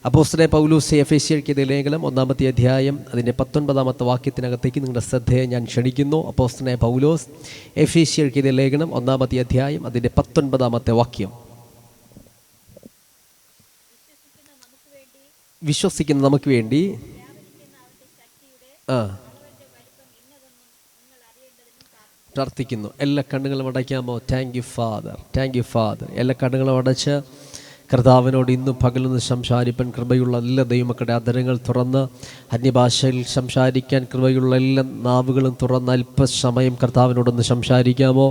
അപ്പോസ്തലനായ പൗലോസ് എഫേസ്യർക്കെതിരെ ലേഖനം 1-ാമത്തെ അധ്യായം അതിൻ്റെ 19-ാമത്തെ വാക്യത്തിനകത്തേക്ക് നിങ്ങളുടെ ശ്രദ്ധയെ ഞാൻ ക്ഷണിക്കുന്നു. അപ്പോസ്തലനായ പൗലോസ് എഫേസ്യർക്കെതിരെ ലേഖനം 1-ാമത്തെ അധ്യായം അതിൻ്റെ 19-ാമത്തെ വാക്യം. വിശ്വസിക്കുന്ന നമുക്ക് വേണ്ടി പ്രാർത്ഥിക്കുന്നു. എല്ലാ കണ്ണുകളും അടയ്ക്കാമോ? Thank you father, thank you father. എല്ലാ കണ്ണുകളും അടച്ച് കർത്താവിനോട് ഇന്നും പകലൊന്ന് സംസാരിപ്പാൻ കൃപയുള്ള എല്ലാ ദൈവമക്കളുടെ അധരങ്ങൾ തുറന്ന് അന്യഭാഷയിൽ സംസാരിക്കാൻ കൃപയുള്ള എല്ലാ നാവുകളും തുറന്ന് അല്പസമയം കർത്താവിനോടൊന്ന് സംസാരിക്കാമോ?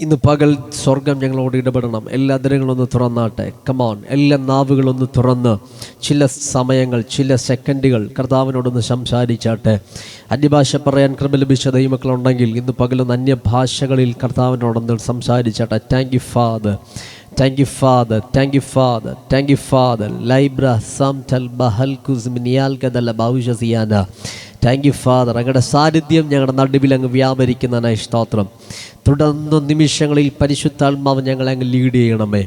ഇന്ന് പകൽ സ്വർഗം ഞങ്ങളോട് ഇടപെടണം. എല്ലാ അധരങ്ങളൊന്ന് തുറന്നാട്ടെ. കമോൺ, എല്ലാ നാവുകളൊന്ന് തുറന്ന് ചില സമയങ്ങൾ, ചില സെക്കൻഡുകൾ കർത്താവിനോടൊന്ന് സംസാരിച്ചാട്ടെ. അന്യഭാഷ പറയാൻ കൃപ ലഭിച്ച ദൈവമക്കളുണ്ടെങ്കിൽ ഇന്ന് പകലൊന്ന് അന്യഭാഷകളിൽ കർത്താവിനോടൊന്ന് സംസാരിച്ചാട്ടെ. Thank you father, thank you father, thank you father, thank you father. ലൈബ്ര സംതൽ ബഹൽ കുസ്മിനിയാൽ കദല ബൗഷസിയാന. Thank you father. അങ്ങയുടെ സാന്നിധ്യം ഞങ്ങളുടെ നടുവിൽ അങ്ങ് വ്യാപരിക്കുന്നതിനായി സ്തോത്രം. തുടർന്ന് നിമിഷങ്ങളിൽ പരിശുദ്ധാത്മാവ് ഞങ്ങളെ അങ്ങ് ലീഡ് ചെയ്യണമേ.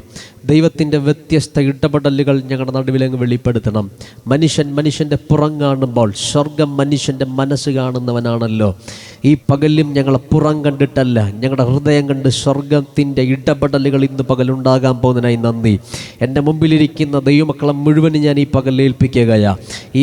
ദൈവത്തിൻ്റെ വ്യത്യസ്ത ഇടപെടലുകൾ ഞങ്ങളുടെ നടുവിൽ അങ്ങ് വെളിപ്പെടുത്തണം. മനുഷ്യൻ്റെ പുറം കാണുമ്പോൾ സ്വർഗം മനുഷ്യൻ്റെ മനസ്സ് കാണുന്നവനാണല്ലോ. ഈ പകലും ഞങ്ങളെ പുറം കണ്ടിട്ടല്ല, ഞങ്ങളുടെ ഹൃദയം കണ്ട് സ്വർഗത്തിൻ്റെ ഇടപെടലുകൾ ഇന്ന് പകലുണ്ടാകാൻ പോകുന്നതിനായി നന്ദി. എൻ്റെ മുമ്പിലിരിക്കുന്ന ദൈവമക്കളെ മുഴുവനും ഞാൻ ഈ പകൽ ഏൽപ്പിക്കുകയാണ്. ഈ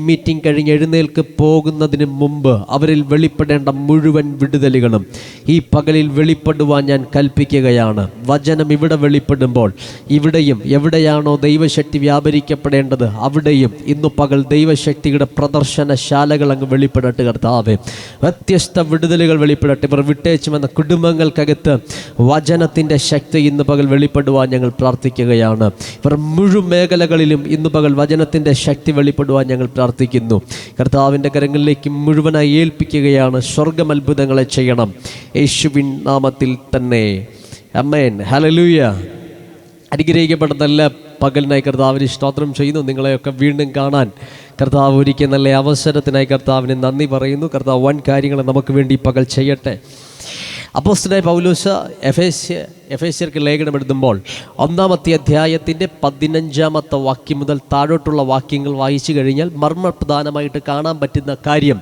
മീറ്റിംഗ് കഴിഞ്ഞ് എഴുന്നേൽക്ക് പോകുന്നതിന് മുമ്പ് അവരിൽ വെളിപ്പെടേണ്ട മുഴുവൻ വിടുതലുകളും ഈ പകലിൽ വെളിപ്പെടുവാൻ ഞാൻ കൽപ്പിക്കുകയാണ്. വചനം ഇവിടെ വെളിപ്പെടുമ്പോൾ ഇവിടെയും എവിടെയാണോ ദൈവശക്തി വ്യാപരിക്കപ്പെടേണ്ടത് അവിടെയും ഇന്നു പകൽ ദൈവശക്തിയുടെ പ്രദർശനശാലകൾ അങ്ങ് വെളിപ്പെടട്ടെ കർത്താവേ. വ്യത്യസ്ത വിടുതലുകൾ വെളിപ്പെടട്ടെ. ഇവർ വിട്ടേച്ചുമെന്ന കുടുംബങ്ങൾക്കകത്ത് വചനത്തിൻ്റെ ശക്തി ഇന്ന് പകൽ വെളിപ്പെടുവാൻ ഞങ്ങൾ പ്രാർത്ഥിക്കുകയാണ്. ഇവർ മുഴുവൻ മേഖലകളിലും ഇന്ന് പകൽ വചനത്തിൻ്റെ ശക്തി വെളിപ്പെടുവാൻ ഞങ്ങൾ പ്രാർത്ഥിക്കുന്നു. കർത്താവിൻ്റെ കരങ്ങളിലേക്ക് മുഴുവനായി ഏൽപ്പിക്കുകയാണ്. സ്വർഗം അത്ഭുതങ്ങളെ ചെയ്യണം യേശുവിൻ നാമത്തിൽ തന്നെ. ആമേൻ, ഹല്ലേലൂയ. അനുഗ്രഹിക്കപ്പെട്ട നല്ല പകലിനായി കർത്താവിന് സ്തോത്രം ചെയ്യുന്നു. നിങ്ങളെയൊക്കെ വീണ്ടും കാണാൻ കർത്താവ് ഒരുക്കിയ നല്ല അവസരത്തിനായി കർത്താവിന് നന്ദി പറയുന്നു. കർത്താവ് വൻ കാര്യങ്ങൾ നമുക്ക് വേണ്ടി പകൽ ചെയ്യട്ടെ. അപ്പോസ്തലനായ പൗലോസ് എഫേസ്യർക്ക് ലേഖനം എഴുതുമ്പോൾ 1-ാമത്തെ അധ്യായത്തിൻ്റെ 15-ാമത്തെ വാക്യം മുതൽ താഴോട്ടുള്ള വാക്യങ്ങൾ വായിച്ചു കഴിഞ്ഞാൽ മർമ്മപ്രധാനമായിട്ട് കാണാൻ പറ്റുന്ന കാര്യം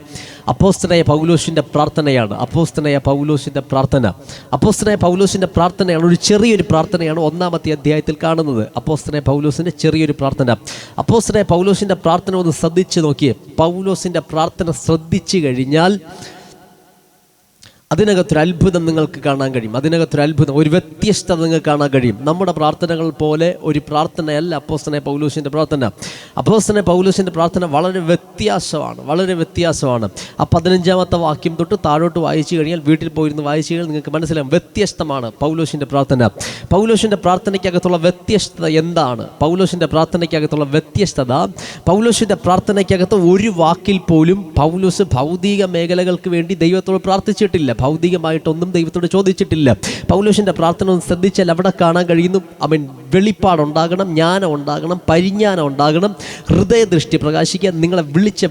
അപ്പോസ്തലനായ പൗലോസിൻ്റെ പ്രാർത്ഥനയാണ്. അപ്പോസ്തലനായ പൗലോസിൻ്റെ പ്രാർത്ഥനയാണ്. ഒരു ചെറിയൊരു പ്രാർത്ഥനയാണ് 1-ാമത്തെ അധ്യായത്തിൽ കാണുന്നത്. അപ്പോസ്തലനായ പൗലോസിൻ്റെ ചെറിയൊരു പ്രാർത്ഥന. അപ്പോസ്തലനായ പൗലോസിൻ്റെ പ്രാർത്ഥന ഒന്ന് ശ്രദ്ധിച്ച് നോക്കിയേ. പൗലോസിൻ്റെ പ്രാർത്ഥന ശ്രദ്ധിച്ചു കഴിഞ്ഞാൽ അതിനകത്തൊരു അത്ഭുതം നിങ്ങൾക്ക് കാണാൻ കഴിയും. അതിനകത്തൊരു അത്ഭുതം, ഒരു വ്യത്യസ്തത നിങ്ങൾക്ക് കാണാൻ കഴിയും. നമ്മുടെ പ്രാർത്ഥനകൾ പോലെ ഒരു പ്രാർത്ഥനയല്ല അപ്പോസ്തലനായ പൗലോസിൻ്റെ പ്രാർത്ഥന. അപ്പോസ്തലനായ പൗലോസിൻ്റെ പ്രാർത്ഥന വളരെ വ്യത്യാസമാണ്. ആ 15-ാമത്തെ വാക്യം തൊട്ട് താഴോട്ട് വായിച്ചു കഴിഞ്ഞാൽ, വീട്ടിൽ പോയിരുന്ന് വായിച്ചു കഴിഞ്ഞാൽ നിങ്ങൾക്ക് മനസ്സിലാവും വ്യത്യസ്തമാണ് പൗലോസിൻ്റെ പ്രാർത്ഥന. പൗലോസിൻ്റെ പ്രാർത്ഥനയ്ക്കകത്തുള്ള വ്യത്യസ്തത എന്താണ്? പൗലോസിൻ്റെ പ്രാർത്ഥനയ്ക്കകത്ത് ഒരു വാക്കിൽ പോലും പൗലോസ് ഭൗതിക മേഖലകൾക്ക് വേണ്ടി ദൈവത്തോട് പ്രാർത്ഥിച്ചിട്ടില്ല. ഭൗതികമായിട്ടൊന്നും ദൈവത്തോട് ചോദിച്ചിട്ടില്ല. പൗലോസിൻ്റെ പ്രാർത്ഥന ഒന്ന് ശ്രദ്ധിച്ചാൽ അവിടെ കാണാൻ കഴിയുന്നു. അവൻ വെളിപ്പാടുണ്ടാകണം, ജ്ഞാനം ഉണ്ടാകണം, പരിജ്ഞാനം ഉണ്ടാകണം, ഹൃദയദൃഷ്ടി പ്രകാശിക്കുക, നിങ്ങളെ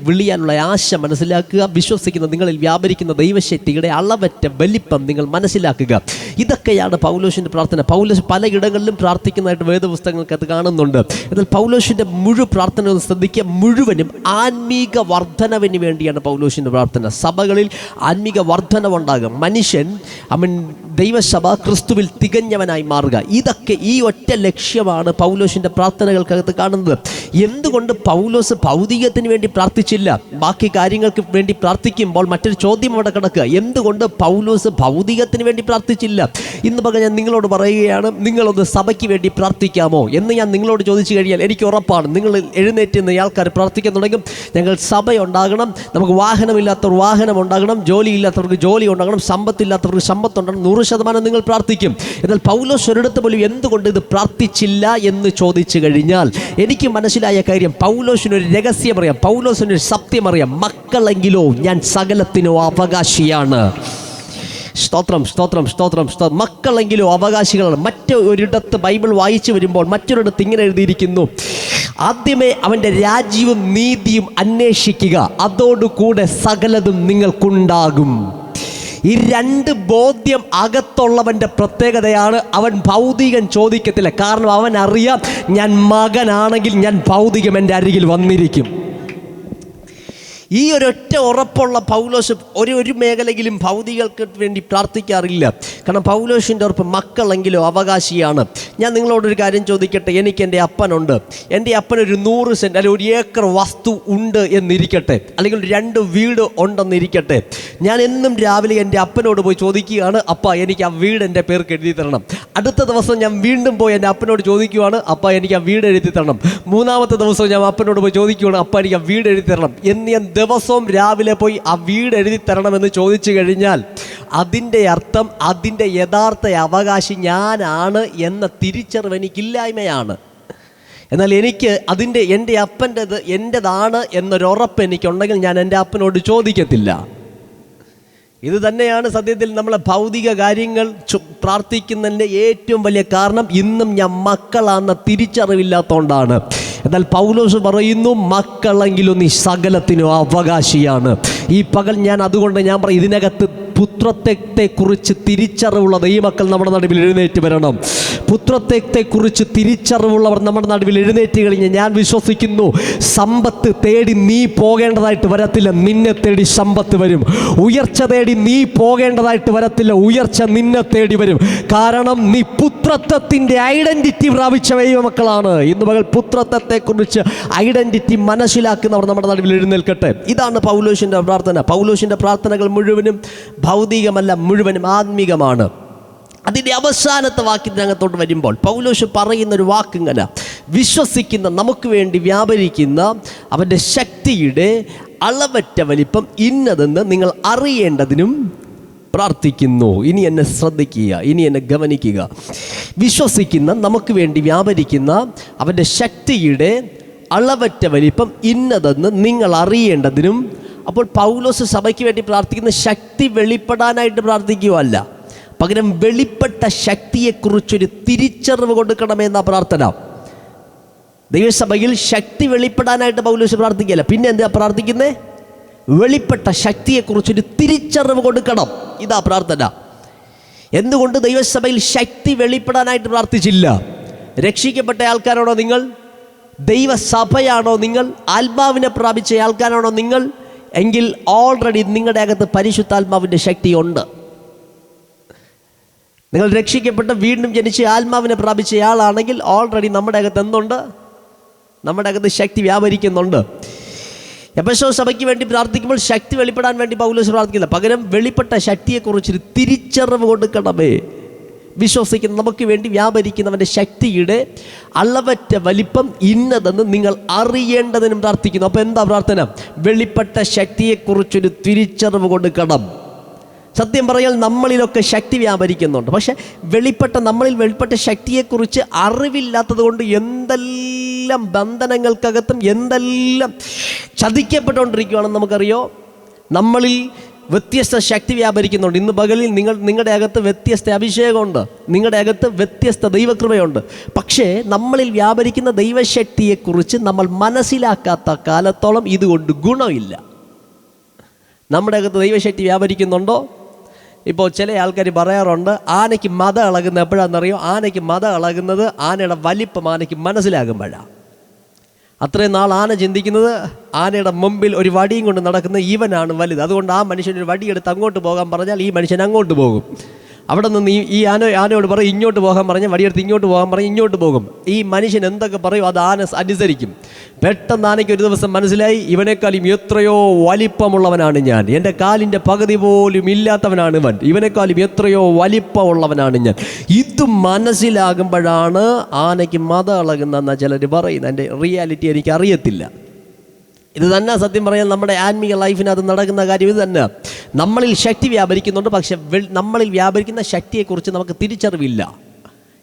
വിളിയാനുള്ള ആശ മനസ്സിലാക്കുക, വിശ്വസിക്കുന്ന നിങ്ങളിൽ വ്യാപരിക്കുന്ന ദൈവശക്തിയുടെ അളവറ്റ വലിപ്പം നിങ്ങൾ മനസ്സിലാക്കുക. ഇതൊക്കെയാണ് പൗലോസിൻ്റെ പ്രാർത്ഥന. പൗലോസ് പലയിടങ്ങളിലും പ്രാർത്ഥിക്കുന്നതായിട്ട് വേദപുസ്തകങ്ങൾക്കത് കാണുന്നുണ്ട്. എന്നാൽ പൗലോസിൻ്റെ മുഴുവൻ പ്രാർത്ഥന ഒന്ന് ശ്രദ്ധിക്കുക. മുഴുവനും ആത്മീക വർധനവിന് വേണ്ടിയാണ് പൗലോസിൻ്റെ പ്രാർത്ഥന. സഭകളിൽ ആത്മീക വർധനവുണ്ടാകും. മനുഷ്യൻ ദൈവസഭ ക്രിസ്തുവിൽ തികഞ്ഞവനായി മാറുക. ഇതൊക്കെ ഈ ഒറ്റ ലക്ഷ്യമാണ് പൗലോസിൻ്റെ പ്രാർത്ഥനകൾക്കകത്ത് കാണുന്നത്. എന്തുകൊണ്ട് പൗലോസ് ഭൗതികത്തിന് വേണ്ടി പ്രാർത്ഥിച്ചില്ല? ബാക്കി കാര്യങ്ങൾക്ക് വേണ്ടി പ്രാർത്ഥിക്കുമ്പോൾ മറ്റൊരു ചോദ്യം അവിടെ കിടക്കുക. എന്തുകൊണ്ട് പൗലോസ് ഭൗതികത്തിന് വേണ്ടി പ്രാർത്ഥിച്ചില്ല? ഇന്ന് പകൽ ഞാൻ നിങ്ങളോട് പറയുകയാണ്, നിങ്ങളൊന്ന് സഭയ്ക്ക് വേണ്ടി പ്രാർത്ഥിക്കാമോ എന്ന് ഞാൻ നിങ്ങളോട് ചോദിച്ചു കഴിഞ്ഞാൽ എനിക്ക് ഉറപ്പാണ് നിങ്ങൾ എഴുന്നേറ്റ് നിന്ന് ആൾക്കാർ പ്രാർത്ഥിക്കാൻ തുടങ്ങും. ഞങ്ങൾ സഭയുണ്ടാകണം, നമുക്ക് വാഹനമില്ലാത്തവർ വാഹനം ഉണ്ടാകണം, ജോലിയില്ലാത്തവർക്ക് ജോലി ഉണ്ടാകണം, സമ്പത്തില്ലാത്തവർക്ക് സമ്പത്തുണ്ടാകണം. 100% നിങ്ങൾ പ്രാർത്ഥിക്കും. എന്നാൽ പൗലോസ് ഒരിടത്ത് പോലും എന്തുകൊണ്ട് ഇത് പ്രാർത്ഥിച്ചില്ല എന്ന് ചോദിച്ചു കഴിഞ്ഞാൽ എനിക്ക് മനസ്സിലായ കാര്യം, പൗലോസിനൊരു രഹസ്യം അറിയാം, പൗലോസിനൊരു സത്യം അറിയാം. മക്കളെങ്കിലോ ഞാൻ സകലത്തിനോ അവകാശിയാണ്. സ്തോത്രം. മക്കളെങ്കിലോ അവകാശികളാണ്. മറ്റൊരിടത്ത് ബൈബിൾ വായിച്ചു വരുമ്പോൾ മറ്റൊരിടത്ത് ഇങ്ങനെ എഴുതിയിരിക്കുന്നു, ആദ്യമേ അവൻ്റെ രാജ്യവും നീതിയും അന്വേഷിക്കുക, അതോടുകൂടെ സകലതും നിങ്ങൾക്കുണ്ടാകും. ഈ രണ്ട് ബോധ്യം അകത്തുള്ളവൻ്റെ പ്രത്യേകതയാണ്. അവൻ ഭൗതികം ചോദിക്കത്തില്ല. കാരണം അവൻ അറിയാം, ഞാൻ മകനാണെങ്കിൽ ഞാൻ ഭൗതികം എൻ്റെ അരികിൽ വന്നിരിക്കും. ഈ ഒരൊറ്റ ഉറപ്പുള്ള പൗലോസ് ഒരു മേഖലയിലും ഭൗതികൾക്ക് വേണ്ടി പ്രാർത്ഥിക്കാറില്ല. കാരണം പൗലോസിൻ്റെ ഉറപ്പ് മക്കളെങ്കിലും അവകാശിയാണ്. ഞാൻ നിങ്ങളോടൊരു കാര്യം ചോദിക്കട്ടെ. എനിക്ക് എൻ്റെ അപ്പനുണ്ട്. എൻ്റെ അപ്പനൊരു 100 സെൻറ്റ് അല്ലെങ്കിൽ 1 ഏക്കർ വസ്തു ഉണ്ട് എന്നിരിക്കട്ടെ, അല്ലെങ്കിൽ 2 വീട് ഉണ്ടെന്നിരിക്കട്ടെ. ഞാൻ എന്നും രാവിലെ എൻ്റെ അപ്പനോട് പോയി ചോദിക്കുകയാണ്, അപ്പ എനിക്ക് ആ വീട് എൻ്റെ പേർക്ക് എഴുതി തരണം. അടുത്ത ദിവസം ഞാൻ വീണ്ടും പോയി എൻ്റെ അപ്പനോട് ചോദിക്കുകയാണ്, അപ്പ എനിക്ക് ആ വീട് എഴുതി തരണം. 3-ാമത്തെ ദിവസം ഞാൻ അപ്പനോട് പോയി ചോദിക്കുകയാണ്, അപ്പ എനിക്ക് ആ വീട് എഴുതി തരണം എന്ന് ഞാൻ ദിവസവും രാവിലെ പോയി ആ വീട് എഴുതി തരണമെന്ന് ചോദിച്ചു കഴിഞ്ഞാൽ അതിൻ്റെ അർത്ഥം അതിൻ്റെ യഥാർത്ഥ അവകാശി ഞാനാണ് എന്ന തിരിച്ചറിവ് എനിക്കില്ലായ്മയാണ്. എന്നാൽ എനിക്ക് അതിൻ്റെ എൻ്റെ അപ്പൻ്റെത് എൻ്റെതാണ് എന്നൊരുറപ്പ് എനിക്കുണ്ടെങ്കിൽ ഞാൻ എൻ്റെ അപ്പനോട് ചോദിക്കത്തില്ല. ഇത് തന്നെയാണ് സത്യത്തിൽ നമ്മളെ ഭൗതിക കാര്യങ്ങൾ പ്രാർത്ഥിക്കുന്നതിൻ്റെ ഏറ്റവും വലിയ കാരണം. ഇന്നും ഞാൻ മക്കളാണെന്ന തിരിച്ചറിവില്ലാത്തതുകൊണ്ടാണ്. എന്നാൽ പൗലോസ് പറയുന്നു, മക്കളെങ്കിലും നീ സകലത്തിനും അവകാശിയാണ്. ഈ പകൽ ഞാൻ അതുകൊണ്ട് ഞാൻ പറയും, ഇതിനകത്ത് പുത്രത്വത്തെക്കുറിച്ച് തിരിച്ചറിവുള്ള ദൈവമക്കൾ നമ്മുടെ നടുവിൽ എഴുന്നേറ്റ് വരണം. പുത്രത്വത്തെക്കുറിച്ച് തിരിച്ചറിവുള്ളവർ നമ്മുടെ നടുവിൽ എഴുന്നേറ്റ് കഴിഞ്ഞ് ഞാൻ വിശ്വസിക്കുന്നു, സമ്പത്ത് തേടി നീ പോകേണ്ടതായിട്ട് വരത്തില്ല, നിന്നെ തേടി സമ്പത്ത് വരും. ഉയർച്ച തേടി നീ പോകേണ്ടതായിട്ട് വരത്തില്ല, ഉയർച്ച നിന്നെ തേടി വരും. കാരണം നീ പുത്രത്വത്തിൻ്റെ ഐഡൻറ്റിറ്റി പ്രാപിച്ച ദൈവമക്കളാണ്. ഇന്ന് പകൽ പുത്രത്വത്തെക്കുറിച്ച് ഐഡൻറ്റിറ്റി മനസ്സിലാക്കുന്നവർ നമ്മുടെ നടുവിൽ എഴുന്നേൽക്കട്ടെ. ഇതാണ് പൗലോസിൻ്റെ പ്രാർത്ഥന. പൗലോസിൻ്റെ പ്രാർത്ഥനകൾ മുഴുവനും ഭൗതികമല്ല, മുഴുവനും ആത്മീകമാണ്. അതിൻ്റെ അവസാനത്തെ വാക്യത്തിനകത്തോട്ട് വരുമ്പോൾ പൗലോസ് പറയുന്നൊരു വാക്കിങ്ങനെ, വിശ്വസിക്കുന്ന നമുക്ക് വേണ്ടി വ്യാപരിക്കുന്ന അവൻ്റെ ശക്തിയുടെ അളവറ്റ വലിപ്പം ഇന്നതെന്ന് നിങ്ങൾ അറിയേണ്ടതിനും പ്രാർത്ഥിക്കുന്നു. ഇനി എന്നെ ശ്രദ്ധിക്കുക, ഇനി എന്നെ ഗവനിക്കുക. വിശ്വസിക്കുന്ന നമുക്ക് വേണ്ടി വ്യാപരിക്കുന്ന അവൻ്റെ ശക്തിയുടെ അളവറ്റ വലിപ്പം ഇന്നതെന്ന് നിങ്ങൾ അറിയേണ്ടതിനും. അപ്പോൾ പൗലോസ് സഭയ്ക്ക് വേണ്ടി പ്രാർത്ഥിക്കുന്ന ശക്തി വെളിപ്പെടാനായിട്ട് പ്രാർത്ഥിക്കുകയല്ല, പകരം വെളിപ്പെട്ട ശക്തിയെക്കുറിച്ചൊരു തിരിച്ചറിവ് കൊടുക്കണമെന്ന പ്രാർത്ഥന. ദൈവസഭയിൽ ശക്തി വെളിപ്പെടാനായിട്ട് പൗലോസ് പ്രാർത്ഥിക്കുകയല്ല, പിന്നെ എന്താ പ്രാർത്ഥിക്കുന്നത്? വെളിപ്പെട്ട ശക്തിയെക്കുറിച്ചൊരു തിരിച്ചറിവ് കൊടുക്കണം. ഇതാ പ്രാർത്ഥന. എന്തുകൊണ്ട് ദൈവസഭയിൽ ശക്തി വെളിപ്പെടാനായിട്ട് പ്രാർത്ഥിച്ചില്ല? രക്ഷിക്കപ്പെട്ട ആൾക്കാരാണോ നിങ്ങൾ? ദൈവസഭയാണോ നിങ്ങൾ? ആത്മാവിനെ പ്രാപിച്ച ആൾക്കാരാണോ നിങ്ങൾ? എങ്കിൽ ഓൾറെഡി നിങ്ങളുടെ അകത്ത് പരിശുദ്ധാത്മാവിൻ്റെ ശക്തിയുണ്ട്. നിങ്ങൾ രക്ഷിക്കപ്പെട്ട് വീണ്ടും ജനിച്ച് ആത്മാവിനെ പ്രാപിച്ച ആളാണെങ്കിൽ ഓൾറെഡി നമ്മുടെ അകത്ത് എന്തുണ്ട്? നമ്മുടെ അകത്ത് ശക്തി വ്യാപരിക്കുന്നുണ്ട്. എഫെസോസ് സഭയ്ക്ക് വേണ്ടി പ്രാർത്ഥിക്കുമ്പോൾ ശക്തി വെളിപ്പെടാൻ വേണ്ടി പൗലോസ് പ്രാർത്ഥിക്കില്ല, പകരം വെളിപ്പെട്ട ശക്തിയെക്കുറിച്ചൊരു തിരിച്ചറിവ് കൊടുക്കണമേ. വിശ്വസിക്കുന്ന നമുക്ക് വേണ്ടി വ്യാപരിക്കുന്നവൻ്റെ ശക്തിയുടെ അളവറ്റ വലിപ്പം ഇന്നതെന്ന് നിങ്ങൾ അറിയേണ്ടതിനും പ്രാർത്ഥിക്കുന്നു. അപ്പോൾ എന്താ പ്രാർത്ഥന? വെളിപ്പെട്ട ശക്തിയെക്കുറിച്ചൊരു തിരിച്ചറിവ് കൊടുക്കണം. സത്യം പറയാൽ നമ്മളിലൊക്കെ ശക്തി വ്യാപരിക്കുന്നുണ്ട്, പക്ഷെ നമ്മളിൽ വെളിപ്പെട്ട ശക്തിയെക്കുറിച്ച് അറിവില്ലാത്തത് കൊണ്ട് എന്തെല്ലാം ബന്ധനങ്ങൾക്കകത്തും എന്തെല്ലാം ചതിക്കപ്പെട്ടുകൊണ്ടിരിക്കുകയാണെന്ന് നമുക്കറിയോ. നമ്മളിൽ വ്യത്യസ്ത ശക്തി വ്യാപരിക്കുന്നുണ്ട്. ഇന്ന് പകലിൽ നിങ്ങളുടെ അകത്ത് വ്യത്യസ്ത അഭിഷേകമുണ്ട്, നിങ്ങളുടെ അകത്ത് വ്യത്യസ്ത ദൈവകൃപയുണ്ട്. പക്ഷേ നമ്മളിൽ വ്യാപരിക്കുന്ന ദൈവശക്തിയെക്കുറിച്ച് നമ്മൾ മനസ്സിലാക്കാത്ത കാലത്തോളം ഇതുകൊണ്ട് ഗുണമില്ല. നമ്മുടെ അകത്ത് ദൈവശക്തി വ്യാപരിക്കുന്നുണ്ടോ? ഇപ്പോൾ ചില ആൾക്കാർ പറയാറുണ്ട്, ആനയ്ക്ക് മത ഇളകുന്നത് എപ്പോഴാണെന്നറിയോ? ആനയ്ക്ക് മത ഇളകുന്നത് ആനയുടെ വലിപ്പം ആനയ്ക്ക് മനസ്സിലാകുമ്പോഴാണ്. അത്രയും നാൾ ആന ചിന്തിക്കുന്നത് ആനയുടെ മുമ്പിൽ ഒരു വടിയും കൊണ്ട് നടക്കുന്ന ഇവനാണ് വലുത്, അതുകൊണ്ട് ആ മനുഷ്യനൊരു വടിയെടുത്ത് അങ്ങോട്ട് പോകാൻ പറഞ്ഞാൽ ഈ മനുഷ്യൻ അങ്ങോട്ട് പോകും. അവിടെ നിന്ന് ഈ ആനയോട് പറയും ഇങ്ങോട്ട് പോകാൻ പറഞ്ഞാൽ വടിയെടുത്ത് ഇങ്ങോട്ട് പോകാൻ പറഞ്ഞാൽ ഇങ്ങോട്ട് പോകും. ഈ മനുഷ്യൻ എന്തൊക്കെ പറയും അത് ആന അനുസരിക്കും. പെട്ടെന്ന് ആനയ്ക്ക് ഒരു ദിവസം മനസ്സിലായി, ഇവനേക്കാളും എത്രയോ വലിപ്പമുള്ളവനാണ് ഞാൻ, എൻ്റെ കാലിൻ്റെ പകുതി പോലും ഇല്ലാത്തവനാണ് ഇവൻ, ഇവനേക്കാളും എത്രയോ വലിപ്പമുള്ളവനാണ് ഞാൻ. ഇത് മനസ്സിലാകുമ്പോഴാണ് ആനയ്ക്ക് മത ഇളകുന്നതെന്ന ചിലർ പറയുന്നത്. എൻ്റെ റിയാലിറ്റി എനിക്ക് അറിയത്തില്ല. ഇത് തന്നെ സത്യം പറയാൻ നമ്മുടെ ആത്മീയ ലൈഫിനകത്ത് നടക്കുന്ന കാര്യം ഇത് തന്നെ. നമ്മളിൽ ശക്തി വ്യാപരിക്കുന്നുണ്ട്, പക്ഷെ നമ്മളിൽ വ്യാപരിക്കുന്ന ശക്തിയെക്കുറിച്ച് നമുക്ക് തിരിച്ചറിവില്ല.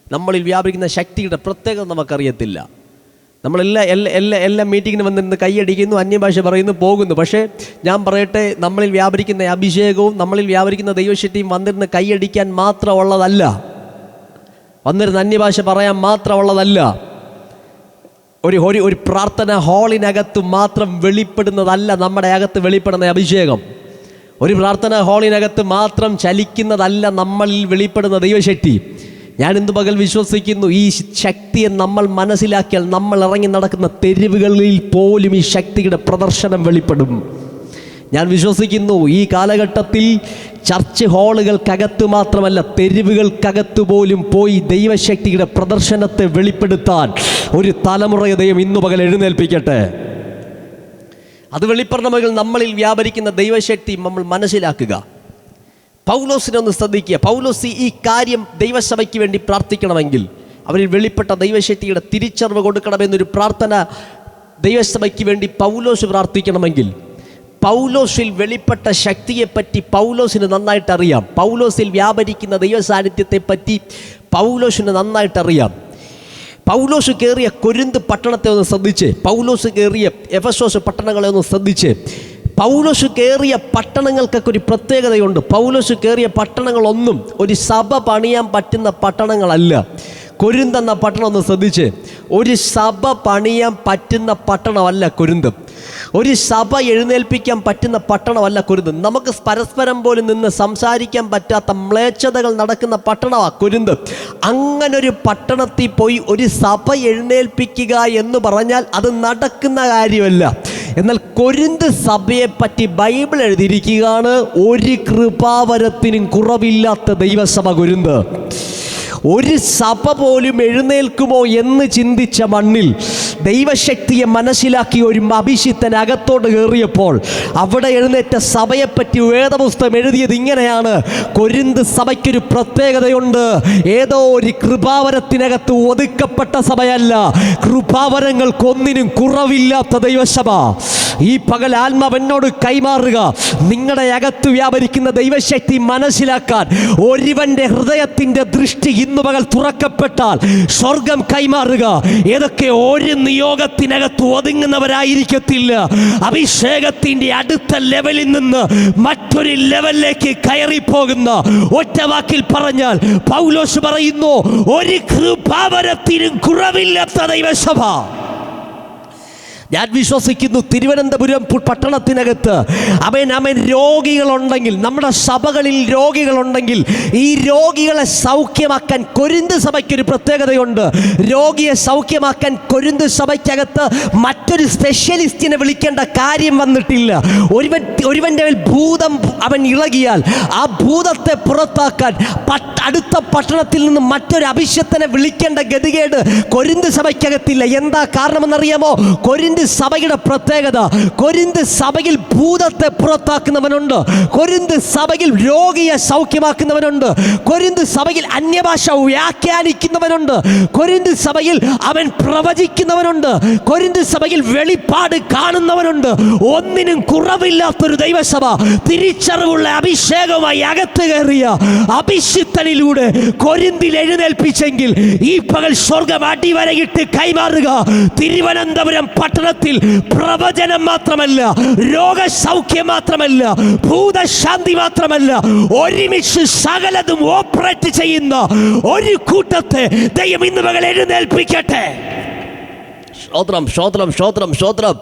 നമ്മളിൽ വ്യാപരിക്കുന്ന ശക്തിയുടെ പ്രത്യേകത നമുക്കറിയത്തില്ല. എല്ലാ മീറ്റിങ്ങിന് വന്നിരുന്ന് കൈയടിക്കുന്നു, അന്യഭാഷ പറയുന്നു, പോകുന്നു. പക്ഷേ ഞാൻ പറയട്ടെ, നമ്മളിൽ വ്യാപരിക്കുന്ന അഭിഷേകവും നമ്മളിൽ വ്യാപരിക്കുന്ന ദൈവശക്തിയും വന്നിരുന്ന് കൈയടിക്കാൻ മാത്രമുള്ളതല്ല, വന്നിരുന്ന് അന്യഭാഷ പറയാൻ മാത്രമുള്ളതല്ല. ഒരു പ്രാർത്ഥന ഹാളിനകത്ത് മാത്രം വെളിപ്പെടുന്നതല്ല നമ്മുടെ അകത്ത് വെളിപ്പെടുന്ന അഭിഷേകം. ഒരു പ്രാർത്ഥന ഹാളിനകത്ത് മാത്രം ചലിക്കുന്നതല്ല നമ്മളിൽ വെളിപ്പെടുന്ന ദൈവശക്തി. ഞാൻ ഇന്ന് പകൽ വിശ്വസിക്കുന്നു, ഈ ശക്തിയെ നമ്മൾ മനസ്സിലാക്കിയാൽ നമ്മൾ ഇറങ്ങി നടക്കുന്ന തെരുവുകളിൽ പോലും ഈ ശക്തിയുടെ പ്രദർശനം വെളിപ്പെടും. ഞാൻ വിശ്വസിക്കുന്നു ഈ കാലഘട്ടത്തിൽ ചർച്ച് ഹാളുകൾക്കകത്ത് മാത്രമല്ല, തെരുവുകൾക്കകത്ത് പോലും പോയി ദൈവശക്തിയുടെ പ്രദർശനത്തെ വെളിപ്പെടുത്താൻ ഒരു തലമുറയെ ദൈവം ഇന്നു പകൽ എഴുന്നേൽപ്പിക്കട്ടെ. അത് വെളിപ്പെടണമെങ്കിൽ നമ്മളിൽ വ്യാപരിക്കുന്ന ദൈവശക്തി നമ്മൾ മനസ്സിലാക്കുക. പൗലോസിനെ ഒന്ന് ശ്രദ്ധിക്കുക. പൗലോസ് ഈ കാര്യം ദൈവസഭയ്ക്ക് വേണ്ടി പ്രാർത്ഥിക്കണമെങ്കിൽ, അവരിൽ വെളിപ്പെട്ട ദൈവശക്തിയുടെ തിരിച്ചറിവ് കൊടുക്കണമെന്നൊരു പ്രാർത്ഥന ദൈവസഭയ്ക്ക് വേണ്ടി പൗലോസ് പ്രാർത്ഥിക്കണമെങ്കിൽ, പൗലോസിൽ വെളിപ്പെട്ട ശക്തിയെപ്പറ്റി പൗലോസിന് നന്നായിട്ടറിയാം. പൗലോസിൽ വ്യാപരിക്കുന്ന ദൈവസാന്നിധ്യത്തെപ്പറ്റി പൗലോസിന് നന്നായിട്ടറിയാം. പൗലോസ് കയറിയ കൊരിന്ത് പട്ടണത്തെ ഒന്ന് ശ്രദ്ധിച്ച്, പൗലോസ് കയറിയ എഫെസോസ് പട്ടണങ്ങളെ ഒന്ന് ശ്രദ്ധിച്ച്. പൗലോസ് കയറിയ പട്ടണങ്ങൾക്കൊക്കെ ഒരു പ്രത്യേകതയുണ്ട്. പൗലോസ് കയറിയ പട്ടണങ്ങളൊന്നും ഒരു സഭ പണിയാൻ പറ്റുന്ന പട്ടണങ്ങളല്ല. കൊരിന്ത് എന്ന പട്ടണം ഒന്ന് ശ്രദ്ധിച്ച്, ഒരു സഭ പണിയാൻ പറ്റുന്ന പട്ടണമല്ല കൊരിന്ത്. ഒരു സഭ എഴുന്നേൽപ്പിക്കാൻ പറ്റുന്ന പട്ടണമല്ല കൊരിന്ത്. നമുക്ക് പരസ്പരം പോലും നിന്ന് സംസാരിക്കാൻ പറ്റാത്ത മ്ലേച്ഛതകൾ നടക്കുന്ന പട്ടണമാണ് കൊരിന്ത്. അങ്ങനൊരു പട്ടണത്തിൽ പോയി ഒരു സഭ എഴുന്നേൽപ്പിക്കുക എന്ന് പറഞ്ഞാൽ അത് നടക്കുന്ന കാര്യമല്ല. എന്നാൽ കൊരിന്ത് സഭയെപ്പറ്റി ബൈബിൾ എഴുതിയിരിക്കുകയാണ്, ഒരു കൃപാവരത്തിനും കുറവില്ലാത്ത ദൈവസഭ കൊരിന്ത്. ഒരു സഭ പോലും എഴുന്നേൽക്കുമോ എന്ന് ചിന്തിച്ച മണ്ണിൽ ദൈവശക്തിയെ മനസ്സിലാക്കി ഒരു അഭിഷിക്തൻ അകത്തോട്ട് കയറിയപ്പോൾ അവിടെ എഴുന്നേറ്റ സഭയെപ്പറ്റി വേദപുസ്തകം എഴുതിയത് ഇങ്ങനെയാണ്: കൊരിന്ത് സഭയ്ക്കൊരു പ്രത്യേകതയുണ്ട്. ഏതോ ഒരു കൃപാവരത്തിനകത്ത് ഒതുക്കപ്പെട്ട സഭയല്ല, കൃപാവരങ്ങൾക്കൊന്നിനും കുറവില്ലാത്ത ദൈവസഭ. ഈ പകൽ ആത്മാവെന്നോട് കൈമാറുക. നിങ്ങളുടെ അകത്ത് വ്യാപരിക്കുന്ന ദൈവശക്തി മനസ്സിലാക്കാൻ ഒരുവന്റെ ഹൃദയത്തിന്റെ ദൃഷ്ടി ഇന്നു പകൽ തുറക്കപ്പെട്ടാൽ സ്വർഗം കൈമാറുക. ഏതൊക്കെ ഒരു നിയോഗത്തിനകത്ത് ഒതുങ്ങുന്നവരായിരിക്കത്തില്ല. അഭിഷേകത്തിന്റെ അടുത്ത ലെവലിൽ നിന്ന് മറ്റൊരു ലെവലിലേക്ക് കയറിപ്പോകുന്ന, ഒറ്റ വാക്കിൽ പറഞ്ഞാൽ പൗലോസ് പറയുന്നു, ഒരു കൃപാവരത്തിനും കുറവില്ലാത്ത ദൈവസഭ. ഞാൻ വിശ്വസിക്കുന്നു തിരുവനന്തപുരം പട്ടണത്തിനകത്ത് അവൻ രോഗികളുണ്ടെങ്കിൽ, നമ്മുടെ സഭകളിൽ രോഗികളുണ്ടെങ്കിൽ, ഈ രോഗികളെ സൗഖ്യമാക്കാൻ കൊരിന്ത് സഭയ്ക്കൊരു പ്രത്യേകതയുണ്ട്. രോഗിയെ സൗഖ്യമാക്കാൻ കൊരിന്ത് സഭയ്ക്കകത്ത് മറ്റൊരു സ്പെഷ്യലിസ്റ്റിനെ വിളിക്കേണ്ട കാര്യം വന്നിട്ടില്ല. ഒരുവൻ്റെ ഭൂതം അവൻ ഇളകിയാൽ ആ ഭൂതത്തെ പുറത്താക്കാൻ അടുത്ത പട്ടണത്തിൽ നിന്ന് മറ്റൊരു അഭിഷേകത്തിനെ വിളിക്കേണ്ട ഗതികേട് കൊരിന്ത് സഭയ്ക്കകത്തില്ല. എന്താ കാരണമെന്നറിയാമോ? കൊരിന്ത് സഭയുടെ പ്രത്യേകത, കൊരിന്ത് സഭയിൽ ഭൂതത്തെ പുറത്താക്കുന്നവനുണ്ട്, കൊരിന്ത് സഭയിൽ രോഗിയെ സൗഖ്യമാക്കുന്നവനുണ്ട്, കൊരിന്ത് സഭയിൽ അന്യഭാഷ വ്യാഖ്യാനിക്കുന്നവനുണ്ട്, കൊരിന്ത് സഭയിൽ അവൻ പ്രവചിക്കുന്നവനുണ്ട്, കൊരിന്ത് സഭയിൽ വെളിപ്പാട് കാണുന്നവനുണ്ട്. ഒന്നിനും കുറവില്ലാത്തൊരു ദൈവസഭ, തിരിച്ചറിവുള്ള അഭിഷേകമായി അകത്ത് കയറിയ അഭിഷിക്തനിലൂടെ കൊരിന്തിൽ എഴുന്നേൽപ്പിച്ചെങ്കിൽ ഈ പകൽ സ്വർഗം അടിവരയിട്ട് കൈമാറുക. തിരുവനന്തപുരം പട്ടണത്തിൽ പ്രവചനം മാത്രമല്ല, രോഗസൗഖ്യം മാത്രമല്ല, ഭൂതശാന്തി മാത്രമല്ല, ഒരുമിച്ച് സകലതും ഓപ്പറേറ്റ് ചെയ്യുന്ന ഒരു കൂട്ടത്തെ ദൈവം ഇന്ന് പകൽ എഴുന്നേൽപ്പിക്കട്ടെ. സ്തോത്രം, സ്തോത്രം, സ്തോത്രം, സ്തോത്രം.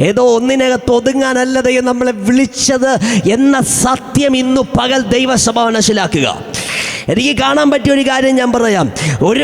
ഏതോ ഒന്നിനകത്ത് ഒതുങ്ങാനല്ല ദൈവം നമ്മളെ വിളിച്ചത് എന്ന സത്യം ഇന്നു പകൽ ദൈവസഭ മനസ്സിലാക്കുക. എനിക്ക് കാണാൻ പറ്റിയ ഒരു കാര്യം ഞാൻ പറയാം.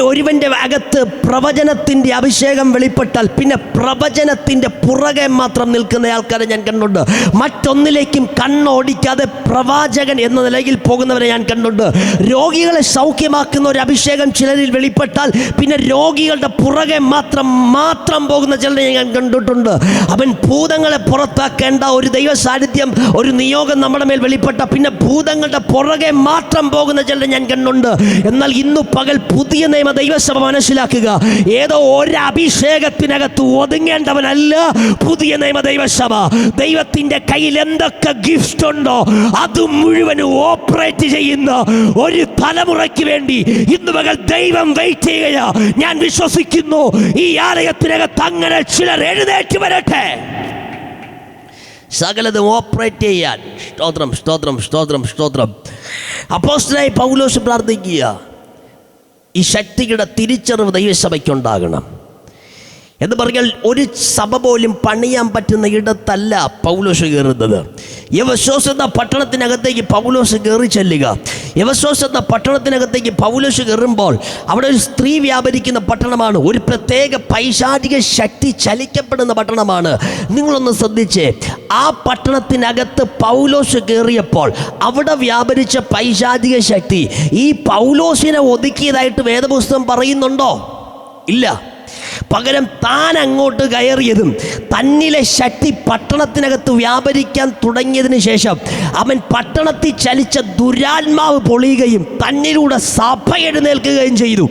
ഒരുവൻ്റെ അകത്ത് പ്രവചനത്തിൻ്റെ അഭിഷേകം വെളിപ്പെട്ടാൽ പിന്നെ പ്രവചനത്തിൻ്റെ പുറകെ മാത്രം നിൽക്കുന്ന ആൾക്കാരെ ഞാൻ കണ്ടുണ്ട്. മറ്റൊന്നിലേക്കും കണ്ണോടിക്കാതെ പ്രവാചകൻ എന്ന നിലയിൽ പോകുന്നവരെ ഞാൻ കണ്ടുണ്ട്. രോഗികളെ സൗഖ്യമാക്കുന്ന ഒരു അഭിഷേകം ചിലരിൽ വെളിപ്പെട്ടാൽ പിന്നെ രോഗികളുടെ പുറകെ മാത്രം പോകുന്ന ചിലരെ ഞാൻ കണ്ടിട്ടുണ്ട്. അവൻ ഭൂതങ്ങളെ പുറത്താക്കേണ്ട ഒരു ദൈവ സാന്നിധ്യം, ഒരു നിയോഗം നമ്മുടെ മേൽ വെളിപ്പെട്ട പിന്നെ ഭൂതങ്ങളുടെ പുറകെ മാത്രം പോകുന്ന ചിലരെ ഞാൻ കണ്ടുണ്ട്. എന്നാൽ ഇന്നു പകൽ പുതിയ നിയമ ദൈവസഭ മനസ്സിലാക്കുക, ഏതോ ഒരു അഭിഷേകത്തിനകത്ത് ഒതുങ്ങേണ്ടവനല്ല പുതിയ നിയമ ദൈവസഭ. ദൈവത്തിന്റെ കയ്യിൽ എന്തൊക്കെ ഗിഫ്റ്റ് ഉണ്ടോ അത് മുഴുവനും ഓപ്പറേറ്റ് ചെയ്യുന്ന ഒരു തലമുറയ്ക്ക് വേണ്ടി ഇന്നു പകൽ ദൈവം വെയിറ്റ് ചെയ്യുകയാ. ഞാൻ വിശ്വസിക്കുന്നു ഈ ആലയത്തിനകത്ത് അങ്ങനെ ചിലർ എഴുന്നേറ്റ് വരട്ടെ, സകലതും ഓപ്പറേറ്റ് ചെയ്യാൻ. സ്തോത്രം, സ്തോത്രം, സ്തോത്രം, സ്തോത്രം. അപ്പോസ്തലനായ പൗലോസ് പ്രാർത്ഥിക്കുക, ഈ ശക്തിയുടെ തിരിച്ചറിവ് ദൈവസഭയ്ക്കുണ്ടാകണം. എന്ന് പറഞ്ഞാൽ ഒരു സഭ പോലും പണിയാൻ പറ്റുന്ന ഇടത്തല്ല പൗലോസ് കയറുന്നത്. എഫെസോസ് എന്ന പട്ടണത്തിനകത്തേക്ക് പൗലോസ് കയറി ചെല്ലുക. എഫെസോസ് എന്ന പട്ടണത്തിനകത്തേക്ക് പൗലോസ് കയറുമ്പോൾ അവിടെ ഒരു സ്ത്രീ വ്യാപരിക്കുന്ന പട്ടണമാണ്. ഒരു പ്രത്യേക പൈശാചിക ശക്തി ചലിക്കപ്പെടുന്ന പട്ടണമാണ്. നിങ്ങളൊന്ന് ശ്രദ്ധിച്ചേ, ആ പട്ടണത്തിനകത്ത് പൗലോസ് കയറിയപ്പോൾ അവിടെ വ്യാപരിച്ച പൈശാചിക ശക്തി ഈ പൗലോസിനെ ഒതുക്കിയതായിട്ട് വേദപുസ്തകം പറയുന്നുണ്ടോ? ഇല്ല. പകരം താൻ അങ്ങോട്ട് കയറിയതും തന്നിലെ ശക്തി പട്ടണത്തിനകത്ത് വ്യാപരിക്കാൻ തുടങ്ങിയതിന് ശേഷം അവൻ പട്ടണത്തിൽ ചലിച്ച ദുരാത്മാവ് പൊളിയുകയും തന്നിലൂടെ സഭ എഴുന്നേൽക്കുകയും ചെയ്തു.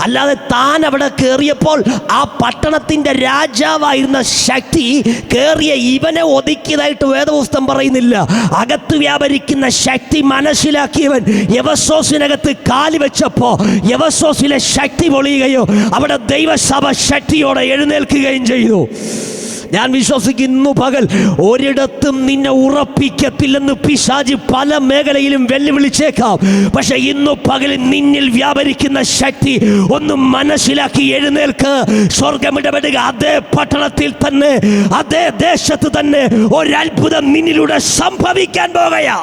അല്ലാതെ താൻ അവിടെ കയറിയപ്പോൾ ആ പട്ടണത്തിൻ്റെ രാജാവായിരുന്ന ശക്തി കയറിയ ഇവനെ ഒതുക്കിയതായിട്ട് വേദപുസ്തകം പറയുന്നില്ല. അകത്ത് വ്യാപരിക്കുന്ന ശക്തി മനസ്സിലാക്കിയവൻ എഫെസോസിനകത്ത് കാല് വെച്ചപ്പോൾ എഫെസോസിലെ ശക്തി പൊളിയുകയോ അവിടെ ദൈവസഭ ശക്തിയോടെ എഴുന്നേൽക്കുകയും ചെയ്തു. ഞാൻ വിശ്വസിക്കുന്നു പകൽ ഒരിടത്തും നിന്നെ ഉറപ്പിക്കത്തില്ലെന്ന് പിശാച് പല മേഖലയിലും വെല്ലുവിളിച്ചേക്കാം. പക്ഷെ ഇന്നു പകൽ നിന്നിൽ വ്യാപരിക്കുന്ന ശക്തി ഒന്ന് മനസ്സിലാക്കി എഴുന്നേൽക്ക്. സ്വർഗമിടപെടുക. അതേ പട്ടണത്തിൽ തന്നെ, അതേ ദേശത്ത് തന്നെ ഒരത്ഭുതം നിന്നിലൂടെ സംഭവിക്കാൻ പോകുകയാ.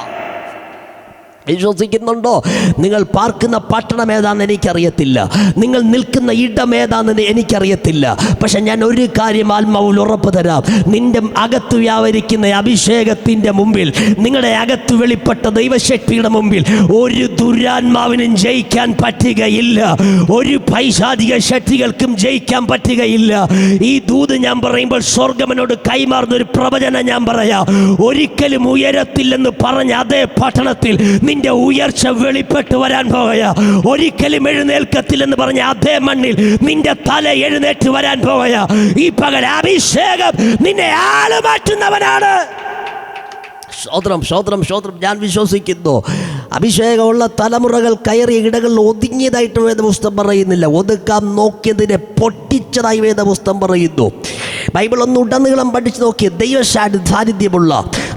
വിശ്വസിക്കുന്നുണ്ടോ? നിങ്ങൾ പാർക്കുന്ന പട്ടണം ഏതാണെന്ന് എനിക്കറിയത്തില്ല, നിങ്ങൾ നിൽക്കുന്ന ഇടം ഏതാണെന്ന് എനിക്കറിയത്തില്ല. പക്ഷെ ഞാൻ ഒരു കാര്യം ആത്മാവിൽ ഉറപ്പ് തരാം, നിന്റെ അകത്ത് വ്യാപരിക്കുന്ന അഭിഷേകത്തിൻ്റെ മുമ്പിൽ, നിങ്ങളുടെ അകത്ത് വെളിപ്പെട്ട ദൈവശക്തിയുടെ മുമ്പിൽ ഒരു ദുരാത്മാവിനും ജയിക്കാൻ പറ്റുകയില്ല. ഒരു പൈശാചിക ശക്തികൾക്കും ജയിക്കാൻ പറ്റുകയില്ല. ഈ ദൂത് ഞാൻ പറയുമ്പോൾ സ്വർഗമനോട് കൈമാറുന്ന ഒരു പ്രവചനം ഞാൻ പറയാം. ഒരിക്കലും ഉയരത്തില്ലെന്ന് പറഞ്ഞ അതേ പട്ടണത്തിൽ നിന്റെ ഉയർച്ച വെളിപ്പെട്ട് വരാൻ പോകുക. ഒരിക്കലും എഴുന്നേൽക്കത്തില്ലെന്ന് പറഞ്ഞ അതേ മണ്ണിൽ നിന്റെ തല എഴുന്നേറ്റ് വരാൻ പോകുക. ഈ പകൽ അഭിഷേകം നിന്നെ ആള് മാറ്റുന്നവനാണ്. സ്തോത്രം, സ്തോത്രം, സ്തോത്രം. ഞാൻ വിശ്വസിക്കുന്നു അഭിഷേകമുള്ള തലമുറകൾ കയറിയ ഇടകളിൽ ഒതുങ്ങിയതായിട്ട് വേദപുസ്തകം പറയുന്നില്ല. ഒതുക്കാൻ നോക്കിയതിനെ പൊട്ടിച്ചതായി വേദപുസ്തകം പറയുന്നു. ബൈബിൾ ഒന്ന് ഉടനീളം പഠിച്ചു നോക്കിയ ദൈവസാന്നിധ്യമുള്ള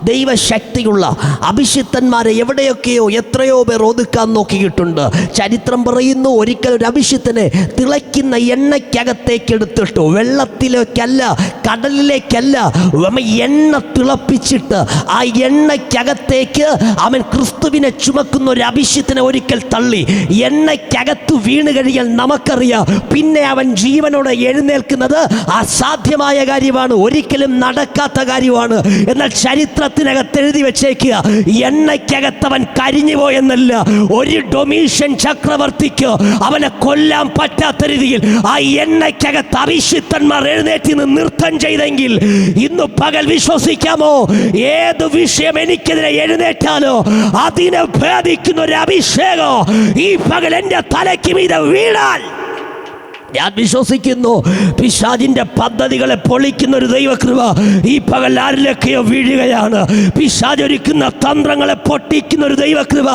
ദൈവശക്തിയുള്ള അഭിഷിക്തന്മാരെ എവിടെയൊക്കെയോ എത്രയോ പേർ ഒതുക്കാൻ നോക്കിയിട്ടുണ്ട്. ചരിത്രം പറയുന്നു, ഒരിക്കൽ ഒരു അഭിഷിക്തനെ തിളയ്ക്കുന്ന എണ്ണയ്ക്കകത്തേക്ക് എടുത്തിട്ടു. വെള്ളത്തിലേക്കല്ല, കടലിലേക്കല്ല, എണ്ണ തിളപ്പിച്ചിട്ട് ആ എണ്ണയ്ക്കകത്തേക്ക് അവൻ ക്രിസ്തുവിനെ ചുമക്കുന്ന ഒരു അഭിഷിക്തനെ ഒരിക്കൽ തള്ളി. എണ്ണയ്ക്കകത്ത് വീണ് കഴിയാൻ നമുക്കറിയാം, പിന്നെ അവൻ ജീവനോടെ എഴുന്നേൽക്കുന്നത് അസാധ്യമായ കാര്യമാണ്, ഒരിക്കലും നടക്കാത്ത കാര്യമാണ്. എന്നാൽ ചരിത്രത്തിനകത്ത് എഴുതി വെച്ചേക്കുക, എണ്ണയ്ക്കകത്തവൻ കരിഞ്ഞു പോയെന്നല്ല, ഒരു ഡൊമീഷ്യൻ ചക്രവർത്തിക്ക് അവനെ കൊല്ലാൻ പറ്റാത്ത രീതിയിൽ ആ എണ്ണയ്ക്കകത്ത് അഭിഷിക്തന്മാർ എഴുന്നേറ്റ് നിന്ന് നൃത്തം ചെയ്തെങ്കിൽ ഇന്ന് പകൽ വിശ്വസിക്കാമോ, ഏത് വിഷയം എനിക്കെതിരെ എഴുന്നേറ്റാലോ അതിനെ ഭേദിക്കുന്ന ഒരു അഭിഷേകം ഈ പകൽ എൻ്റെ തലയ്ക്ക് മീതെ വീണാൽ ഞാൻ വിശ്വസിക്കുന്നു പിശാചിന്റെ പദ്ധതികളെ പൊളിക്കുന്ന ഒരു ദൈവകൃപ ഈ പകൽ ആരിലൊക്കെയോ വീഴുകയാണ്. പിശാച് ഒരുക്കുന്ന തന്ത്രങ്ങളെ പൊട്ടിക്കുന്ന ഒരു ദൈവകൃപ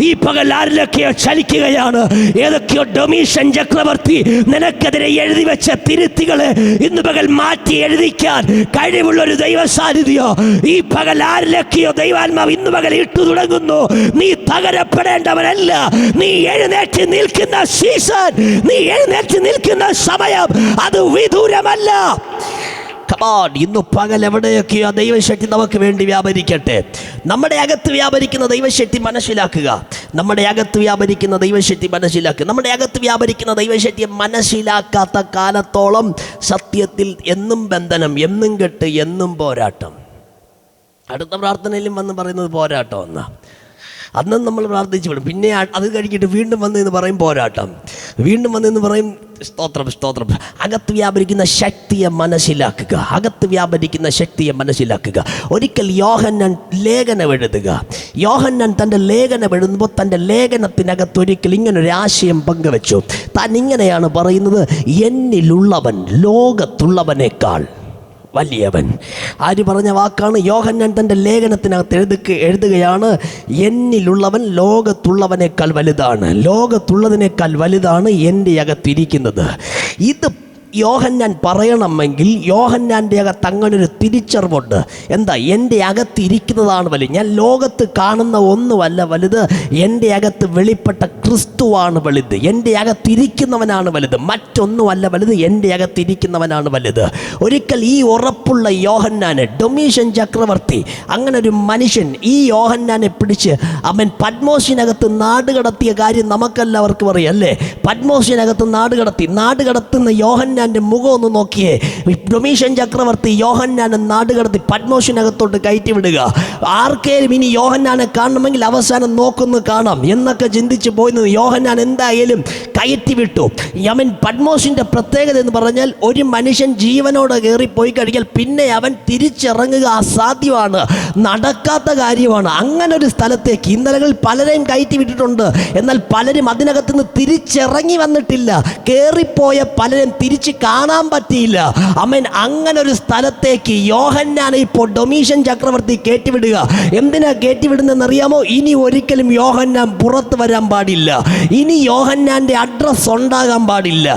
ഈ പകൽ ആരിലൊക്കെയോ ചലിക്കുകയാണ്. ഏതൊക്കെയോ ഡൊമീഷ്യൻ ചക്രവർത്തി നിനക്കെതിരെ എഴുതി വെച്ച തിരുത്തികളെ ഇന്ന് പകൽ മാറ്റി എഴുതിക്കാൻ കഴിവുള്ള ഒരു ദൈവ സാന്നിധ്യം ഈ പകൽ ആരിലൊക്കെയോ ദൈവാത്മാവ് ഇന്ന് പകൽ ഇട്ടു തുടങ്ങുന്നു. നീ തകരപ്പെടേണ്ടവനല്ല, നീ എഴുന്നേറ്റ് നിൽക്കുന്ന സീസൺ, നീ എഴുന്നേറ്റ് നിൽക്കുന്ന സമയം അത് വിദൂരമല്ല. ഇന്ന് പകൽ എവിടെയൊക്കെയോ ദൈവശക്തി നമുക്ക് വേണ്ടി വ്യാപരിക്കട്ടെ. നമ്മുടെ അകത്ത് വ്യാപരിക്കുന്ന ദൈവശക്തി മനസ്സിലാക്കുക. നമ്മുടെ അകത്ത് വ്യാപരിക്കുന്ന ദൈവശക്തി മനസ്സിലാക്കുക. നമ്മുടെ അകത്ത് വ്യാപരിക്കുന്ന ദൈവശക്തിയെ മനസ്സിലാക്കാത്ത കാലത്തോളം സത്യത്തിൽ എന്നും ബന്ധനം, എന്നും കെട്ട്, എന്നും പോരാട്ടം. അടുത്ത പ്രാർത്ഥനയിലും വന്ന് പറയുന്നത് പോരാട്ടം എന്നാ. അന്നും നമ്മൾ പ്രാർത്ഥിച്ചു വിടും, പിന്നെ അത് കഴിഞ്ഞിട്ട് വീണ്ടും വന്നെന്ന് പറയും പോരാട്ടം, വീണ്ടും വന്നെന്ന് പറയും സ്തോത്രം, സ്തോത്രം. അകത്ത് വ്യാപരിക്കുന്ന ശക്തിയെ മനസ്സിലാക്കുക, അകത്ത് വ്യാപരിക്കുന്ന ശക്തിയെ മനസ്സിലാക്കുക. ഒരിക്കൽ യോഹന്നാൻ ലേഖനം എഴുതുക. യോഹന്നാൻ തൻ്റെ ലേഖനം എഴുതുമ്പോൾ തൻ്റെ ലേഖനത്തിനകത്ത് ഒരിക്കൽ ഇങ്ങനൊരു ആശയം പങ്കുവെച്ചു. താൻ ഇങ്ങനെയാണ് പറയുന്നത്, എന്നിലുള്ളവൻ ലോകത്തുള്ളവനേക്കാൾ വലിയവൻ. ആര് പറഞ്ഞ വാക്കാണ്? യോഹന്നാൻ തൻ്റെ ലേഖനത്തിനകത്ത് എഴുതുകയാണ്, എന്നിലുള്ളവൻ ലോകത്തുള്ളവനേക്കാൾ വലുതാണ്, ലോകത്തുള്ളതിനേക്കാൾ വലുതാണ് എൻ്റെ അകത്തിരിക്കുന്നത്. യോഹന്നാൻ പറയണമെങ്കിൽ യോഹന്നാൻ്റെ അകത്ത് അങ്ങനൊരു തിരിച്ചറിവുണ്ട്. എന്താ? എൻ്റെ അകത്തിരിക്കുന്നതാണ് വലുത്. ഞാൻ ലോകത്ത് കാണുന്ന ഒന്നുമല്ല വലുത്, എൻ്റെ അകത്ത് വെളിപ്പെട്ട ക്രിസ്തുവാണ് വലുത്. എൻ്റെ അകത്തിരിക്കുന്നവനാണ് വലുത്, മറ്റൊന്നുമല്ല വലുത്, എൻ്റെ അകത്തിരിക്കുന്നവനാണ് വലുത്. ഒരിക്കൽ ഈ ഉറപ്പുള്ള യോഹന്നാന്, ഡൊമീഷ്യൻ ചക്രവർത്തി, അങ്ങനെ ഒരു മനുഷ്യൻ ഈ യോഹന്നാനെ പിടിച്ച് അവൻ പത്മോസിനകത്ത് നാട് കടത്തിയ കാര്യം നമുക്കെല്ലാവർക്കും അറിയാം അല്ലേ? പത്മോസിനകത്ത് നാട് കടത്തുന്ന യോഹന്നാൻ്റെ മുഖം ഒന്ന് നോക്കിയേ. ഡൊമീഷ്യൻ ചക്രവർത്തി യോഹന്നാനെ നാട് കടത്തി പത്മോസിനകത്തോട്ട് കയറ്റി വിടുക. ആർക്കേലും ഇനി യോഹന്നാനെ കാണണമെങ്കിൽ അവസാനം നോക്കുന്നു കാണാം എന്നൊക്കെ ചിന്തിച്ച് പോയിരുന്നത് യോഹന്നാൻ എന്തായാലും കയറ്റി വിട്ടു. അവൻ പത്മോസിൻ്റെ പ്രത്യേകത എന്ന് പറഞ്ഞാൽ ഒരു മനുഷ്യൻ ജീവനോടെ കയറിപ്പോയി കഴിഞ്ഞാൽ പിന്നെ അവൻ തിരിച്ചിറങ്ങുക അസാധ്യമാണ്, നടക്കാത്ത കാര്യമാണ്. അങ്ങനെ ഒരു സ്ഥലത്തേക്ക് ഇന്നലകളിൽ പലരെയും കയറ്റി വിട്ടിട്ടുണ്ട്. എന്നാൽ പലരും അതിനകത്ത് നിന്ന് തിരിച്ചിറങ്ങി വന്നിട്ടില്ല. കയറിപ്പോയ പലരും തിരിച്ച് കാണാൻ പറ്റിയില്ല. അവൻ അങ്ങനെ ഒരു സ്ഥലത്തേക്ക് യോഹന്നാനെ ഇപ്പോൾ ഡൊമീഷ്യൻ ചക്രവർത്തി കയറ്റിവിടുക. എന്തിനാ കയറ്റിവിടുന്നതെന്നറിയാമോ? ഇനി ഒരിക്കലും യോഹന്നാൻ പുറത്ത് വരാൻ പാടില്ല. ഇനി യോഹന്നാൻ്റെ അഡ്രസ് ഉണ്ടാകാൻ പാടില്ല.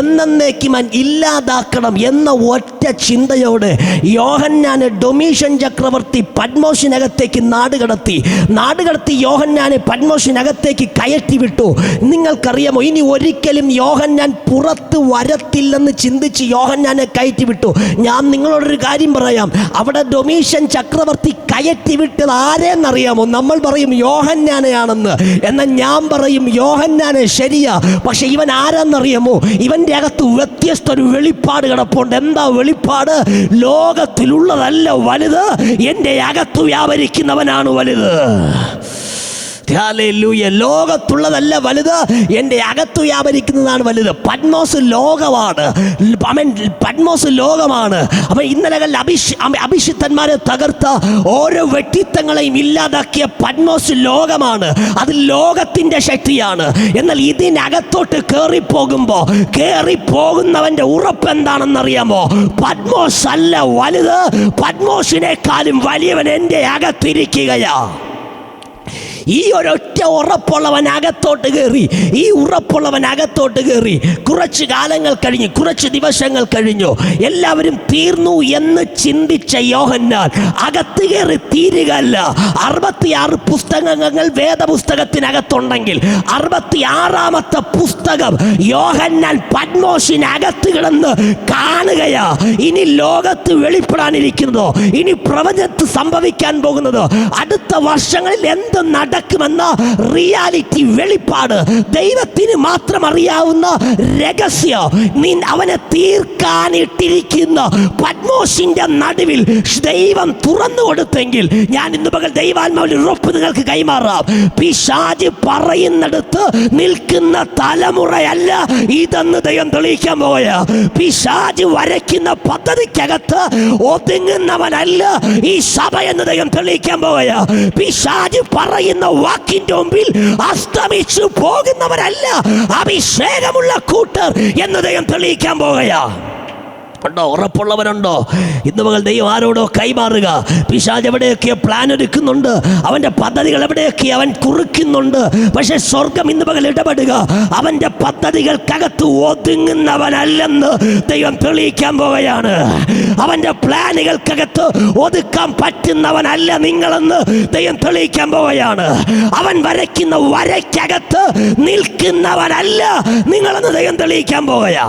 എന്നേക്കും ഇല്ലാതാക്കണം എന്ന ഒറ്റ ചിന്തയോടെ യോഹന്നാനെ ഡൊമീഷ്യൻ ചക്രവർത്തി പത്മോസിനകത്തേക്ക് നാട് കടത്തി യോഹന്നാനെ പത്മോസിനകത്തേക്ക് കയറ്റി വിട്ടു. നിങ്ങൾക്കറിയാമോ, ഇനി ഒരിക്കലും യോഹന്നാൻ പുറത്ത് വരത്തില്ലെന്ന് ചിന്തിച്ച് യോഹന്നാനെ കയറ്റി വിട്ടു. ഞാൻ നിങ്ങളോടൊരു കാര്യം പറയാം. അവിടെ ഡൊമീഷ്യൻ ചക്രവർത്തി കയറ്റി വിട്ടത് ആരെന്നറിയാമോ? നമ്മൾ പറയും യോഹന്നാനെയാണെന്ന്. എന്നാൽ ഞാൻ പറയും യോഹന്നാനെ ശരിയാ, പക്ഷെ ഇവൻ ആരാന്നറിയാമോ? ഇവൻ്റെ അകത്ത് വ്യത്യസ്ത ഒരു വെളിപ്പാട് കിടപ്പുണ്ട്. എന്താ വെളിപ്പാട്? ലോകത്തിലുള്ളതല്ല വലുത്, എൻ്റെ അകത്ത് വ്യാപരിക്കുന്നവനാണ് വലുത്. ലോകത്തുള്ളതല്ല വലുത്, എൻ്റെ അകത്തു വ്യാപരിക്കുന്നതാണ് വലുത്. പത്മോസ് ലോകമാണ്. പത്മോസ് ലോകമാണ്. അപ്പം ഇന്നലകളിൽ അഭിഷിക്തന്മാരെ തകർത്ത ഓരോ വ്യക്തിത്വങ്ങളെയും ഇല്ലാതാക്കിയ പത്മോസ് ലോകമാണ്. അത് ലോകത്തിൻ്റെ ശക്തിയാണ്. എന്നാൽ ഇതിനകത്തോട്ട് കയറിപ്പോകുന്നവൻ്റെ ഉറപ്പ് എന്താണെന്നറിയാമോ? പത്മോസ് അല്ല വലുത്, പത്മോസിനേക്കാളും വലിയവൻ എൻ്റെ അകത്തിരിക്കുകയാ. ഈ ഒരൊറ്റ ഉറപ്പുള്ളവൻ അകത്തോട്ട് കയറി. കുറച്ച് കാലങ്ങൾ കഴിഞ്ഞു, കുറച്ച് ദിവസങ്ങൾ കഴിഞ്ഞു. എല്ലാവരും തീർന്നു എന്ന് ചിന്തിച്ച യോഹന്നാൻ അകത്ത് കയറി തീരുകയല്ല. 66 പുസ്തകങ്ങൾ വേദപുസ്തകത്തിനകത്തുണ്ടെങ്കിൽ 66ാമത്തെ പുസ്തകം യോഹന്നാൻ പത്മോസിനകത്ത് കിടന്ന് കാണുകയാ. ഇനി ലോകത്ത് വെളിപ്പെടാനിരിക്കുന്നതോ, ഇനി പ്രപഞ്ചത്ത് സംഭവിക്കാൻ പോകുന്നതോ, അടുത്ത വർഷങ്ങളിൽ എന്ത് നടക്കുമെന്ന റിയാലിറ്റി, വെളിപ്പാട് ദൈവത്തിന് മാത്രം അറിയാവുന്ന രഹസ്യം അവനെ തീർക്കാനിട്ടിരിക്കുന്ന പത്മോസിന്റെ നടുവിൽ ദൈവം തുറന്നു കൊടുത്തെങ്കിൽ ഞാൻ ഇന്ന് പകൽ ദൈവാത്മാവിന്റെ ഉറപ്പ് നിങ്ങൾക്ക് കൈമാറാം. പിശാച് പറയുന്നിടത്ത് നിൽക്കുന്ന തലമുറയല്ല ഇതെന്ന് ദൈവം തെളിയിക്കാൻ പോയ. പിശാച് വരയ്ക്കുന്ന പദ്ധതിക്കകത്ത് ഒതുങ്ങുന്നവനല്ല ഈ സഭ എന്ന് ദൈവം തെളിയിക്കാൻ പോയ. പിശാച് പറയുന്ന വാക്കിന്റെ മുമ്പിൽ അസ്തമിച്ചു പോകുന്നവരല്ല അഭിഷേകമുള്ള കൂട്ടർ എന്ന് ദൈവം തെളിയിക്കാൻ പോകുകയാ. ഉണ്ടോ? ഉറപ്പുള്ളവരുണ്ടോ? ഇന്ന് മകൾ ദൈവം ആരോടോ കൈമാറുക. പിശാച് എവിടെയൊക്കെ പ്ലാൻ എടുക്കുന്നുണ്ട്, അവൻ്റെ പദ്ധതികൾ എവിടെയൊക്കെ അവൻ കുറിക്കുന്നുണ്ട്. പക്ഷെ സ്വർഗം ഇന്ന് മകൾ ഇടപെടുക. അവൻ്റെ പദ്ധതികൾക്കകത്ത് ഒതുങ്ങുന്നവനല്ലെന്ന് ദൈവം തെളിയിക്കാൻ പോവുകയാണ്. അവൻ്റെ പ്ലാനുകൾക്കകത്ത് ഒതുക്കാൻ പറ്റുന്നവനല്ല നിങ്ങളെന്ന് ദൈവം തെളിയിക്കാൻ പോവുകയാണ്. അവൻ വരയ്ക്കുന്ന വരയ്ക്കകത്ത് നിൽക്കുന്നവനല്ല നിങ്ങളെന്ന് ദൈവം തെളിയിക്കാൻ പോവുകയാ.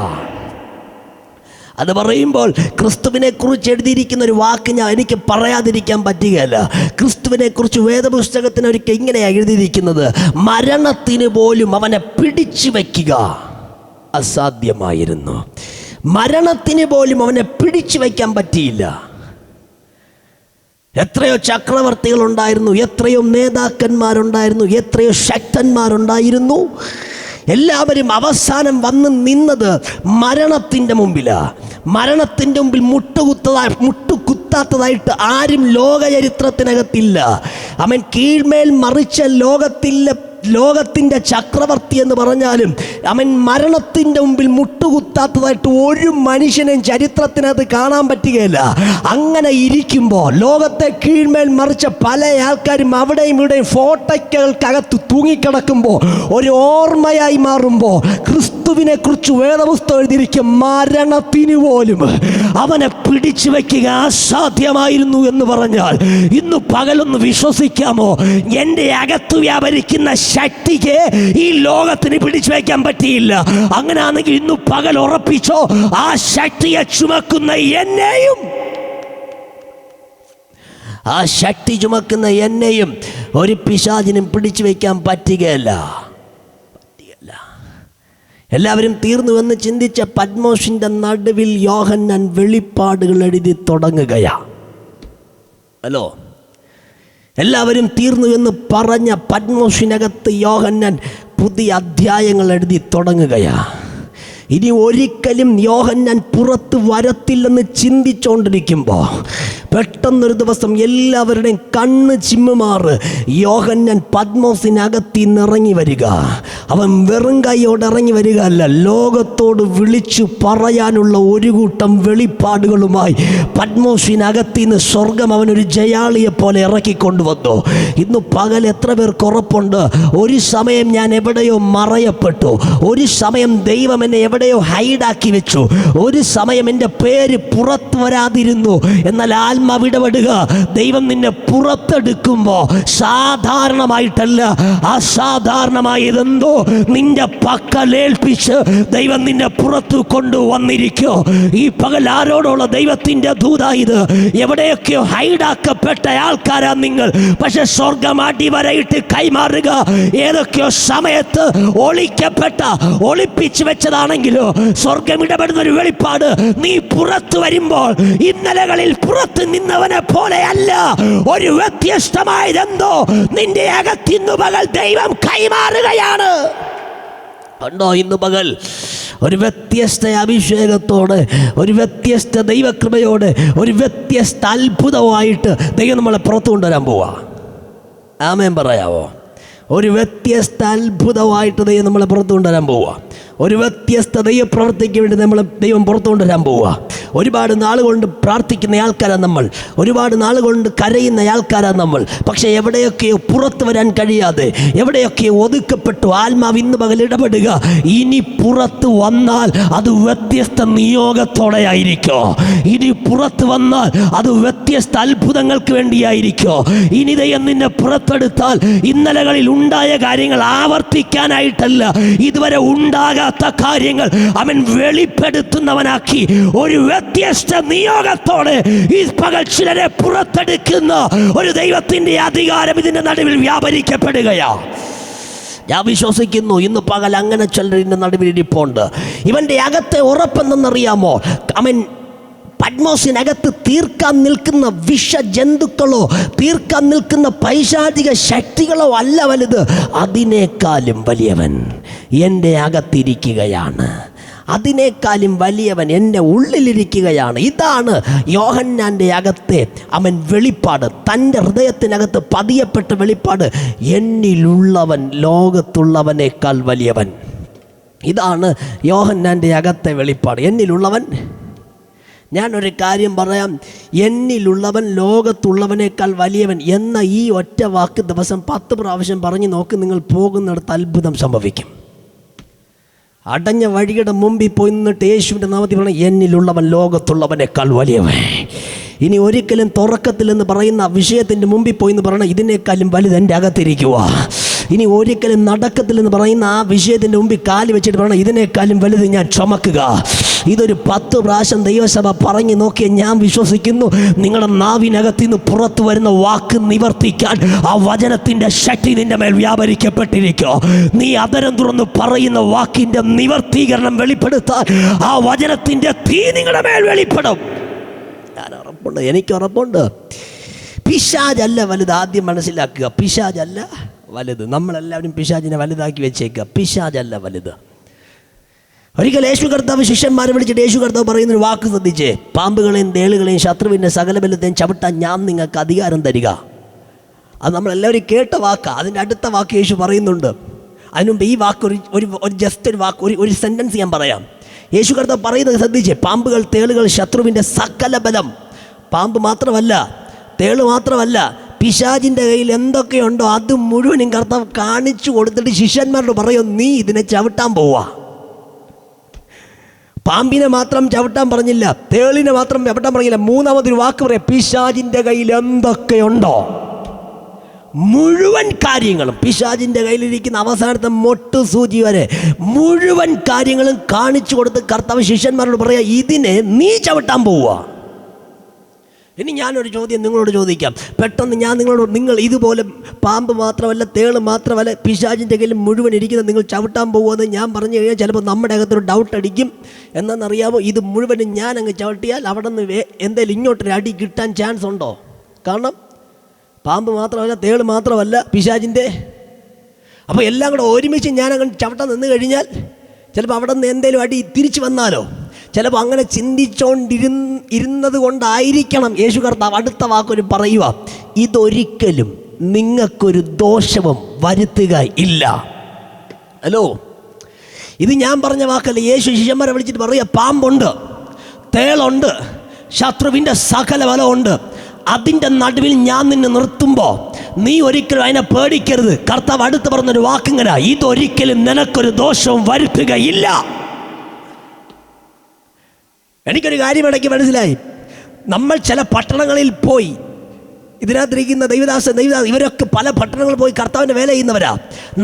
അത് പറയുമ്പോൾ ക്രിസ്തുവിനെ കുറിച്ച് എഴുതിയിരിക്കുന്ന ഒരു വാക്ക് എനിക്ക് പറയാതിരിക്കാൻ പറ്റുകയല്ല. ക്രിസ്തുവിനെ കുറിച്ച് വേദപുസ്തകത്തിന് ഒരിക്കൽ ഇങ്ങനെയാണ് എഴുതിയിരിക്കുന്നത്: മരണത്തിന് പോലും അവനെ പിടിച്ചു വയ്ക്കുക അസാധ്യമായിരുന്നു. മരണത്തിന് പോലും അവനെ പിടിച്ചു വയ്ക്കാൻ പറ്റിയില്ല. എത്രയോ ചക്രവർത്തികളുണ്ടായിരുന്നു, എത്രയോ നേതാക്കന്മാരുണ്ടായിരുന്നു, എത്രയോ ശക്തന്മാരുണ്ടായിരുന്നു. എല്ലാവരും അവസാനം വന്ന് നിന്നത് മരണത്തിൻ്റെ മുമ്പിലാണ്. മരണത്തിൻ്റെ മുമ്പിൽ മുട്ടുകുത്താത്തതായിട്ട് ആരും ലോകചരിത്രത്തിനകത്തില്ല. അവൻ കീഴ്മേൽ മറിച്ച ലോകത്തിൻ്റെ ചക്രവർത്തി എന്ന് പറഞ്ഞാലും അവൻ മരണത്തിൻ്റെ മുമ്പിൽ മുട്ടുകുത്താത്തതായിട്ട് ഒരു മനുഷ്യനും ചരിത്രത്തിനകത്ത് കാണാൻ പറ്റുകയില്ല. അങ്ങനെ ഇരിക്കുമ്പോൾ ലോകത്തെ കീഴ്മേൽ മറിച്ച പല ആൾക്കാരും അവിടെയും ഇവിടെയും ഫോട്ടോകൾക്കകത്ത് തൂങ്ങിക്കിടക്കുമ്പോൾ ഒരു ഓർമ്മയായി മാറുമ്പോൾ ക്രിസ്തു ക്രിസ്തുവിനെ കുറിച്ച് വേദപുസ്തകം എഴുതിയിരിക്കും, മരണത്തിന് പോലും അവനെ പിടിച്ചു വയ്ക്കുക അസാധ്യമായിരുന്നു എന്ന് പറഞ്ഞാൽ ഇന്ന് പകലൊന്ന് വിശ്വസിക്കാമോ? എൻ്റെ അകത്ത് വ്യാപരിക്കുന്ന ശക്തിക്ക് ഈ ലോകത്തിന് പിടിച്ചു വയ്ക്കാൻ പറ്റിയില്ല. അങ്ങനെയാണെങ്കിൽ ഇന്ന് പകൽ ഉറപ്പിച്ചോ, ആ ശക്തിയെ ചുമക്കുന്ന എന്നെയും, ആ ശക്തി ചുമക്കുന്ന എന്നെയും ഒരു പിശാചിനും പിടിച്ചു വയ്ക്കാൻ പറ്റുകയല്ല. എല്ലാവരും തീർന്നുവെന്ന് ചിന്തിച്ച പത്മോസിൻ്റെ നടുവിൽ യോഹന്നാൻ വെളിപ്പാടുകൾ എഴുതി തുടങ്ങുകയാ. ഹലോ, എല്ലാവരും തീർന്നുവെന്ന് പറഞ്ഞ പത്മോസിനകത്ത് യോഹന്നാൻ പുതിയ അധ്യായങ്ങൾ എഴുതി തുടങ്ങുകയാ. ഇനി ഒരിക്കലും യോഹന്നാൻ പുറത്ത് വരത്തില്ലെന്ന് ചിന്തിച്ചുകൊണ്ടിരിക്കുമ്പോൾ പെട്ടെന്നൊരു ദിവസം എല്ലാവരുടെയും കണ്ണ് ചിമ്മുമാറ് യോഹന്നാൻ പത്മോസിനകത്ത് ഇറങ്ങി വരിക. അവൻ വെറും കൈയോടെ ഇറങ്ങി വരിക അല്ല, ലോകത്തോട് വിളിച്ചു പറയാനുള്ള ഒരു കൂട്ടം വെളിപ്പാടുകളുമായി പത്മോസിനകത്ത് നിന്ന് സ്വർഗം അവനൊരു ജയാളിയെ പോലെ ഇറക്കിക്കൊണ്ടുവന്നു. ഇന്ന് പകൽ എത്ര പേർക്ക് ഉറപ്പുണ്ട്, ഒരു സമയം ഞാൻ എവിടെയോ മറയപ്പെട്ടു, ഒരു സമയം ദൈവം എന്നെ എവിടെയോ ഹൈഡാക്കി വെച്ചു, ഒരു സമയം എൻ്റെ പേര് പുറത്തു വരാതിരുന്നു. എന്നാൽ ആത്മാവ് ഇടപെടുക. ദൈവം നിന്നെ പുറത്തെടുക്കുമ്പോൾ സാധാരണമായിട്ടല്ല, അസാധാരണമായതെന്തോ നിന്റെ പക്കലേൽപ്പിച്ച് ദൈവം നിന്നെ പുറത്തു കൊണ്ടുവന്നിരിക്കോ. ഈ പകൽ ആരോടുള്ള ദൈവത്തിൻ്റെ ദൂതായത്. എവിടെയൊക്കെയോ ഹൈഡാക്കപ്പെട്ട ആൾക്കാരാ നിങ്ങൾ, പക്ഷെ സ്വർഗം അടിവരയിട്ട് കൈമാറുക. ഏതൊക്കെയോ സമയത്ത് ഒളിപ്പിച്ചു വെച്ചതാണെങ്കിലോ സ്വർഗം ഇടപെടുന്ന ഒരു വെളിപ്പാട് നീ പുറത്തു വരുമ്പോൾ ഇന്നലകളിൽ പുറത്ത് നിന്നവനെ പോലെയല്ല, ഒരു വ്യത്യസ്തമായതെന്തോ നിന്റെ അകത്തിന്നു പകൽ ദൈവം കൈമാറുകയാണ്. കണ്ടോ, ഇന്ന് പകൽ ഒരു വ്യത്യസ്ത അഭിഷേകത്തോടെ, ഒരു വ്യത്യസ്ത ദൈവകൃപയോടെ, ഒരു വ്യത്യസ്ത അത്ഭുതമായിട്ട് ദൈവം നമ്മളെ പുറത്തു കൊണ്ടുവരാൻ പോവാ. ആമേൻ പറയാവോ? ഒരു വ്യത്യസ്ത അത്ഭുതമായിട്ട് ദൈവം നമ്മളെ പുറത്തു കൊണ്ടുവരാൻ പോവുക. ഒരു വ്യത്യസ്ത ദൈവപ്രവൃത്തിക്ക് വേണ്ടി നമ്മളെ ദൈവം പുറത്തു കൊണ്ടുവരാൻ പോവുക. ഒരുപാട് നാളുകൊണ്ട് പ്രാർത്ഥിക്കുന്ന ആൾക്കാരാണ് നമ്മൾ, ഒരുപാട് നാളുകൊണ്ട് കരയുന്ന ആൾക്കാരാണ് നമ്മൾ. പക്ഷേ എവിടെയൊക്കെയോ പുറത്തു വരാൻ കഴിയാതെ, എവിടെയൊക്കെയോ ഒതുക്കപ്പെട്ടു. ആത്മാവ് ഇന്ന് പകൽ ഇടപെടുക. ഇനി പുറത്ത് വന്നാൽ അത് വ്യത്യസ്ത നിയോഗത്തോടെ ആയിരിക്കോ. ഇനി പുറത്ത് വന്നാൽ അത് വ്യത്യസ്ത അത്ഭുതങ്ങൾക്ക് വേണ്ടിയായിരിക്കോ. ഇനി ദൈവം നിന്നെ പുറത്തെടുത്താൽ ഇന്നലകളിൽ ഉണ്ടായ കാര്യങ്ങൾ ആവർത്തിക്കാനായിട്ടല്ല, ഇതുവരെ ഉണ്ടാകാത്ത കാര്യങ്ങൾ അവൻ വെളിപ്പെടുത്തുന്നവനാക്കി ഒരു വ്യത്യസ്ത നിയോഗത്തോടെ ഈ പകൽ ചിലരെ പുറത്തെടുക്കുന്ന ഒരു ദൈവത്തിന്റെ അധികാരം ഇതിന്റെ നടുവിൽ വ്യാപരിക്കപ്പെടുകയാ. ഞാൻ വിശ്വസിക്കുന്നു ഇന്ന് പകൽ അങ്ങനെ ചിലരിന്റെ നടുവിൽ ഇരിപ്പുണ്ട്. ഇവന്റെ അകത്തെ ഉറപ്പെന്തെന്നറിയാമോ? അവൻ പത്മോസിനകത്ത് തീർക്കാൻ നിൽക്കുന്ന വിഷജന്തുക്കളോ തീർക്കാൻ നിൽക്കുന്ന പൈശാചിക ശക്തികളോ അല്ല വലുത്, അതിനേക്കാളും വലിയവൻ എൻ്റെ അകത്തിരിക്കുകയാണ്. അതിനേക്കാളും വലിയവൻ എൻ്റെ ഉള്ളിലിരിക്കുകയാണ്. ഇതാണ് യോഹന്നാൻ്റെ അകത്തെ അവൻ വെളിപ്പാട്, തൻ്റെ ഹൃദയത്തിനകത്ത് പതിയപ്പെട്ട വെളിപ്പാട്. എന്നിലുള്ളവൻ ലോകത്തുള്ളവനേക്കാൾ വലിയവൻ. ഇതാണ് യോഹന്നാൻ്റെ അകത്തെ വെളിപ്പാട്. എന്നിലുള്ളവൻ, ഞാനൊരു കാര്യം പറയാം, എന്നിലുള്ളവൻ ലോകത്തുള്ളവനേക്കാൾ വലിയവൻ എന്ന ഈ ഒറ്റ വാക്ക് ദിവസം 10 പ്രാവശ്യം പറഞ്ഞ് നോക്ക്, നിങ്ങൾ പോകുന്നിടത്ത് അത്ഭുതം സംഭവിക്കും. അടഞ്ഞ വഴിയുടെ മുമ്പിൽ പോയി നിന്നിട്ട് യേശുവിൻ്റെ നാമത്തിൽ പറഞ്ഞ എന്നിലുള്ളവൻ ലോകത്തുള്ളവനേക്കാൾ വലിയവൻ. ഇനി ഒരിക്കലും തുറക്കത്തില്ലെന്ന് പറയുന്ന വിഷയത്തിൻ്റെ മുമ്പിൽ പോയി എന്ന് പറയണം ഇതിനേക്കാളും വലുത് എൻ്റെ അകത്തിരിക്കുക. ഇനി ഒരിക്കലും നടക്കത്തില്ലെന്ന് പറയുന്ന ആ വിഷയത്തിൻ്റെ മുമ്പിൽ കാല് വെച്ചിട്ട് പറയണം ഇതിനേക്കാളും വലുത് ഞാൻ ചുമക്കുക. ഇതൊരു 10 പ്രാവശ്യം ദൈവസഭ പറഞ്ഞു നോക്കിയ ഞാൻ വിശ്വസിക്കുന്നു നിങ്ങളുടെ നാവിനകത്ത് നിന്ന് പുറത്തു വരുന്ന വാക്ക് നിവർത്തിക്കാൻ ആ വചനത്തിൻ്റെ ശക്തി നിന്റെ മേൽ വ്യാപരിക്കപ്പെട്ടിരിക്കോ. നീ അതരം തുറന്ന് പറയുന്ന വാക്കിൻ്റെ നിവർത്തീകരണം വെളിപ്പെടുത്താൻ ആ വചനത്തിൻ്റെ തീ നിങ്ങളുടെ മേൽ വെളിപ്പെടും. ഞാൻ ഉറപ്പുണ്ട്, എനിക്ക് ഉറപ്പുണ്ട്. പിശാചല്ല വലുത്. ആദ്യം മനസ്സിലാക്കുക, പിശാചല്ല വലുത്. നമ്മളെല്ലാവരും പിശാചിനെ വലുതാക്കി വെച്ചേക്കുക. പിശാചല്ല വലുത്. ഒരിക്കൽ യേശു കർത്താവ് ശിഷ്യന്മാരെ വിളിച്ചിട്ട് യേശു കർത്താവ് പറയുന്നൊരു വാക്ക് ശ്രദ്ധിച്ചേ, പാമ്പുകളെയും തേളുകളെയും ശത്രുവിൻ്റെ സകല ബലത്തെയും ചവിട്ടാൻ ഞാൻ നിങ്ങൾക്ക് അധികാരം തരിക. അത് നമ്മളെല്ലാവരും കേട്ട വാക്കാണ്. അതിൻ്റെ അടുത്ത വാക്ക് യേശു പറയുന്നുണ്ട്. അതിനുമുമ്പ് ഈ വാക്ക് ഒരു ജസ്റ്റ് ഒരു വാക്ക് ഒരു സെൻറ്റൻസ് ഞാൻ പറയാം. യേശു കർത്താവ് പറയുന്നത് ശ്രദ്ധിച്ചേ, പാമ്പുകൾ തേളുകൾ ശത്രുവിൻ്റെ സകല ബലം. പാമ്പ് മാത്രമല്ല, തേള് മാത്രമല്ല, പിശാചിൻ്റെ കയ്യിൽ എന്തൊക്കെയുണ്ടോ അത് മുഴുവനും കർത്താവ് കാണിച്ചു കൊടുത്തിട്ട് ശിഷ്യന്മാരോട് പറയും നീ ഇതിനെ ചവിട്ടാൻ പോവാ. പാമ്പിനെ മാത്രം ചവിട്ടാൻ പറഞ്ഞില്ല, തേളിനെ മാത്രം ചവിട്ടാൻ പറഞ്ഞില്ല. മൂന്നാമതൊരു വാക്ക് പറയാം, പിശാചിൻ്റെ കയ്യിൽ എന്തൊക്കെയുണ്ടോ മുഴുവൻ കാര്യങ്ങളും, പിശാചിൻ്റെ കയ്യിലിരിക്കുന്ന അവസാനത്തെ മൊട്ട് സൂചി വരെ മുഴുവൻ കാര്യങ്ങളും കാണിച്ചു കൊടുത്ത് കർത്താവ് ശിഷ്യന്മാരോട് പറയാ, ഇതിനെ നീ ചവിട്ടാൻ പോവുക. ഇനി ഞാനൊരു ചോദ്യം നിങ്ങളോട് ചോദിക്കാം. പെട്ടെന്ന് ഞാൻ നിങ്ങളോട്, നിങ്ങൾ ഇതുപോലെ പാമ്പ് മാത്രമല്ല തേള് മാത്രമല്ല പിശാചിൻ്റെ കയ്യിൽ മുഴുവൻ ഇരിക്കുന്നത് നിങ്ങൾ ചവിട്ടാൻ പോകുമെന്ന് ഞാൻ പറഞ്ഞു കഴിഞ്ഞാൽ ചിലപ്പോൾ നമ്മുടെ അകത്തൊരു ഡൗട്ട് അടിക്കും. എന്നാണെന്നറിയാമോ, ഇത് മുഴുവനും ഞാൻ അങ്ങ് ചവിട്ടിയാൽ അവിടെ നിന്ന് എന്തെങ്കിലും ഇങ്ങോട്ടൊരു അടി കിട്ടാൻ ചാൻസ് ഉണ്ടോ? കാരണം പാമ്പ് മാത്രമല്ല തേള് മാത്രമല്ല പിശാചിൻ്റെ. അപ്പോൾ എല്ലാം കൂടെ ഒരുമിച്ച് ഞാൻ അങ്ങ് ചവിട്ടാൻ നിന്ന് കഴിഞ്ഞാൽ ചിലപ്പോൾ അവിടെ നിന്ന് എന്തെങ്കിലും അടി തിരിച്ചു വന്നാലോ? ചിലപ്പോൾ അങ്ങനെ ചിന്തിച്ചോണ്ടിരുന്നത് കൊണ്ടായിരിക്കണം യേശു കർത്താവ് അടുത്ത വാക്കൊരു പറയുക, ഇതൊരിക്കലും നിങ്ങൾക്കൊരു ദോഷവും വരുത്തുക ഇല്ല. ഹലോ, ഇത് ഞാൻ പറഞ്ഞ വാക്കല്ല. യേശു ശിഷ്യന്മാരെ വിളിച്ചിട്ട് പറയുക, പാമ്പുണ്ട്, തേളുണ്ട്, ശത്രുവിൻ്റെ സകല ബലമുണ്ട്, അതിൻ്റെ നടുവിൽ ഞാൻ നിന്നെ നിർത്തുമ്പോൾ നീ ഒരിക്കലും അതിനെ പേടിക്കരുത്. കർത്താവ് അടുത്ത് പറഞ്ഞൊരു വാക്കിങ്ങനെ, ഇതൊരിക്കലും നിനക്കൊരു ദോഷവും വരുത്തുകയില്ല. എനിക്കൊരു കാര്യം ഇടയ്ക്ക് മനസ്സിലായി. നമ്മൾ ചില പട്ടണങ്ങളിൽ പോയി, ഇതിനകത്തിരിക്കുന്ന ദൈവദാസൻ ഇവരൊക്കെ പല പട്ടണങ്ങളിൽ പോയി കർത്താവിൻ്റെ വേല ചെയ്യുന്നവരാ.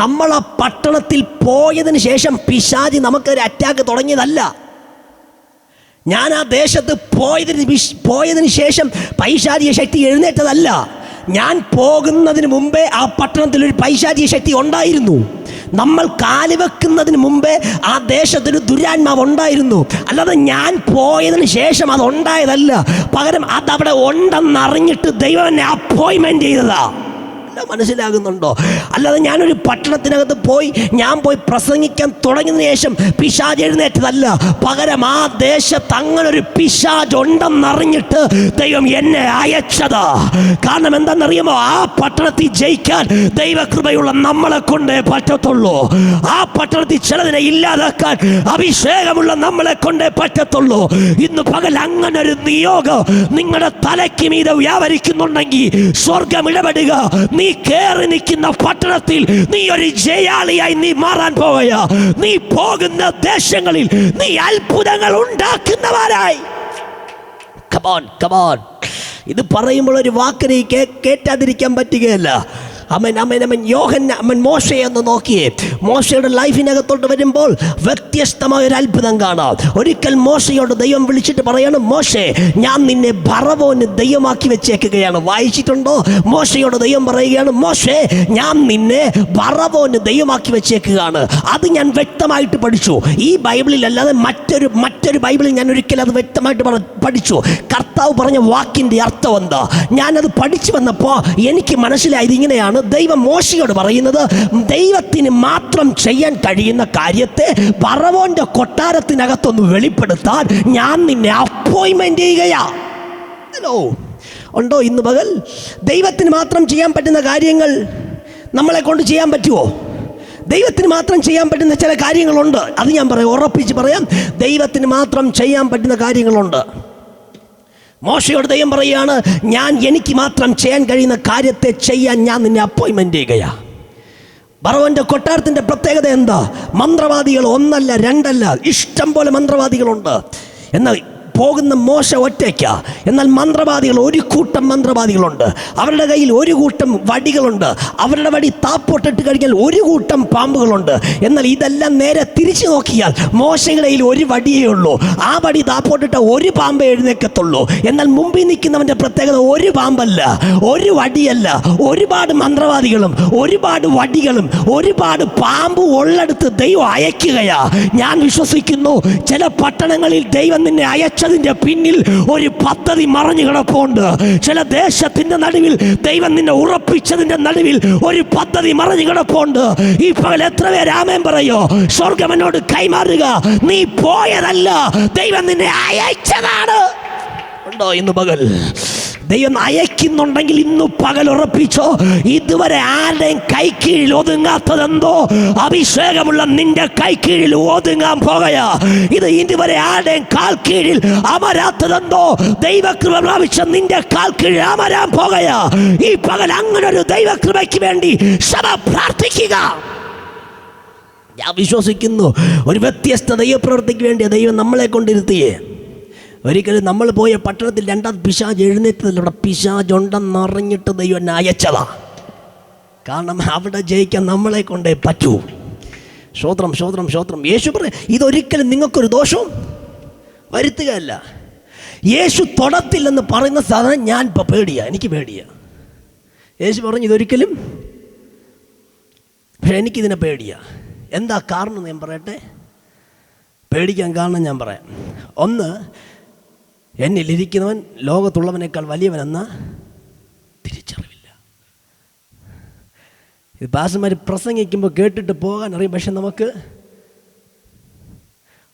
നമ്മൾ ആ പട്ടണത്തിൽ പോയതിന് ശേഷം പിശാചി നമുക്കൊരു അറ്റാക്ക് തുടങ്ങിയതല്ല. ഞാൻ ആ ദേശത്ത് പോയതിന് ശേഷം പൈശാചിക ശക്തി എഴുന്നേറ്റതല്ല. ഞാൻ പോകുന്നതിന് മുമ്പേ ആ പട്ടണത്തിലൊരു പൈശാചിക ശക്തി ഉണ്ടായിരുന്നു. നമ്മൾ കാലുവെക്കുന്നതിന് മുമ്പേ ആ ദേശത്തൊരു ദുരാത്മാവ് ഉണ്ടായിരുന്നു. അല്ലാതെ ഞാൻ പോയതിന് ശേഷം അതുണ്ടായതല്ല. പകരം അതവിടെ ഉണ്ടെന്നറിഞ്ഞിട്ട് ദൈവം എന്നെ അപ്പോയിൻമെൻറ്റ് ചെയ്തതാ. മനസ്സിലാകുന്നുണ്ടോ? അല്ലാതെ ഞാനൊരു പട്ടണത്തിനകത്ത് ഞാൻ പോയി പ്രസംഗിക്കാൻ തുടങ്ങിയതിന് ശേഷം പിശാച് എഴുന്നേറ്റതല്ല. പകരം ആ ദേശത്ത് അങ്ങനെ ഒരു പിശാച് ഉണ്ടെന്നറിഞ്ഞിട്ട് ദൈവം എന്നെ അയച്ചതാ. കാരണം എന്താണെന്നറിയുമോ, ആ പട്ടണത്തിൽ ജയിക്കാൻ ദൈവകൃപയുള്ള നമ്മളെ കൊണ്ടേ പറ്റത്തുള്ളൂ. ആ പട്ടണത്തിൽ ചിലതിനെ ഇല്ലാതാക്കാൻ അഭിഷേകമുള്ള നമ്മളെ കൊണ്ടേ പറ്റത്തുള്ളൂ. ഇന്ന് പകൽ അങ്ങനെ ഒരു നിയോഗം നിങ്ങളുടെ തലയ്ക്ക് മീതെ വ്യാപരിക്കുന്നുണ്ടെങ്കിൽ സ്വർഗം ഇടപെടുക. നീ കേറി നിൽക്കുന്ന പട്ടണത്തിൽ നീ ഒരു ജയാളിയായി നീ മാറാൻ പോവുകയാ. നീ പോകുന്ന ദേശങ്ങളിൽ നീ അത്ഭുതങ്ങൾ ഉണ്ടാക്കുന്നവരായി. Come on, come on. ഇത് പറയുമ്പോൾ ഒരു വാക്കിനെ കേട്ടാതിരിക്കാൻ പറ്റുകയല്ല. മോശയെ ഒന്ന് നോക്കിയേ. മോശയുടെ ലൈഫിനകത്തോട്ട് വരുമ്പോൾ വ്യത്യസ്തമായ ഒരു അത്ഭുതം കാണാം. ഒരിക്കൽ മോശയോട് ദൈവം വിളിച്ചിട്ട് പറയാണ്, മോശേ, ഞാൻ നിന്നെ ഫറവോന് ദൈവമാക്കി വെച്ചേക്കുകയാണ്. വായിച്ചിട്ടുണ്ടോ? മോശയോട് ദൈവം പറയുകയാണ്, മോശേ, ഞാൻ നിന്നെ ഫറവോന് ദൈവമാക്കി വെച്ചേക്കുകയാണ്. അത് ഞാൻ വ്യക്തമായിട്ട് പഠിച്ചു. ഈ ബൈബിളിൽ അല്ലാതെ മറ്റൊരു ബൈബിളിൽ ഞാൻ ഒരിക്കലും അത് വ്യക്തമായിട്ട് പഠിച്ചു. കർത്താവ് പറഞ്ഞ വാക്കിൻ്റെ അർത്ഥം എന്താ? ഞാനത് പഠിച്ചു വന്നപ്പോൾ എനിക്ക് മനസ്സിലായത് ഇങ്ങനെയാണ്. ദൈവം മോശയോട് പറയുന്നത്, ദൈവത്തിന് മാത്രം ചെയ്യാൻ കഴിയുന്ന കാര്യത്തെ ഫറവോന്റെ കൊട്ടാരത്തിനകത്തൊന്ന് വെളിപ്പെടുത്താൻ ഞാൻ നിന്നെ അപ്പോയിൻമെന്റ് ചെയ്യുകയാ. ഹലോ, ഉണ്ടോ ഇന്ന് പകൽ? ദൈവത്തിന് മാത്രം ചെയ്യാൻ പറ്റുന്ന കാര്യങ്ങൾ നമ്മളെ കൊണ്ട് ചെയ്യാൻ പറ്റുമോ? ദൈവത്തിന് മാത്രം ചെയ്യാൻ പറ്റുന്ന ചില കാര്യങ്ങളുണ്ട്. അത് ഞാൻ ഉറപ്പിച്ച് പറയാം, ദൈവത്തിന് മാത്രം ചെയ്യാൻ പറ്റുന്ന കാര്യങ്ങളുണ്ട്. മോശയോട് ദൈവം പറയുകയാണ്, എനിക്ക് മാത്രം ചെയ്യാൻ കഴിയുന്ന കാര്യത്തെ ചെയ്യാൻ ഞാൻ നിന്നെ അപ്പോയിൻമെന്റ് ചെയ്യുകയാ. ഫറവോന്റെ കൊട്ടാരത്തിന്റെ പ്രത്യേകത എന്താ? മന്ത്രവാദികൾ ഒന്നല്ല രണ്ടല്ല, ഇഷ്ടം പോലെ മന്ത്രവാദികളുണ്ട്. എന്നാൽ പോകുന്ന മോശ ഒറ്റയ്ക്ക. എന്നാൽ മന്ത്രവാദികൾ, ഒരു കൂട്ടം മന്ത്രവാദികളുണ്ട്. അവരുടെ കയ്യിൽ ഒരു കൂട്ടം വടികളുണ്ട്. അവരുടെ വടി താപ്പോട്ടിട്ട് കഴിഞ്ഞാൽ ഒരു കൂട്ടം പാമ്പുകളുണ്ട്. എന്നാൽ ഇതെല്ലാം നേരെ തിരിച്ചു നോക്കിയാൽ മോശയുടെ കയ്യിൽ ഒരു വടിയേ ഉള്ളൂ. ആ വടി താപ്പോട്ടിട്ട് ഒരു പാമ്പേ എഴുന്നേക്കത്തുള്ളൂ. എന്നാൽ മുമ്പിൽ നിൽക്കുന്നവൻ്റെ പ്രത്യേകത ഒരു പാമ്പല്ല, ഒരു വടിയല്ല, ഒരുപാട് മന്ത്രവാദികളും ഒരുപാട് വടികളും ഒരുപാട് പാമ്പും ഉള്ളെടുത്ത് ദൈവം അയക്കുകയാ. ഞാൻ വിശ്വസിക്കുന്നു, ചില പട്ടണങ്ങളിൽ ദൈവം നിന്നെ അയച്ച ിന്റെ പിന്നിൽ ഒരു പദ്ധതി മറഞ്ഞു കിടപ്പുണ്ട്. ചില ദേശത്തിന്റെ നടുവിൽ ദൈവം നിന്നെ ഉറപ്പിച്ചതിന്റെ നടുവിൽ ഒരു പദ്ധതി മറഞ്ഞു കിടപ്പുണ്ട്. ഈ പകൽ എത്ര പേര് ആമേൻ പറയോ? സ്വർഗ്ഗം എന്നോട് കൈമാറുക, നീ പോയതല്ല, ദൈവം നിന്നെ അയച്ചതാണ്. ഉണ്ടോ ഇന്ന് പകൽ? ദൈവം അയക്കുന്നുണ്ടെങ്കിൽ ഇന്ന് പകൽ ഉറപ്പിച്ചോ, ഇതുവരെ ആരുടെയും കൈക്കീഴിൽ ഒതുങ്ങാത്തതെന്തോ അഭിഷേകമുള്ള നിന്റെ കൈക്കീഴിൽ ഒതുങ്ങാൻ പോകയാ. ഇത് ഇതുവരെ ആരുടെയും കാൽ കീഴിൽ അമരാത്തതെന്തോ ദൈവകൃപ പ്രാപിച്ച നിന്റെ കാൽ കീഴിൽ അമരാൻ പോകയാ. ഈ പകൽ അങ്ങനെ ഒരു ദൈവകൃപയ്ക്ക് വേണ്ടി സഭ പ്രാർത്ഥിക്കുക. ഞാൻ വിശ്വസിക്കുന്നു ഒരു വ്യത്യസ്ത ദൈവപ്രവൃത്തിക്ക് വേണ്ടിയ ദൈവം നമ്മളെ കൊണ്ടിരുത്തിയേ. ഒരിക്കലും നമ്മൾ പോയ പട്ടണത്തിൽ രണ്ടാമത് പിശാച് എഴുന്നേറ്റതല്ല, അവിടെ പിശാചുണ്ടെന്നറിഞ്ഞിട്ട് ദൈവം എന്നെ അയച്ചതാ. കാരണം അവിടെ ജയിക്കാൻ നമ്മളെ കൊണ്ടേ പറ്റൂ. സ്തോത്രം, സ്തോത്രം, സ്തോത്രം. യേശു പറഞ്ഞു ഇതൊരിക്കലും നിങ്ങൾക്കൊരു ദോഷവും വരുത്തുകയല്ല. യേശു തൊടത്തില്ലെന്ന് പറയുന്ന സാധനം ഞാൻ ഇപ്പോൾ എനിക്ക് പേടിയാണ്. യേശു പറഞ്ഞു ഇതൊരിക്കലും, പക്ഷെ എനിക്കിതിനെ പേടിയാണ്. എന്താ കാരണം ഞാൻ പറയട്ടെ? പേടിക്കാൻ കാരണം ഞാൻ പറയാം. ഒന്ന്, എന്നിലിരിക്കുന്നവൻ ലോകത്തുള്ളവനേക്കാൾ വലിയവനെന്ന തിരിച്ചറിവില്ല. ഇത് പാസ്റ്റർമാർ പ്രസംഗിക്കുമ്പോൾ കേട്ടിട്ട് പോകാൻ അറിയും. പക്ഷെ നമുക്ക്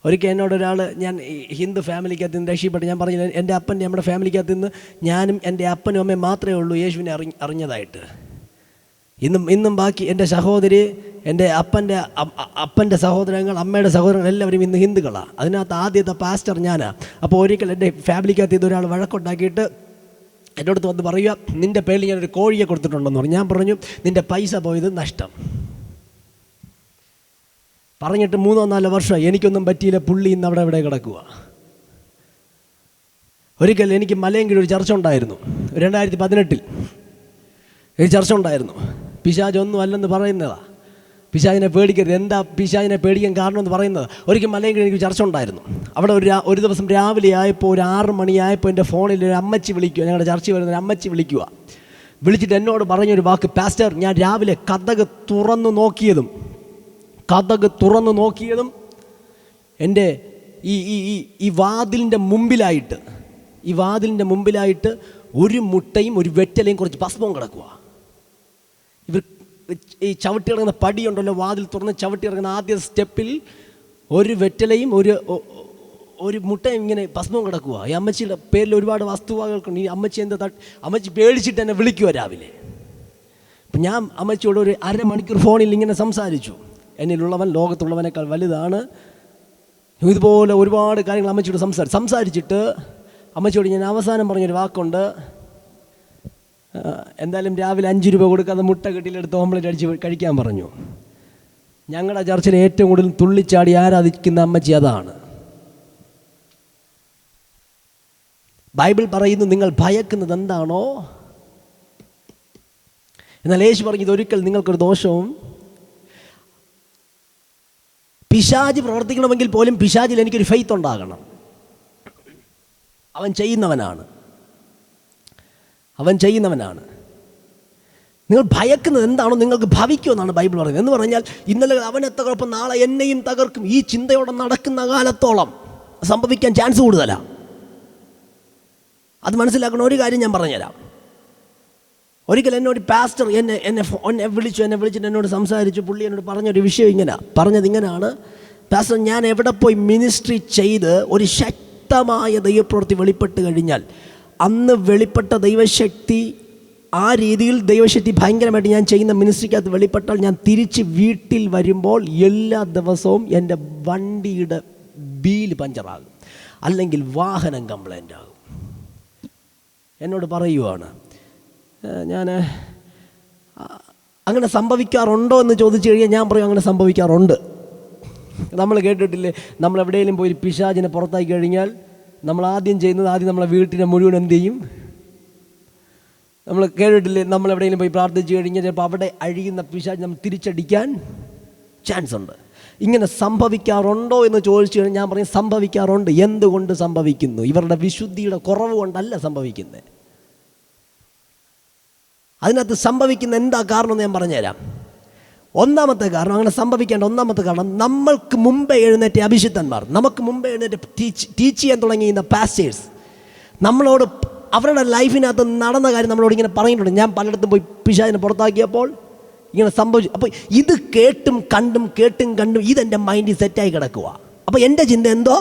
ഒരിക്കൽ എന്നോടൊരാൾ, ഞാൻ ഹിന്ദു ഫാമിലിക്കകത്ത് നിന്ന് രക്ഷപ്പെട്ട്, ഞാൻ പറഞ്ഞു എൻ്റെ അപ്പൻ്റെ നമ്മുടെ ഫാമിലിക്കകത്ത് നിന്ന് ഞാനും എൻ്റെ അപ്പനും അമ്മയും മാത്രമേ ഉള്ളൂ യേശുവിനെ അറിഞ്ഞതായിട്ട്. ഇന്നും ബാക്കി എൻ്റെ സഹോദരി, എൻ്റെ അപ്പൻ്റെ സഹോദരങ്ങൾ, അമ്മയുടെ സഹോദരങ്ങൾ എല്ലാവരും ഇന്ന് ഹിന്ദുക്കളാണ്. അതിനകത്ത് ആദ്യത്തെ പാസ്റ്റർ ഞാനാണ്. അപ്പോൾ ഒരിക്കൽ എൻ്റെ ഫാമിലിക്കകത്ത് ഇതൊരാൾ വഴക്കുണ്ടാക്കിയിട്ട് എൻ്റെ അടുത്ത് വന്ന് പറയുക, നിൻ്റെ പേരിൽ ഞാനൊരു കോഴിയെ കൊടുത്തിട്ടുണ്ടെന്ന് പറഞ്ഞു. ഞാൻ പറഞ്ഞു നിൻ്റെ പൈസ പോയത് നഷ്ടം. പറഞ്ഞിട്ട് 3-4 വർഷമായി, എനിക്കൊന്നും പറ്റിയില്ല. പുള്ളി ഇന്ന് അവിടെ കിടക്കുക. ഒരിക്കൽ എനിക്ക് മലയങ്കിഴി ഒരു ചർച്ച ഉണ്ടായിരുന്നു. 2018 ഒരു ചർച്ച ഉണ്ടായിരുന്നു. പിശാചൊന്നും അല്ലെന്ന് പറയുന്നതാണ്. പിശാചിനെ പേടിക്കരുത്. എന്താ പിശാചിനെ പേടിക്കാൻ കാരണമെന്ന് പറയുന്നത്? ഒരിക്കൽ മലയങ്കിഴി എനിക്ക് ചർച്ച ഉണ്ടായിരുന്നു. അവിടെ ഒരു ദിവസം രാവിലെ ആയപ്പോൾ, ഒരു 6 മണിയായപ്പോൾ എൻ്റെ ഫോണിൽ ഒരു അമ്മച്ചി വിളിക്കുക. ഞങ്ങളുടെ ചർച്ച വരുന്ന ഒരു അമ്മച്ചി വിളിച്ചിട്ട് എന്നോട് പറഞ്ഞൊരു വാക്ക്, പാസ്റ്റർ, ഞാൻ രാവിലെ കതക് തുറന്നു നോക്കിയതും എൻ്റെ ഈ വാതിലിൻ്റെ മുമ്പിലായിട്ട് ഒരു മുട്ടയും ഒരു വെറ്റലയും കുറച്ച് ഭസ്മവും കിടക്കുക. ഇവർ ഈ ചവിട്ടി ഇറങ്ങുന്ന പടിയുണ്ടല്ലോ, വാതിൽ തുറന്ന് ചവിട്ടി ഇറങ്ങുന്ന ആദ്യ സ്റ്റെപ്പിൽ ഒരു വെറ്റലയും ഒരു മുട്ടയും ഇങ്ങനെ ഭസ്മവും കിടക്കുക. ഈ അമ്മച്ചിയുടെ പേരിൽ ഒരുപാട് വസ്തുവകകൾക്കുണ്ട്. ഈ അമ്മച്ചി പേടിച്ചിട്ട് എന്നെ വിളിക്കുക രാവിലെ. അപ്പം ഞാൻ അമ്മച്ചിയോട് ഒരു 1/2 മണിക്കൂർ ഫോണിൽ ഇങ്ങനെ സംസാരിച്ചു. എന്നിലുള്ളവൻ ലോകത്തുള്ളവനേക്കാൾ വലുതാണ്. ഇതുപോലെ ഒരുപാട് കാര്യങ്ങൾ അമ്മച്ചിയോട് സംസാരിച്ചിട്ട് അമ്മച്ചിയോട് ഞാൻ അവസാനം പറഞ്ഞൊരു വാക്കുണ്ട്, എന്തായാലും രാവിലെ 5 രൂപ കൊടുക്കാതെ മുട്ട കെട്ടിയിലെടുത്ത് ഓംലെറ്റ് അടിച്ച് കഴിക്കാൻ പറഞ്ഞു. ഞങ്ങളുടെ ചർച്ചിൽ ഏറ്റവും കൂടുതൽ തുള്ളിച്ചാടി ആരാധിക്കുന്ന അമ്മച്ചി അതാണ്. ബൈബിൾ പറയുന്നു നിങ്ങൾ ഭയക്കുന്നത് എന്താണോ, എന്നാൽ യേശു പറഞ്ഞു ഇതൊരിക്കൽ നിങ്ങൾക്കൊരു ദോഷവും. പിശാച് പ്രവർത്തിക്കണമെങ്കിൽ പോലും പിശാചിൽ എനിക്കൊരു ഫെയ്ത്ത് ഉണ്ടാകണം. അവൻ ചെയ്യുന്നവനാണ്. നിങ്ങൾ ഭയക്കുന്നത് എന്താണോ നിങ്ങൾക്ക് ഭവിക്കുമെന്നാണ് ബൈബിൾ പറയുന്നത്. എന്ന് പറഞ്ഞാൽ ഇന്നലെ അവനെ തകർപ്പം നാളെ എന്നെയും തകർക്കും. ഈ ചിന്തയോടെ നടക്കുന്ന കാലത്തോളം സംഭവിക്കാൻ ചാൻസ് കൂടുതലാണ്. അത് മനസ്സിലാക്കുന്ന ഒരു കാര്യം ഞാൻ പറഞ്ഞുതരാം. ഒരിക്കൽ എന്നോട് പാസ്റ്റർ എന്നെ വിളിച്ചിട്ട് എന്നോട് സംസാരിച്ചു. പുള്ളി എന്നോട് പറഞ്ഞൊരു വിഷയം ഇങ്ങനെയാണ്, പാസ്റ്റർ, ഞാൻ എവിടെ പോയി മിനിസ്ട്രി ചെയ്ത് ഒരു ശക്തമായ ദൈവപ്രവൃത്തി വെളിപ്പെട്ട് കഴിഞ്ഞാൽ, അന്ന് വെളിപ്പെട്ട ദൈവശക്തി, ആ രീതിയിൽ ദൈവശക്തി ഭയങ്കരമായിട്ട് ഞാൻ ചെയ്യുന്ന മിനിസ്ട്രിക്കകത്ത് വെളിപ്പെട്ടാൽ, ഞാൻ തിരിച്ച് വീട്ടിൽ വരുമ്പോൾ എല്ലാ ദിവസവും എൻ്റെ വണ്ടിയുടെ വീൽ പഞ്ചറാകും, അല്ലെങ്കിൽ വാഹനം കംപ്ലൈൻ്റ് ആകും. എന്നോട് പറയുവാണ്. ഞാൻ അങ്ങനെ സംഭവിക്കാറുണ്ടോ എന്ന് ചോദിച്ചു കഴിഞ്ഞാൽ ഞാൻ പറയും അങ്ങനെ സംഭവിക്കാറുണ്ട്. നമ്മൾ കേട്ടിട്ടില്ലേ, നമ്മൾ എവിടെയെങ്കിലും പോയി പിശാചിനെ പുറത്താക്കി കഴിഞ്ഞാൽ നമ്മൾ ആദ്യം ചെയ്യുന്നത് നമ്മളെ വീട്ടിനെ മുഴുവൻ എന്ത് ചെയ്യും? നമ്മൾ കേട്ടിട്ടില്ലേ, നമ്മൾ എവിടെയെങ്കിലും പോയി പ്രാർത്ഥിച്ചു കഴിഞ്ഞാൽ ചിലപ്പോൾ അവിടെ അഴിയുന്ന പിശാച് നമ്മൾ തിരിച്ചടിക്കാൻ ചാൻസ് ഉണ്ട്. ഇങ്ങനെ സംഭവിക്കാറുണ്ടോ എന്ന് ചോദിച്ചു കഴിഞ്ഞാൽ ഞാൻ പറയും സംഭവിക്കാറുണ്ട്. എന്തുകൊണ്ട് സംഭവിക്കുന്നു? ഇവരുടെ വിശുദ്ധിയുടെ കുറവ് കൊണ്ടല്ല സംഭവിക്കുന്നത്. അതിനകത്ത് സംഭവിക്കുന്ന എന്താ കാരണം എന്ന് ഞാൻ പറഞ്ഞുതരാം. ഒന്നാമത്തെ കാരണം, അങ്ങനെ സംഭവിക്കേണ്ട ഒന്നാമത്തെ കാരണം, നമ്മൾക്ക് മുമ്പേ എഴുന്നേറ്റ അഭിഷിക്തന്മാർ, നമുക്ക് മുമ്പേ എഴുന്നേറ്റ് ടീച്ച് ചെയ്യാൻ തുടങ്ങിയ പാസ്റ്റേഴ്സ് നമ്മളോട് അവരുടെ ലൈഫിനകത്ത് നടന്ന കാര്യം നമ്മളോട് ഇങ്ങനെ പറഞ്ഞിട്ടുണ്ട്. ഞാൻ പലയിടത്തും പോയി പിശാചിനെ പുറത്താക്കിയപ്പോൾ ഇങ്ങനെ സംഭവിച്ചു. അപ്പോൾ ഇത് കേട്ടും കണ്ടും ഇതെൻ്റെ മൈൻഡിൽ സെറ്റായി കിടക്കുക. അപ്പോൾ എൻ്റെ ചിന്ത എന്തോ,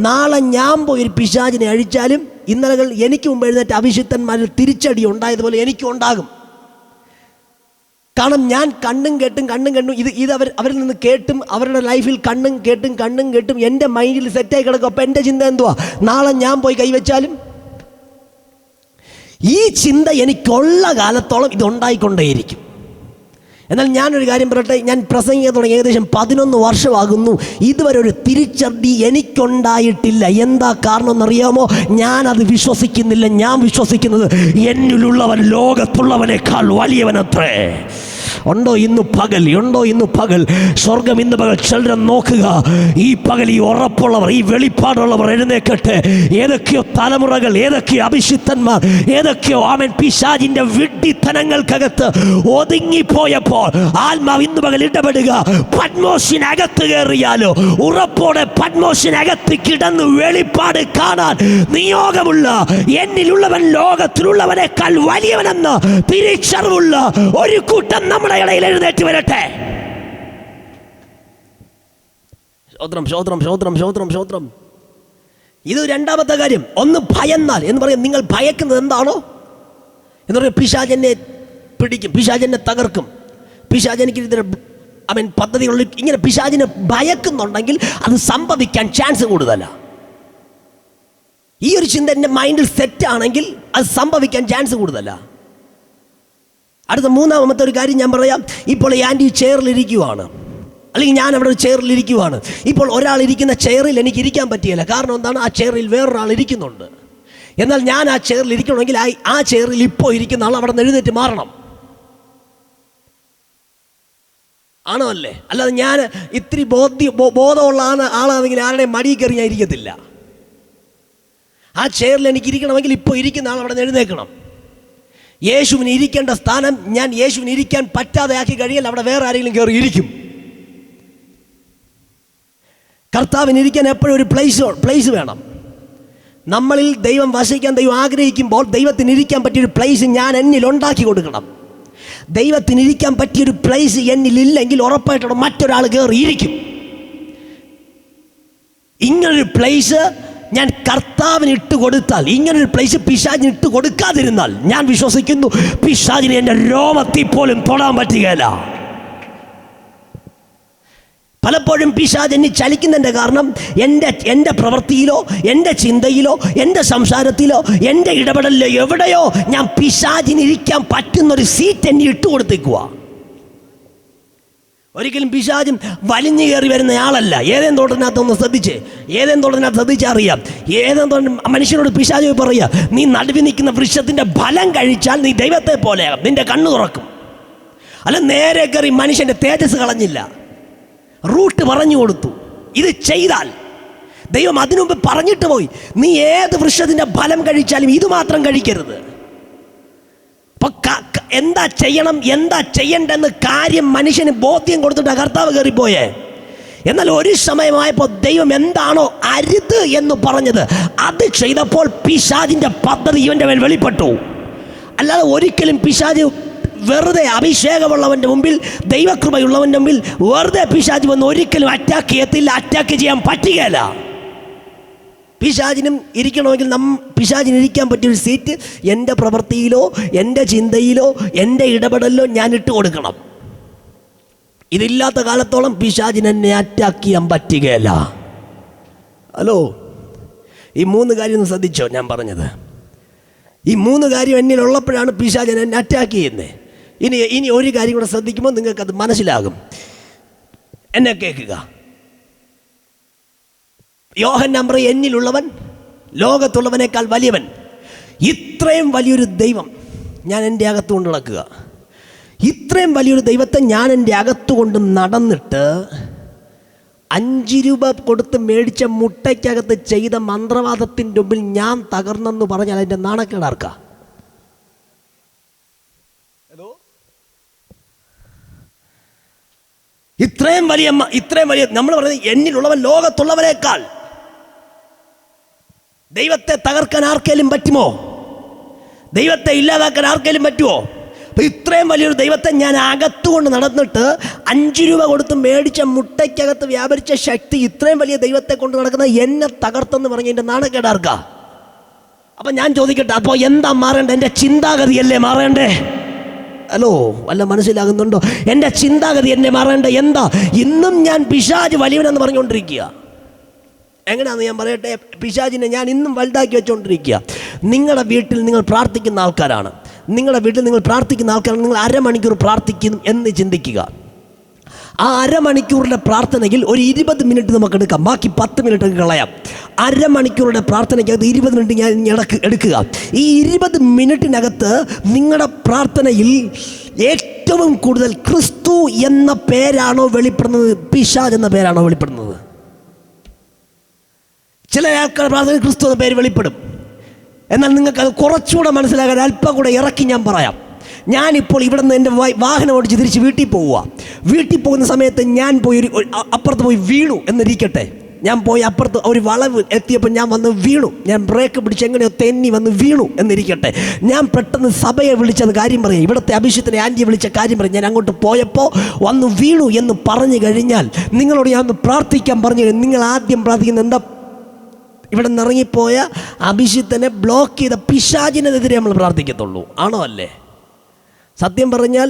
നാളെ ഞാൻ പോയി ഒരു പിശാചിനെ അഴിച്ചാലും ഇന്നലകൾ എനിക്ക് മുമ്പ് എഴുന്നേറ്റ അഭിഷിക്തന്മാരിൽ തിരിച്ചടി ഉണ്ടായതുപോലെ എനിക്കും ഉണ്ടാകും. കാരണം ഞാൻ കണ്ണും കേട്ടും ഇത് അവരിൽ നിന്ന് കേട്ടും അവരുടെ ലൈഫിൽ കണ്ണും കേട്ടും എൻ്റെ മൈൻഡിൽ സെറ്റായി കിടക്കും. അപ്പോൾ എൻ്റെ ചിന്ത എന്തുവാ, നാളെ ഞാൻ പോയി കൈവച്ചാലും. ഈ ചിന്ത എനിക്കുള്ള കാലത്തോളം ഇതുണ്ടായിക്കൊണ്ടേയിരിക്കും. എന്നാൽ ഞാനൊരു കാര്യം പറയട്ടെ, ഞാൻ പ്രസംഗിക്കാൻ തുടങ്ങി ഏകദേശം 11 വർഷമാകുന്നു. ഇതുവരെ ഒരു തിരിച്ചടി എനിക്കുണ്ടായിട്ടില്ല. എന്താ കാരണം എന്നറിയാമോ? ഞാനത് വിശ്വസിക്കുന്നില്ല. ഞാൻ വിശ്വസിക്കുന്നത് എന്നിലുള്ളവൻ ലോകത്തുള്ളവനേക്കാൾ വലിയവനത്രേ. ഉണ്ടോ ഇന്ന് പകൽ സ്വർഗം ഇന്ന് പകൽ ചിലരെ നോക്കുക. ഈ പകൽ ഈ ഉറപ്പുള്ളവർ, ഈ വെളിപ്പാടുള്ളവർ എഴുന്നേക്കട്ടെ. ഏതൊക്കെയോ തലമുറകൾ, ഏതൊക്കെയോ അഭിഷിക്തന്മാർ, ഏതൊക്കെയോ പിശാചിന്റെ വിഡ്ഢിത്തനങ്ങൾക്കകത്ത് ഒതുങ്ങിപ്പോയപ്പോൾ ആത്മാവ് ഇന്ന് പകൽ ഇടപെടുക. പത്മോസിനകത്ത് കയറിയാലോ ഉറപ്പോടെ പത്മോസിനകത്ത് കിടന്ന് വെളിപ്പാട് കാണാൻ നിയോഗമുള്ള, എന്നിലുള്ളവൻ ലോകത്തിലുള്ളവനേക്കാൾ വലിയവനെന്ന് തിരിച്ചറിവുള്ള ഒരു കൂട്ടം നമ്മുടെ ഇടയിൽ എഴുന്നേറ്റ് വരട്ടെ. ശ്രോത്രം. ഇത് രണ്ടാമത്തെ കാര്യം. ഒന്ന് ഭയന്നാൽ എന്ന് പറയും. നിങ്ങൾ ഭയക്കുന്നത് എന്താണോ എന്ന് പറയും. പിശാചെന്നെ പിടിക്കും, പിശാചെന്നെ തകർക്കും, പിശാചെനിക്ക് ഇതിന് പദ്ധതികളിൽ ഇങ്ങനെ പിശാചിനെ ഭയക്കുന്നുണ്ടെങ്കിൽ അത് സംഭവിക്കാൻ ചാൻസ് കൂടുതലാണ്. ഈ ഒരു ചിന്ത എൻ്റെ മൈൻഡിൽ സെറ്റാണെങ്കിൽ അത് സംഭവിക്കാൻ ചാൻസ് കൂടുതലാണ്. അടുത്ത മൂന്നാമത്തെ ഒരു കാര്യം ഞാൻ പറയാം. ഇപ്പോൾ ഈ ആൻറ്റി ചെയറിലിരിക്കുവാണ്, അല്ലെങ്കിൽ ഞാൻ അവിടെ ഒരു ചെയറിലിരിക്കുവാണ്. ഇപ്പോൾ ഒരാൾ ഇരിക്കുന്ന ചെയറിൽ എനിക്ക് ഇരിക്കാൻ പറ്റിയില്ല. കാരണം എന്താണ്? ആ ചെയറിൽ വേറൊരാൾ ഇരിക്കുന്നുണ്ട്. എന്നാൽ ഞാൻ ആ ചെയറിൽ ഇരിക്കണമെങ്കിൽ ആ ചെയറിൽ ഇപ്പോൾ ഇരിക്കുന്ന ആൾ അവിടെ നിന്ന് എഴുന്നേറ്റ് മാറണം. ആണോ അല്ലേ? അല്ലാതെ ഞാൻ ഇത്തിരി ബോധമുള്ള ആളാണെങ്കിൽ ആരുടെയും മടിയിൽ കയറി ഞാൻ ഇരിക്കത്തില്ല. ആ ചെയറിൽ എനിക്ക് ഇരിക്കണമെങ്കിൽ ഇപ്പോൾ ഇരിക്കുന്ന ആൾ അവിടെ നിന്ന് എഴുന്നേക്കണം. യേശുവിന് ഇരിക്കേണ്ട സ്ഥാനം ഞാൻ യേശുവിന് ഇരിക്കാൻ പറ്റാതെ ആക്കി കഴിയാൽ അവിടെ വേറെ ആരെങ്കിലും കയറി ഇരിക്കും. കർത്താവിന് ഇരിക്കാൻ എപ്പോഴും ഒരു പ്ലേസ് വേണം. നമ്മളിൽ ദൈവം വസിക്കാൻ ദൈവം ആഗ്രഹിക്കുമ്പോൾ ദൈവത്തിന് ഇരിക്കാൻ പറ്റിയൊരു പ്ലേസ് ഞാൻ എന്നിൽ ഉണ്ടാക്കി കൊടുക്കണം. ദൈവത്തിന് ഇരിക്കാൻ പറ്റിയൊരു പ്ലേസ് എന്നിലില്ലെങ്കിൽ ഉറപ്പായിട്ടും മറ്റൊരാൾ കയറി ഇരിക്കും. ഇങ്ങനൊരു പ്ലേസ് ഞാൻ കർത്താവിന് ഇട്ട് കൊടുത്താൽ, ഇങ്ങനൊരു പ്ലേസ് പിശാചിന് ഇട്ട് കൊടുക്കാതിരുന്നാൽ, ഞാൻ വിശ്വസിക്കുന്നു പിശാചിന് എൻ്റെ രോമത്തിൽ പോലും തൊടാൻ പറ്റുകയില്ല. പലപ്പോഴും പിശാച് എന്നെ ചലിക്കുന്നതിൻ്റെ കാരണം എൻ്റെ പ്രവൃത്തിയിലോ, എൻ്റെ ചിന്തയിലോ, എൻ്റെ സംസാരത്തിലോ, എൻ്റെ ഇടപെടലിലോ എവിടെയോ ഞാൻ പിശാചിന് ഇരിക്കാൻ പറ്റുന്നൊരു സീറ്റ് എന്നെ ഇട്ട് കൊടുത്തേക്കുക. ഒരിക്കലും പിശാചും വലിഞ്ഞു കയറി വരുന്ന ആളല്ല. ഏതേൻ തോട്ടത്തിനകത്തൊന്ന് ശ്രദ്ധിച്ചറിയാം. ഏതേൻ തോട്ടം മനുഷ്യനോട് പിശാച് പറയുക, നീ നടുവിൽ നിൽക്കുന്ന വൃക്ഷത്തിൻ്റെ ഫലം കഴിച്ചാൽ നീ ദൈവത്തെ പോലെയാകും, നിന്റെ കണ്ണു തുറക്കും. അല്ല, നേരെ കയറി മനുഷ്യൻ്റെ തേജസ് കളഞ്ഞില്ല, റൂട്ട് പറഞ്ഞു കൊടുത്തു. ഇത് ചെയ്താൽ ദൈവം അതിനു മുമ്പ് പറഞ്ഞിട്ട് പോയി, നീ ഏത് വൃക്ഷത്തിൻ്റെ ഫലം കഴിച്ചാലും ഇത് മാത്രം കഴിക്കരുത്. അപ്പൊ എന്താ ചെയ്യണം, എന്താ ചെയ്യണ്ടെന്ന് കാര്യം മനുഷ്യന് ബോധ്യം കൊടുത്തിട്ട് കർത്താവ് കയറിപ്പോയേ. എന്നാൽ ഒരു സമയമായപ്പോൾ ദൈവം എന്താണോ അരുത് എന്ന് പറഞ്ഞത് അത് ചെയ്തപ്പോൾ പിശാചിന്റെ പദ്ധതി ഇവന്റെ മേൽ വെളിപ്പെട്ടു. അല്ലാതെ ഒരിക്കലും പിശാച് വെറുതെ അഭിഷേകമുള്ളവൻ്റെ മുമ്പിൽ, ദൈവകൃപയുള്ളവൻ്റെ മുമ്പിൽ വെറുതെ പിശാച് വന്ന് ഒരിക്കലും അറ്റാക്ക് ചെയ്യത്തില്ല, അറ്റാക്ക് ചെയ്യാൻ പറ്റുകയില്ല. പിശാചിനും ഇരിക്കണമെങ്കിൽ പിശാചിന് ഇരിക്കാൻ പറ്റിയൊരു സീറ്റ് എൻ്റെ പ്രവൃത്തിയിലോ, എൻ്റെ ചിന്തയിലോ, എൻ്റെ ഇടപെടലിലോ ഞാൻ ഇട്ട് കൊടുക്കണം. ഇതില്ലാത്ത കാലത്തോളം പിശാചിന് എന്നെ അറ്റാക്ക് ചെയ്യാൻ പറ്റുകയില്ല. ഹലോ, ഈ 3 കാര്യം ഒന്ന് ശ്രദ്ധിച്ചോ ഞാൻ പറഞ്ഞത്. ഈ 3 കാര്യം എന്നിലുള്ളപ്പോഴാണ് പിശാചിന് എന്നെ അറ്റാക്ക് ചെയ്യുന്നത്. ഇനി ഒരു കാര്യം കൂടെ ശ്രദ്ധിക്കുമ്പോൾ നിങ്ങൾക്കത് മനസ്സിലാകും. എന്നെ കേൾക്കുക. യോഹന്നാൻ പറയും, എന്നിലുള്ളവൻ ലോകത്തുള്ളവനേക്കാൾ വലിയവൻ. ഇത്രയും വലിയൊരു ദൈവം ഞാൻ എൻ്റെ അകത്ത് കൊണ്ട് നടക്കുക. ഇത്രയും വലിയൊരു ദൈവത്തെ ഞാൻ എൻ്റെ അകത്ത് കൊണ്ട് നടന്നിട്ട് 5 രൂപ കൊടുത്ത് മേടിച്ച മുട്ടയ്ക്കകത്ത് ചെയ്ത മന്ത്രവാദത്തിൻ്റെ മുമ്പിൽ ഞാൻ തകർന്നെന്ന് പറഞ്ഞാൽ അതിൻ്റെ നാണക്കേടാർക്കാ? ഇത്രയും വലിയ നമ്മൾ പറയുന്നത് എന്നിലുള്ളവൻ ലോകത്തുള്ളവനേക്കാൾ. ദൈവത്തെ തകർക്കാൻ ആർക്കേലും പറ്റുമോ? ദൈവത്തെ ഇല്ലാതാക്കാൻ ആർക്കേലും പറ്റുമോ? അപ്പോൾ ഇത്രയും വലിയൊരു ദൈവത്തെ ഞാൻ അകത്തുകൊണ്ട് നടന്നിട്ട് 5 രൂപ കൊടുത്ത് മേടിച്ച മുട്ടയ്ക്കകത്ത് വ്യാപരിച്ച ശക്തി ഇത്രയും വലിയ ദൈവത്തെ കൊണ്ട് നടക്കുന്ന എന്നെ തകർത്തെന്ന് പറഞ്ഞ് എൻ്റെ നാണക്കേടാർക്കാ? അപ്പം ഞാൻ ചോദിക്കട്ടെ, അപ്പോൾ എന്താ മാറേണ്ടത്? എൻ്റെ ചിന്താഗതിയല്ലേ മാറേണ്ടേ? ഹലോ, വല്ല മനസ്സിലാകുന്നുണ്ടോ? എൻ്റെ ചിന്താഗതി എന്നെ മാറേണ്ട എന്താ? ഇന്നും ഞാൻ പിശാച് വലിയവനെന്ന് പറഞ്ഞുകൊണ്ടിരിക്കുക. എങ്ങനെയാണെന്ന് ഞാൻ പറയട്ടെ. പിശാചിനെ ഞാൻ ഇന്നും വലുതാക്കി വെച്ചുകൊണ്ടിരിക്കുക. നിങ്ങളുടെ വീട്ടിൽ നിങ്ങൾ പ്രാർത്ഥിക്കുന്ന ആൾക്കാരാണ്, നിങ്ങളുടെ വീട്ടിൽ നിങ്ങൾ പ്രാർത്ഥിക്കുന്ന ആൾക്കാർ, നിങ്ങൾ അരമണിക്കൂർ പ്രാർത്ഥിക്കും എന്ന് ചിന്തിക്കുക. ആ അരമണിക്കൂറിൻ്റെ പ്രാർത്ഥനയിൽ ഒരു 20 മിനിറ്റ് നമുക്ക് എടുക്കാം, ബാക്കി 10 മിനിറ്റ് കളയാം. അരമണിക്കൂറുടെ പ്രാർത്ഥനയ്ക്കകത്ത് 20 മിനിറ്റ് ഞാൻ എടുക്കുക. ഈ 20 മിനിറ്റിനകത്ത് നിങ്ങളുടെ പ്രാർത്ഥനയിൽ ഏറ്റവും കൂടുതൽ ക്രിസ്തു എന്ന പേരാണോ വെളിപ്പെടുന്നത്, പിശാച് എന്ന പേരാണോ വെളിപ്പെടുന്നത്? ചില ആൾക്കാർ പ്രാർത്ഥന ക്രിസ്തു എന്ന പേര് വെളിപ്പെടും. എന്നാൽ നിങ്ങൾക്ക് അത് കുറച്ചുകൂടെ മനസ്സിലാക്കാൻ അല്പം കൂടെ ഇറക്കി ഞാൻ പറയാം. ഞാനിപ്പോൾ ഇവിടെ നിന്ന് എൻ്റെ വാഹനം ഓടിച്ച് തിരിച്ച് വീട്ടിൽ പോവുക. വീട്ടിൽ പോകുന്ന സമയത്ത് ഞാൻ പോയി അപ്പുറത്ത് പോയി വീണു എന്നിരിക്കട്ടെ. ഞാൻ പോയി അപ്പുറത്ത് ഒരു വളവ് എത്തിയപ്പോൾ ഞാൻ വന്ന് വീണു. ഞാൻ ബ്രേക്ക് പിടിച്ച് എങ്ങനെയോ തെന്നി വന്ന് വീണു എന്നിരിക്കട്ടെ. ഞാൻ പെട്ടെന്ന് സഭയെ വിളിച്ചത് കാര്യം പറയാം, ഇവിടുത്തെ അഭിഷേകത്തിനെ ആൻറ്റിയെ വിളിച്ച കാര്യം പറയും. ഞാൻ അങ്ങോട്ട് പോയപ്പോൾ വന്ന് വീണു എന്ന് പറഞ്ഞു കഴിഞ്ഞാൽ നിങ്ങളോട് ഞാൻ ഒന്ന് പ്രാർത്ഥിക്കാൻ പറഞ്ഞു കഴിഞ്ഞാൽ നിങ്ങൾ ആദ്യം പ്രാർത്ഥിക്കുന്നത് എന്താ? ഇവിടെ നിന്ന് ഇറങ്ങിപ്പോയ അഭിഷേകത്തിനെ ബ്ലോക്ക് ചെയ്ത പിശാചിനെതിരെ നമ്മൾ പ്രാർത്ഥിക്കത്തുള്ളൂ. ആണോ അല്ലേ? സത്യം പറഞ്ഞാൽ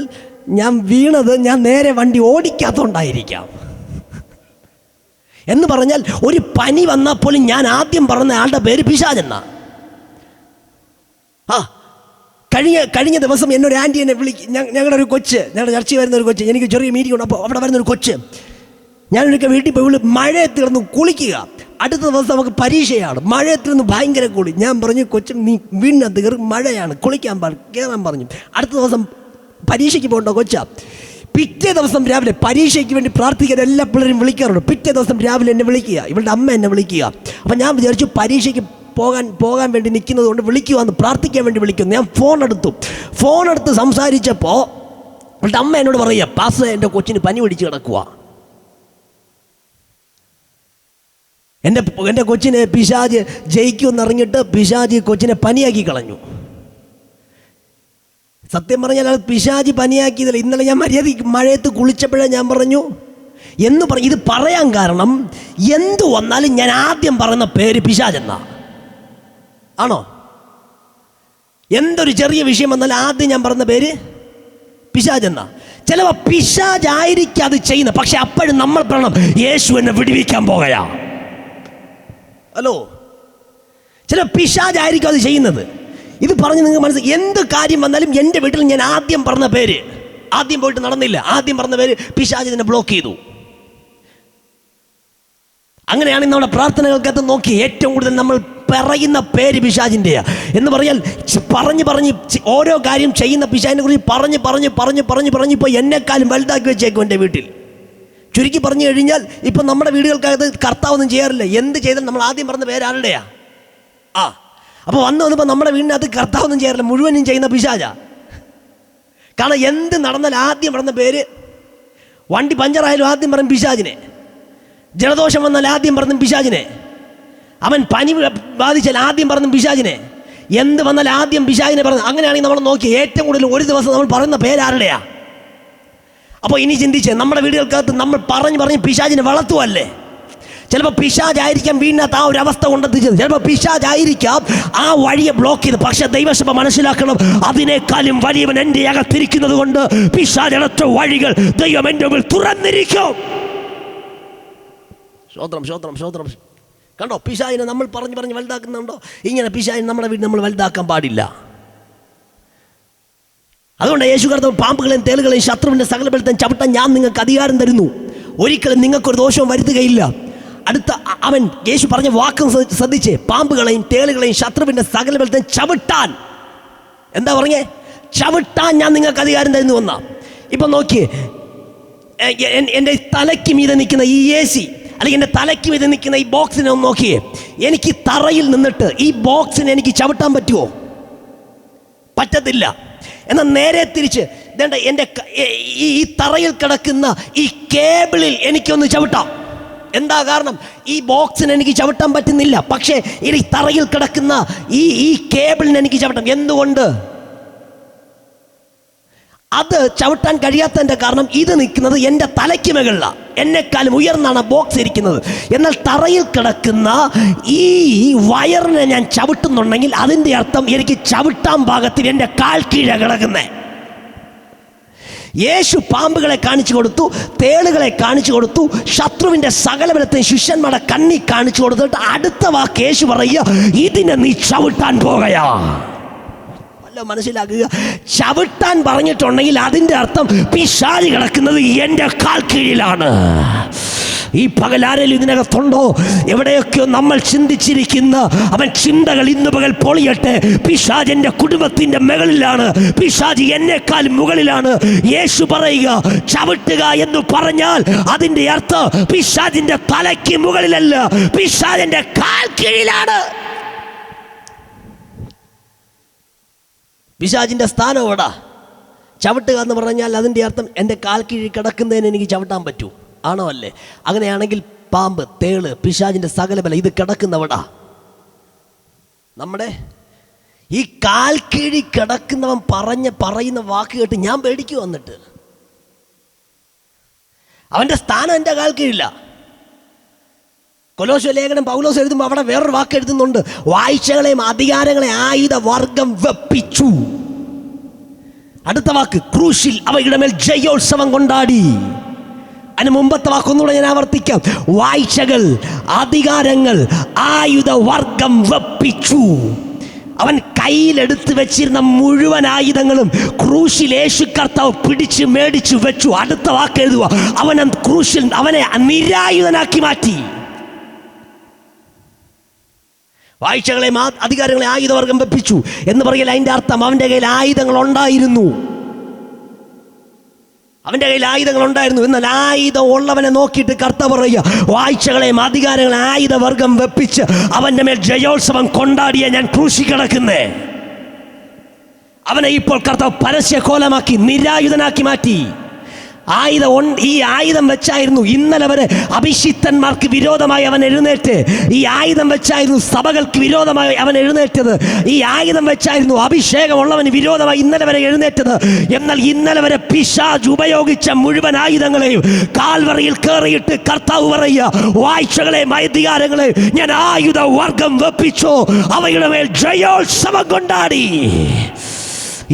ഞാൻ വീണത് ഞാൻ നേരെ വണ്ടി ഓടിക്കാത്തതുകൊണ്ടായിരിക്കാം. എന്ന് പറഞ്ഞാൽ ഒരു പനി വന്നാൽ പോലും ഞാൻ ആദ്യം പറഞ്ഞ ആളുടെ പേര് പിശാചെന്നാ. കഴിഞ്ഞ ദിവസം എന്നൊരു ആൻറ്റി എന്നെ ഞങ്ങളുടെ ഒരു കൊച്ച്, ഞങ്ങളുടെ ചർച്ചയിൽ വരുന്ന ഒരു കൊച്ച്, എനിക്ക് ചെറിയ മീറ്റിംഗ് ഉണ്ട്. അപ്പോൾ അവിടെ വരുന്നൊരു കൊച്ച്, ഞാനൊരിക്കൽ വീട്ടിൽ പോയി മഴയത്ത് കിടന്ന് കുളിക്കുക. അടുത്ത ദിവസം നമുക്ക് പരീക്ഷയാണ്. മഴയത്തിരുന്ന് ഭയങ്കര കുളി. ഞാൻ പറഞ്ഞു, കൊച്ചു നീ വീടിനകത്ത് കയറി, മഴയാണ്, കുളിക്കാൻ കയറാൻ പറഞ്ഞു. അടുത്ത ദിവസം പരീക്ഷയ്ക്ക് പോകണ്ടോ കൊച്ചാ? പിറ്റേ ദിവസം രാവിലെ പരീക്ഷയ്ക്ക് വേണ്ടി പ്രാർത്ഥിക്കാൻ എല്ലാ പിള്ളേരും വിളിക്കാറുണ്ട്. പിറ്റേ ദിവസം രാവിലെ എന്നെ വിളിക്കുക, ഇവളുടെ അമ്മ എന്നെ വിളിക്കുക. അപ്പം ഞാൻ വിചാരിച്ചു പരീക്ഷയ്ക്ക് പോകാൻ വേണ്ടി നിൽക്കുന്നത് കൊണ്ട് വിളിക്കുവാന്ന്, പ്രാർത്ഥിക്കാൻ വേണ്ടി വിളിക്കുന്നു. ഞാൻ ഫോൺ എടുത്ത് സംസാരിച്ചപ്പോൾ ഇവളുടെ അമ്മ എന്നോട് പറയുക, പാസ്റ്റർ എൻ്റെ കൊച്ചിന് പനി പിടിച്ച് കിടക്കുക, എൻ്റെ കൊച്ചിനെ പിശാച് ജയിക്കുമെന്നറിഞ്ഞിട്ട് പിശാച് കൊച്ചിനെ പനിയാക്കി കളഞ്ഞു. സത്യം പറഞ്ഞാൽ അത് പിശാച് പനിയാക്കിയതല്ല. ഇന്നലെ ഞാൻ മര്യാദയ്ക്ക് മഴയത്ത് കുളിച്ചപ്പോഴേ ഞാൻ പറഞ്ഞു ഇത് പറയാൻ കാരണം എന്തു വന്നാലും ഞാൻ ആദ്യം പറയുന്ന പേര് പിശാചെന്നാ. ആണോ? എന്തൊരു ചെറിയ വിഷയം വന്നാലും ആദ്യം ഞാൻ പറയുന്ന പേര് പിശാചെന്നാ. ചിലപ്പോൾ പിശാചായിരിക്കും അത് ചെയ്യുന്നത്, പക്ഷെ അപ്പോഴും നമ്മൾ പറയണം യേശു എന്നെ വിടുവിക്കാൻ പോകുകയാ. ഹലോ, ചില പിശാചായിരിക്കും അത് ചെയ്യുന്നത്. ഇത് പറഞ്ഞ് നിങ്ങൾ മനസ്സിലാക്കി, എന്ത് കാര്യം വന്നാലും എൻ്റെ വീട്ടിൽ ഞാൻ ആദ്യം പറഞ്ഞ പേര്, ആദ്യം പോയിട്ട് നടന്നില്ല, ആദ്യം പറഞ്ഞ പേര് പിശാച് ഇതിനെ ബ്ലോക്ക് ചെയ്തു. അങ്ങനെയാണെങ്കിൽ നമ്മുടെ പ്രാർത്ഥനകൾക്കകത്ത് നോക്കി ഏറ്റവും കൂടുതൽ നമ്മൾ പറയുന്ന പേര് പിശാചിൻ്റെയാ. എന്ന് പറഞ്ഞാൽ പറഞ്ഞ് ഓരോ കാര്യം ചെയ്യുന്ന പിശാചിനെ കുറിച്ച് പറഞ്ഞ് ഇപ്പോൾ എന്നെക്കാളും വലുതാക്കി വെച്ചേക്കും എൻ്റെ വീട്ടിൽ. ചുരുക്കി പറഞ്ഞു കഴിഞ്ഞാൽ ഇപ്പം നമ്മുടെ വീടുകൾക്കകത്ത് കർത്താവൊന്നും ചെയ്യാറില്ല. എന്ത് ചെയ്താലും നമ്മൾ ആദ്യം പറഞ്ഞ പേര് ആരുടെയാ? അപ്പോൾ വന്നപ്പോൾ നമ്മുടെ വീടിനകത്ത് കർത്താവൊന്നും ചെയ്യാറില്ല, മുഴുവനും ചെയ്യുന്ന പിശാചാ. കാരണം എന്ത് നടന്നാലും ആദ്യം പറഞ്ഞ പേര്, വണ്ടി പഞ്ചറായാലും ആദ്യം പറയും പിശാചിനെ, ജലദോഷം വന്നാൽ ആദ്യം പറഞ്ഞു പിശാചിനെ, അവൻ പനി ബാധിച്ചാൽ ആദ്യം പറഞ്ഞു പിശാചിനെ, എന്ത് വന്നാൽ ആദ്യം പിശാചിനെ പറഞ്ഞു. അങ്ങനെയാണെങ്കിൽ നമ്മൾ നോക്കി ഏറ്റവും കൂടുതൽ ഒരു ദിവസം നമ്മൾ പറയുന്ന പേരാരുടെയാ? അപ്പോൾ ഇനി ചിന്തിച്ച് നമ്മുടെ വീടുകൾക്കകത്ത് നമ്മൾ പറഞ്ഞ് പിശാചിനെ വളർത്തുവല്ലേ? ചിലപ്പോൾ പിശാചായിരിക്കാം വീടിനകത്ത് ആ ഒരു അവസ്ഥ കൊണ്ടെത്തിച്ചത്, ചിലപ്പോൾ പിശാചായിരിക്കാം ആ വഴിയെ ബ്ലോക്ക് ചെയ്ത്. പക്ഷെ ദൈവസഭ മനസ്സിലാക്കണം, അതിനേക്കാളും വലിയവൻ എൻ്റെ അകത്തിരിക്കുന്നത് കൊണ്ട് പിശാചടച്ച വഴികൾ ദൈവം എൻ്റെ മുമ്പിൽ തുറന്നിരിക്കും. ശ്രോത്രം കണ്ടോ? പിശാചിനെ നമ്മൾ പറഞ്ഞ് വലുതാക്കുന്നുണ്ടോ? ഇങ്ങനെ പിശാചിനെ നമ്മുടെ വീട്ടിൽ നമ്മൾ വലുതാക്കാൻ പാടില്ല. അതുകൊണ്ട് യേശു കർത്താവ് പാമ്പുകളെയും തേളുകളെയും ശത്രുവിൻ്റെ സകല ബലത്തെയും ചവിട്ടാൻ ഞാൻ നിങ്ങൾക്ക് അധികാരം തരുന്നു, ഒരിക്കലും നിങ്ങൾക്കൊരു ദോഷവും വരുത്തുകയില്ല. അടുത്ത അവൻ യേശു പറഞ്ഞ വാക്കും ശ്രദ്ധിച്ച്, പാമ്പുകളെയും തേളുകളെയും ശത്രുവിൻ്റെ സകല ബലത്തെയും ചവിട്ടാൻ. എന്താ പറഞ്ഞേ? ചവിട്ടാൻ ഞാൻ നിങ്ങൾക്ക് അധികാരം തരുന്നു എന്നാ. ഇപ്പം നോക്കിയേ, എൻ്റെ തലയ്ക്ക് മീതെ നിൽക്കുന്ന ഈ AC, അല്ലെങ്കിൽ എൻ്റെ തലയ്ക്ക് മീതെ നിൽക്കുന്ന ഈ ബോക്സിനെ ഒന്ന് നോക്കിയേ. എനിക്ക് തറയിൽ നിന്നിട്ട് ഈ ബോക്സിനെ എനിക്ക് ചവിട്ടാൻ പറ്റുമോ? പറ്റത്തില്ല. എന്നാൽ നേരെ തിരിച്ച് എൻ്റെ ഈ തറയിൽ കിടക്കുന്ന ഈ കേബിളിൽ എനിക്കൊന്ന് ചവിട്ടാം. എന്താ കാരണം? ഈ ബോക്സിന് എനിക്ക് ചവിട്ടാൻ പറ്റുന്നില്ല, പക്ഷേ ഈ തറയിൽ കിടക്കുന്ന ഈ കേബിളിന് എനിക്ക് ചവിട്ടാം. എന്തുകൊണ്ട്? അത് ചവിട്ടാൻ കഴിയാത്തതിൻ്റെ കാരണം ഇത് നിൽക്കുന്നത് എൻ്റെ തലയ്ക്ക് മുകളിലാണ്, എന്നെക്കാളും ഉയർന്നാണ് ബോക്സ് ഇരിക്കുന്നത്. എന്നാൽ തറയിൽ കിടക്കുന്ന ഈ വയറിനെ ഞാൻ ചവിട്ടുന്നുണ്ടെങ്കിൽ അതിൻ്റെ അർത്ഥം എനിക്ക് ചവിട്ടാൻ പാകത്തിൽ എൻ്റെ കാൽ കീഴെ കിടക്കുന്നേ. യേശു പാമ്പുകളെ കാണിച്ചു കൊടുത്തു, തേളുകളെ കാണിച്ചു കൊടുത്തു, ശത്രുവിൻ്റെ സകലബലത്തെ ശിഷ്യന്മാരുടെ കണ്ണി കാണിച്ചു കൊടുത്തിട്ട് അടുത്ത വാക്ക് യേശു പറയുക, ഇതിനെ നീ ചവിട്ടാൻ പോകുകയാ. മനസ്സിലാക്കുക. ചവിട്ടാൻ പറഞ്ഞിട്ടുണ്ടെങ്കിൽ അതിൻ്റെ അർത്ഥം പിശാച് കിടക്കുന്നത് എൻ്റെ കാൽ കീഴിലാണ്. ഈ പകൽ ആരെങ്കിലും ഇതിനകത്തുണ്ടോ? എവിടെയൊക്കെയോ നമ്മൾ ചിന്തിച്ചിരിക്കുന്ന അവൻ ചിന്തകൾ ഇന്ന് പകൽ പൊളിയട്ടെ. പിശാചിന്റെ കുടുംബത്തിന്റെ മുകളിലാണ്, പിശാച് എന്നെക്കാൾ മുകളിലാണ്. യേശു പറയുക, ചവിട്ടുക എന്ന് പറഞ്ഞാൽ അതിന്റെ അർത്ഥം പിശാചിന്റെ തലയ്ക്ക് മുകളിലല്ല, പിശാചിന്റെ കാൽ കീഴിലാണ്. പിശാചിന്റെ സ്ഥാനം എവിടാ? ചവിട്ടുക എന്ന് പറഞ്ഞാൽ അതിന്റെ അർത്ഥം എൻ്റെ കാൽ കീഴിൽ കിടക്കുന്നതിന് എനിക്ക് ചവിട്ടാൻ പറ്റൂ, ആണോ അല്ലേ? അങ്ങനെയാണെങ്കിൽ പാമ്പ്, തേള്, പിശാചിന്റെ സകല ബലം ഇത് കിടക്കുന്നവടാ. നമ്മുടെ ഈ കാൽ കീഴി കിടക്കുന്നവൻ പറയുന്ന വാക്ക് കേട്ട് ഞാൻ പേടിക്കും. വന്നിട്ട് അവന്റെ സ്ഥാനം എൻ്റെ കാൽ കീഴില്ല. കൊലോസ്യ ലേഖനം പൗലോസ് എഴുതുമ്പോൾ അവിടെ വേറൊരു വാക്ക് എഴുതുന്നുണ്ട്, വാഴ്ചകളെയും അധികാരങ്ങളെ ആയുധ വർഗം വെപ്പിച്ചു. അടുത്ത വാക്ക്, ക്രൂശിൽ അവയുടെ മേൽ ജയോത്സവം കൊണ്ടാടി. അതിന് മുമ്പത്തെ വാക്കൊന്നുകൂടെ ഞാൻ ആവർത്തിക്കാം, വാഴ്ചകൾ, അധികാരങ്ങൾ, ആയുധ വർഗം വെപ്പിച്ചു. അവൻ കയ്യിലെടുത്ത് വെച്ചിരുന്ന മുഴുവൻ ആയുധങ്ങളും ക്രൂശിൽ യേശു കർത്താവ് പിടിച്ച് മേടിച്ചു വെച്ചു. അടുത്ത വാക്ക് എഴുതുക, അവൻ ക്രൂശിൽ അവനെ നിരായുധനാക്കി മാറ്റി. വാഴ്ചകളെ അധികാരങ്ങളെ ആയുധവർഗം വെപ്പിച്ചു എന്ന് പറയൽ അതിൻ്റെ അർത്ഥം അവൻ്റെ കയ്യിൽ ആയുധങ്ങൾ ഉണ്ടായിരുന്നു. അവൻ്റെ കയ്യിൽ ആയുധങ്ങൾ ഉണ്ടായിരുന്നു. എന്നാൽ ആയുധം ഉള്ളവനെ നോക്കിയിട്ട് കർത്താവ് പറയുക, വാഴ്ചകളെയും അധികാരങ്ങളെ ആയുധവർഗം വെപ്പിച്ച് അവൻ്റെ മേൽ ജയോത്സവം കൊണ്ടാടിയ ഞാൻ ക്രൂശി കിടക്കുന്നേ. അവനെ ഇപ്പോൾ കർത്താവ് പരസ്യ കോലമാക്കി നിരായുധനാക്കി മാറ്റി. ഈ ആയുധം വെച്ചായിരുന്നു ഇന്നലെ വരെ അഭിഷിക്തന്മാർക്ക് വിരോധമായി അവൻ എഴുന്നേറ്റ്. ഈ ആയുധം വെച്ചായിരുന്നു സഭകൾക്ക് വിരോധമായി അവൻ എഴുന്നേറ്റത്. ഈ ആയുധം വെച്ചായിരുന്നു അഭിഷേകമുള്ളവന് വിരോധമായി ഇന്നലെ വരെ എഴുന്നേറ്റത്. എന്നാൽ ഇന്നലെ വരെ പിശാച് ഉപയോഗിച്ച മുഴുവൻ ആയുധങ്ങളെയും കാൽവറിയിൽ കയറിയിട്ട് കർത്താവ് പറയുക, വാഴ്ചകളെയും അധികാരങ്ങളെയും ഞാൻ ആയുധ വർഗം വെപ്പിച്ചു, അവയുടെ മേൽ ജയോത്സവം കൊണ്ടാടി.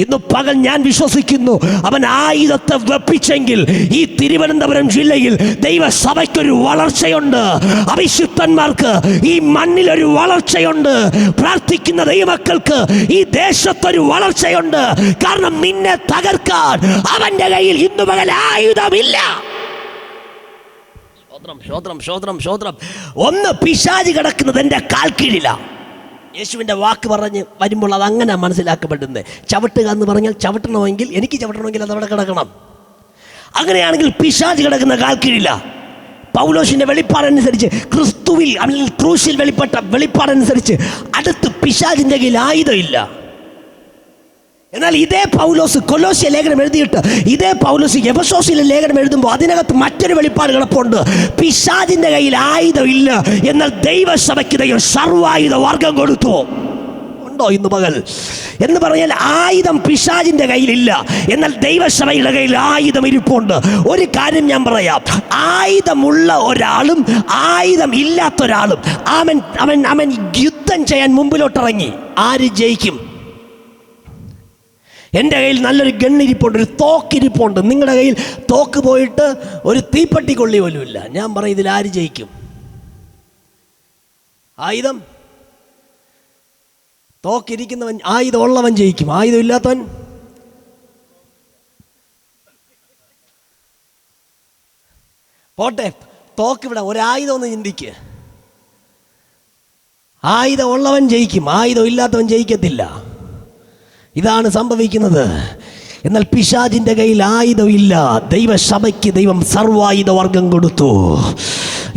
ഇന്ന് പകൽ ഞാൻ വിശ്വസിക്കുന്നു, അവൻ ആയുധത്തെ വെപ്പിച്ചെങ്കിൽ ഈ തിരുവനന്തപുരം ജില്ലയിൽ ദൈവസഭയ്ക്കൊരു വളർച്ചയുണ്ട്, അഭിഷിക്തന്മാർക്ക് ഈ മണ്ണിലൊരു വളർച്ചയുണ്ട്, പ്രാർത്ഥിക്കുന്ന ദൈവമക്കൾക്ക് ഈ ദേശത്തൊരു വളർച്ചയുണ്ട്. കാരണം നിന്നെ തകർക്കാൻ അവന്റെ കയ്യിൽ ഇന്ന് പകൽ ആയുധമില്ല. ഒന്ന് പിശാച് കിടക്കുന്നത് എൻ്റെ കാൽ കീഴിലാണ്. യേശുവിൻ്റെ വാക്ക് പറഞ്ഞ് വരുമ്പോൾ അതങ്ങനെ മനസ്സിലാക്കപ്പെടുന്നത്. ചവിട്ടുക എന്ന് പറഞ്ഞാൽ ചവിട്ടണമെങ്കിൽ, എനിക്ക് ചവിട്ടണമെങ്കിൽ അതവിടെ കിടക്കണം. അങ്ങനെയാണെങ്കിൽ പിശാച് കിടക്കുന്ന കാൽ കീഴില്ല. പൗലോസിൻ്റെ വെളിപ്പാടനുസരിച്ച്, ക്രിസ്തുവിൽ അല്ലെങ്കിൽ ക്രൂശിൽ വെളിപ്പെട്ട വെളിപ്പാടനുസരിച്ച് അടുത്ത് പിശാചിൻ്റെ കയ്യിൽ ആയുധമില്ല. എന്നാൽ ഇതേ പൗലോസ് കൊലോസ്യ ലേഖനം എഴുതിയിട്ട് ഇതേ പൗലോസ് എഫെസോസിലെ ലേഖനം എഴുതുമ്പോൾ അതിനകത്ത് മറ്റൊരു വെളിപ്പാട് കിടപ്പുണ്ട്. പിശാചിന്റെ കയ്യിൽ ആയുധമില്ല, എന്നാൽ ദൈവസഭയ്ക്ക് ദൈവം സർവായുധ വർഗം കൊടുത്തു. ഉണ്ടോ ഇന്ന് പകൽ? എന്ന് പറഞ്ഞാൽ ആയുധം പിശാചിന്റെ കയ്യിലില്ല, എന്നാൽ ദൈവസഭയുടെ കയ്യിൽ ആയുധം ഇരിപ്പുണ്ട്. ഒരു കാര്യം ഞാൻ പറയാം, ആയുധമുള്ള ഒരാളും ആയുധം ഇല്ലാത്ത ഒരാളും അവൻ യുദ്ധം ചെയ്യാൻ മുമ്പിലോട്ടിറങ്ങി. ആര് ജയിക്കും? എൻ്റെ കയ്യിൽ നല്ലൊരു ഗണ്ണിരിപ്പുണ്ട്, ഒരു തോക്കിരിപ്പുണ്ട്. നിങ്ങളുടെ കയ്യിൽ തോക്ക് പോയിട്ട് ഒരു തീപ്പെട്ടി കൊള്ളി പോലുമില്ല. ഞാൻ പറയും, ഇതിൽ ആര് ജയിക്കും? ആയുധം തോക്കിരിക്കുന്നവൻ, ആയുധം ഉള്ളവൻ ജയിക്കും. ആയുധം ഇല്ലാത്തവൻ പോട്ടെ, തോക്കിവിടെ ഒരായുധം ഒന്ന് ചിന്തിക്കുക. ആയുധം ഉള്ളവൻ ജയിക്കും, ആയുധം ഇല്ലാത്തവൻ ജയിക്കത്തില്ല. ഇതാണ് സംഭവിക്കുന്നത്. എന്നാൽ പിശാചിന്റെ കയ്യിൽ ആയുധമില്ല. ദൈവസഭയ്ക്ക് ദൈവം സർവായുധ വർഗം കൊടുത്തു.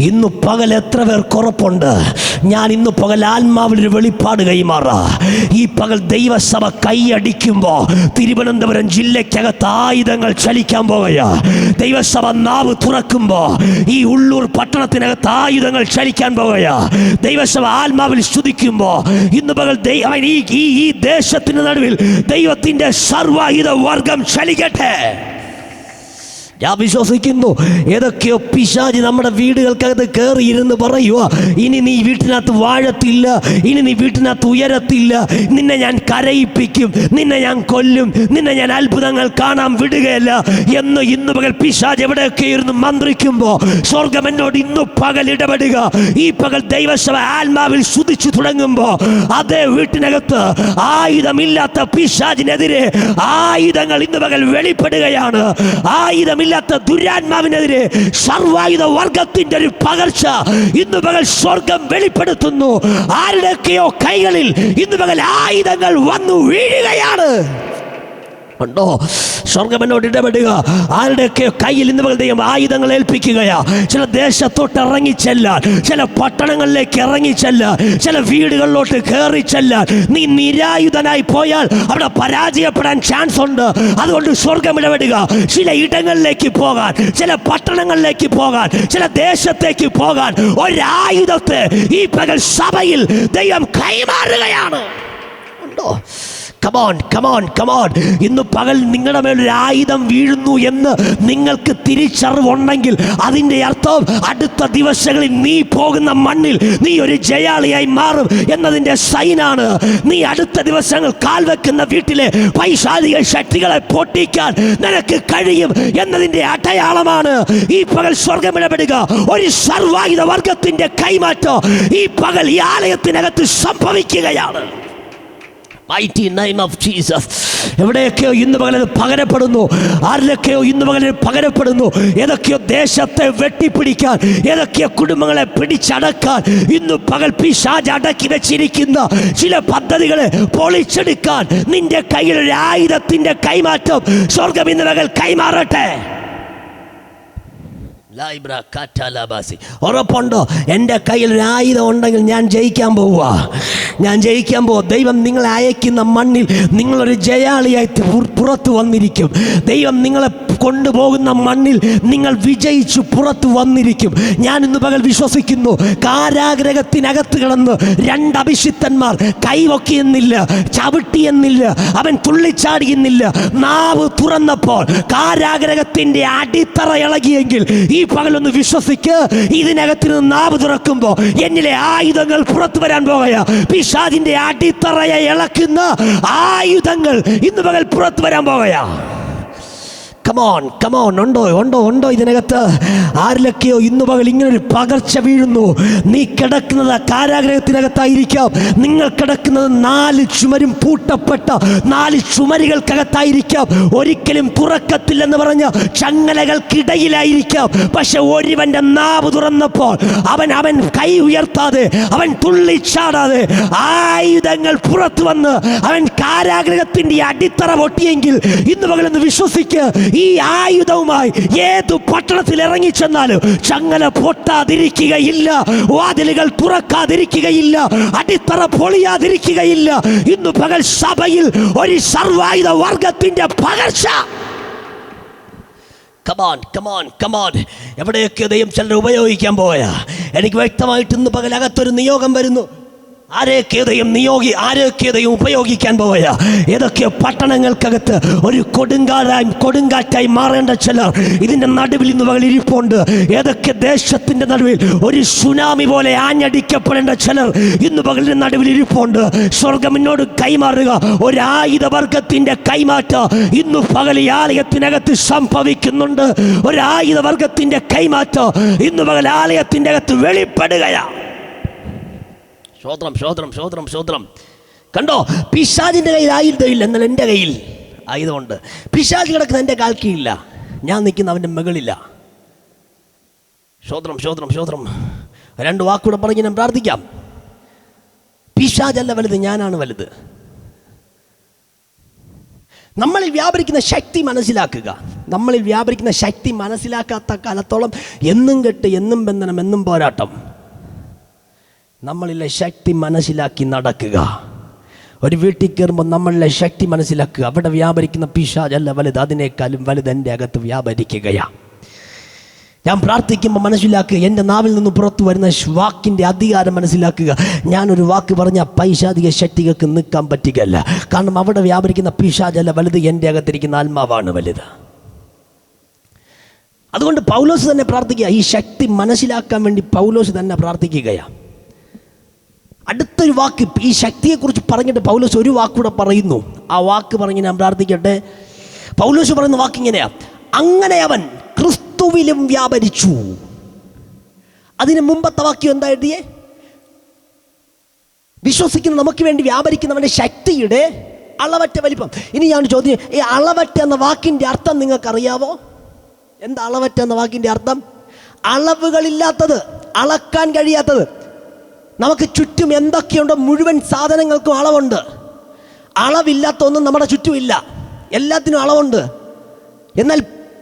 ഇന്ന് പകൽ എത്ര പേർക്ക് ഉറപ്പുണ്ട്? ഞാൻ ഇന്ന് പകൽ ആത്മാവിലൊരു വെളിപ്പാട് കൈമാറാ. ഈ പകൽ ദൈവസഭ കൈയടിക്കുമ്പോൾ തിരുവനന്തപുരം ജില്ലയ്ക്കകത്ത് ആയുധങ്ങൾ ചലിക്കാൻ പോകുകയാ. ദൈവസഭ നാവ് തുറക്കുമ്പോൾ ഈ ഉള്ളൂർ പട്ടണത്തിനകത്ത് ആയുധങ്ങൾ ചലിക്കാൻ പോകുകയാ. ദൈവസഭ ആത്മാവിൽ സ്തുതിക്കുമ്പോൾ ഇന്ന് പകൽ ഈ ദേശത്തിന് നടുവിൽ ദൈവത്തിന്റെ സർവായുധ വർഗം ചലിക്കട്ടെ. ഞാൻ വിശ്വസിക്കുന്നു ഏതൊക്കെയോ പിശാചി നമ്മുടെ വീടുകൾക്കകത്ത് കയറിയിരുന്ന് പറയുക, ഇനി നീ വീട്ടിനകത്ത് വാഴത്തില്ല, ഇനി നീ വീട്ടിനകത്ത് ഉയരത്തില്ല, നിന്നെ ഞാൻ കരയിപ്പിക്കും, നിന്നെ ഞാൻ കൊല്ലും, നിന്നെ ഞാൻ അത്ഭുതങ്ങൾ കാണാൻ വിടുകയല്ല എന്ന് ഇന്ന് പകൽ പിശാച് എവിടെയൊക്കെ ഇരുന്ന് മന്ത്രിക്കുമ്പോൾ സ്വർഗം എന്നോട് ഇന്ന് പകൽ ഇടപെടുക. ഈ പകൽ ദൈവസഭ ആത്മാവിൽ സ്തുതിച്ചു തുടങ്ങുമ്പോൾ അതേ വീട്ടിനകത്ത് ആയുധമില്ലാത്ത പിശാചിനെതിരെ ആയുധങ്ങൾ ഇന്ന് പകൽ വെളിപ്പെടുകയാണ്. ആയുധമില്ലാത്ത ദുരാത്മാവിനെതിരെ സർവായുധ വർഗത്തിന്റെ ഒരു പകർച്ച ഇന്ന് പകൽ സ്വർഗം വെളിപ്പെടുത്തുന്നു. ആരുടെയൊക്കെയോ കൈകളിൽ ഇന്ന് പകൽ ആയുധങ്ങൾ വന്നു വീഴുകയാണ്. ഉണ്ടോ? സ്വർഗം എന്നോട് ഇടപെടുക. ആരുടെയൊക്കെ കയ്യിൽ ഇന്ന് പകൽ ദൈവം ആയുധങ്ങൾ ഏൽപ്പിക്കുകയാ. ചില ദേശത്തോട്ട് ഇറങ്ങിച്ചെല്ലാൻ, ചില പട്ടണങ്ങളിലേക്ക് ഇറങ്ങിച്ചെല്ലാൻ, ചില വീടുകളിലോട്ട് കയറിച്ചെല്ലാൻ. നീ നിരായുധനായി പോയാൽ അവിടെ പരാജയപ്പെടാൻ ചാൻസ് ഉണ്ട്. അതുകൊണ്ട് സ്വർഗം ഇടപെടുക. ചില ഇടങ്ങളിലേക്ക് പോകാൻ, ചില പട്ടണങ്ങളിലേക്ക് പോകാൻ, ചില ദേശത്തേക്ക് പോകാൻ ഒരായുധത്തെ ഈ പകൽ സഭയിൽ ദൈവം കൈമാറുകയാണ്. ഉണ്ടോ? കമോൺ. ഇന്ന് പകൽ നിങ്ങളുടെ മേലൊരു ആയുധം വീഴുന്നു എന്ന് നിങ്ങൾക്ക് തിരിച്ചറിവുണ്ടെങ്കിൽ അതിൻ്റെ അർത്ഥം അടുത്ത ദിവസങ്ങളിൽ നീ പോകുന്ന മണ്ണിൽ നീ ഒരു ജയാളിയായി മാറും എന്നതിൻ്റെ സൈനാണ്. നീ അടുത്ത ദിവസങ്ങൾ കാൽവെക്കുന്ന വീട്ടിലെ പൈശാചിക ശക്തികളെ പൊട്ടിക്കാൻ നിനക്ക് കഴിയും എന്നതിൻ്റെ അടയാളമാണ്. ഈ പകൽ സ്വർഗം ഇടപെടുക. ഒരു സർവായുധ വർഗത്തിൻ്റെ കൈമാറ്റം ഈ പകൽ ഈ ആലയത്തിനകത്ത് സംഭവിക്കുകയാണ്. Mighty name of Jesus. എവിടെയൊക്കെയോ ഇന്ന് പകൽ പകരപ്പെടുന്നു. ആരിലൊക്കെയോ ഇന്ന് പകൽ പകരപ്പെടുന്നു. ഏതൊക്കെയോ ദേശത്തെ വെട്ടിപ്പിടിക്കാൻ, ഏതൊക്കെയോ കുടുംബങ്ങളെ പിടിച്ചടക്കാൻ ഇന്ന് പകൽ പിശാച് അടക്കി വെച്ചിരിക്കുന്ന ചില പദ്ധതികളെ പൊളിച്ചെടുക്കാൻ നിന്റെ കയ്യിൽ ഒരു ആയുധത്തിന്റെ കൈമാറ്റം സ്വർഗം ഇന്ന് പകൽ കൈമാറട്ടെ. ഉറപ്പുണ്ടോ? എൻ്റെ കയ്യിൽ ഒരു ആയുധം ഉണ്ടെങ്കിൽ ഞാൻ ജയിക്കാൻ പോവുക. ദൈവം നിങ്ങളെ അയക്കുന്ന മണ്ണിൽ നിങ്ങളൊരു ജയാളിയായി പുറത്തു വന്നിരിക്കും. ദൈവം നിങ്ങളെ കൊണ്ടുപോകുന്ന മണ്ണിൽ നിങ്ങൾ വിജയിച്ചു പുറത്തു വന്നിരിക്കും. ഞാൻ ഇന്ന് പകൽ വിശ്വസിക്കുന്നു. കാരാഗ്രഹത്തിനകത്ത് കിടന്ന് രണ്ട് അഭിഷിക്തന്മാർ കൈവൊക്കിയെന്നില്ല, ചവിട്ടിയെന്നില്ല, അവൻ തുള്ളിച്ചാടിയെന്നില്ല. നാവ് തുറന്നപ്പോൾ കാരാഗ്രഹത്തിന്റെ അടിത്തറ ഇളകിയെങ്കിൽ ഈ പകലൊന്ന് വിശ്വസിക്ക്. ഇതിനകത്ത് നിന്ന് നാവ് തുറക്കുമ്പോൾ എന്നിലെ ആയുധങ്ങൾ പുറത്തു വരാൻ പോകുകയാ. പിശാചിന്റെ അടിത്തറയെ ഇളക്കുന്ന ആയുധങ്ങൾ ഇന്ന് പകൽ പുറത്തു വരാൻ പോകുകയാ. കമോൺ. ഉണ്ടോ ഇതിനകത്ത്? ആരിലൊക്കെയോ ഇന്ന് പകൽ ഇങ്ങനൊരു പകർച്ച വീഴുന്നു. നീ കിടക്കുന്നത് കാരാഗ്രഹത്തിനകത്തായിരിക്കാം. നിങ്ങൾ കിടക്കുന്നത് 4 ചുമരും പൂട്ടപ്പെട്ട 4 ചുമരുകൾക്കകത്തായിരിക്കാം. ഒരിക്കലും തുറക്കത്തില്ലെന്ന് പറഞ്ഞ ചങ്ങലകൾക്കിടയിലായിരിക്കാം. പക്ഷെ ഒരുവന്റെ നാവ് തുറന്നപ്പോൾ അവൻ കൈ ഉയർത്താതെ, അവൻ തുള്ളിച്ചാടാതെ ആയുധങ്ങൾ പുറത്തു വന്ന് അവൻ കാരാഗ്രഹത്തിന്റെ അടിത്തറ പൊട്ടിയെങ്കിൽ ഇന്ന് പകലൊന്ന് വിശ്വസിക്ക്. ഈ ആയുധവുമായി ഏതു പട്ടണത്തിൽ ഇറങ്ങിച്ചെന്നാലും ചങ്ങല പൊട്ടാതിരിക്കുകയില്ല, വാതിലുകൾ തുറക്കാതിരിക്കുകയില്ല, അടിത്തറ പൊളിയാതിരിക്കുകയില്ല. ഇന്ന് പകൽ സഭയിൽ ഒരു സർവായുധ വർഗത്തിന്റെ പകർച്ച. കമോൺ. എവിടെയൊക്കെ ദൈവം ചിലർ ഉപയോഗിക്കാൻ പോയാ എനിക്ക് വ്യക്തമായിട്ട് ഇന്ന് പകലകത്തൊരു നിയോഗം വരുന്നു. ആരെയൊക്കെ ദൈവം ഉപയോഗിക്കാൻ പോവുക. ഏതൊക്കെ പട്ടണങ്ങൾക്കകത്ത് ഒരു കൊടുങ്കാറ്റായി മാറേണ്ട ചിലർ ഇതിൻ്റെ നടുവിൽ ഇന്ന് പകൽ ഇരിപ്പുണ്ട്. ഏതൊക്കെ ദേശത്തിൻ്റെ നടുവിൽ ഒരു സുനാമി പോലെ ആഞ്ഞടിക്കപ്പെടേണ്ട ചിലർ ഇന്ന് പകലിൻ്റെ നടുവിൽ ഇരിപ്പുണ്ട്. സ്വർഗം എന്നോട് കൈമാറുക. ഒരായുധവർഗത്തിൻ്റെ കൈമാറ്റം ഇന്ന് പകൽ ഈ ആലയത്തിനകത്ത് സംഭവിക്കുന്നുണ്ട്. ഒരായുധവർഗത്തിൻ്റെ കൈമാറ്റം ഇന്ന് പകൽ ആലയത്തിൻ്റെ അകത്ത് വെളിപ്പെടുകയാണ്. ശ്രോത്രം. കണ്ടോ? പിശാചിന്റെ കയ്യിൽ ആയുധമില്ല, എന്നാൽ എൻ്റെ കയ്യിൽ ആയുധമുണ്ട്. പിശാച് കിടക്കുന്ന എൻ്റെ കാൽക്കിയില്ല, ഞാൻ നിൽക്കുന്ന അവൻ്റെ മുകളില്ല. ശ്രോത്രം. 2 വാക്കുകൂടെ പറഞ്ഞ് ഞാൻ പ്രാർത്ഥിക്കാം. പിശാചല്ല വലുത്, ഞാനാണ് വലുത്. നമ്മളിൽ വ്യാപരിക്കുന്ന ശക്തി മനസ്സിലാക്കുക. നമ്മളിൽ വ്യാപരിക്കുന്ന ശക്തി മനസ്സിലാക്കാത്ത കാലത്തോളം എന്നും കെട്ട്, എന്നും ബന്ധനം, എന്നും പോരാട്ടം. നമ്മളിലെ ശക്തി മനസ്സിലാക്കി നടക്കുക. ഒരു വീട്ടിൽ കയറുമ്പോൾ നമ്മളിലെ ശക്തി മനസ്സിലാക്കുക. അവിടെ വ്യാപരിക്കുന്ന പിശാചല്ല വലുത്, അതിനേക്കാളും വലുത് എൻ്റെ അകത്ത് വ്യാപരിക്കുകയാണ്. ഞാൻ പ്രാർത്ഥിക്കുമ്പോൾ മനസ്സിലാക്കുക. എൻ്റെ നാവിൽ നിന്ന് പുറത്തു വരുന്ന വാക്കിൻ്റെ അധികാരം മനസ്സിലാക്കുക. ഞാനൊരു വാക്ക് പറഞ്ഞാൽ പൈശാചിക ശക്തികൾക്ക് നിൽക്കാൻ പറ്റുകയല്ല. കാരണം അവിടെ വ്യാപരിക്കുന്ന പിശാചല്ല വലുത്, എൻ്റെ അകത്തിരിക്കുന്ന ആത്മാവാണ് വലുത്. അതുകൊണ്ട് പൗലോസ് തന്നെ പ്രാർത്ഥിക്കുക. ഈ ശക്തി മനസ്സിലാക്കാൻ വേണ്ടി പൗലോസ് തന്നെ പ്രാർത്ഥിക്കുകയാണ്. അടുത്തൊരു വാക്ക് ഈ ശക്തിയെക്കുറിച്ച് പറഞ്ഞിട്ട് പൗലോസ് ഒരു വാക്കൂടെ പറയുന്നു. ആ വാക്ക് പറഞ്ഞ് ഞാൻ പ്രാർത്ഥിക്കട്ടെ. പൗലോസ് പറയുന്ന വാക്ക് ഇങ്ങനെയാ: അങ്ങനെ അവൻ ക്രിസ്തുവിലും വ്യാപരിച്ചു. അതിന് മുമ്പത്തെ വാക്യം എന്താ എഴുതിയേ? വിശ്വസിക്കുന്ന നമുക്ക് വേണ്ടി വ്യാപരിക്കുന്നവൻ്റെ ശക്തിയുടെ അളവറ്റ വലിപ്പം. ഇനി ഞാൻ ചോദ്യം, ഈ അളവറ്റ എന്ന വാക്കിൻ്റെ അർത്ഥം നിങ്ങൾക്കറിയാവോ? എന്താ അളവറ്റ എന്ന വാക്കിൻ്റെ അർത്ഥം? അളവുകളില്ലാത്തത്, അളക്കാൻ കഴിയാത്തത്. നമുക്ക് ചുറ്റും എന്തൊക്കെയുണ്ടോ മുഴുവൻ സാധനങ്ങൾക്കും അളവുണ്ട്. അളവില്ലാത്ത ഒന്നും നമ്മുടെ ചുറ്റുമില്ല, എല്ലാത്തിനും അളവുണ്ട്. എന്നാൽ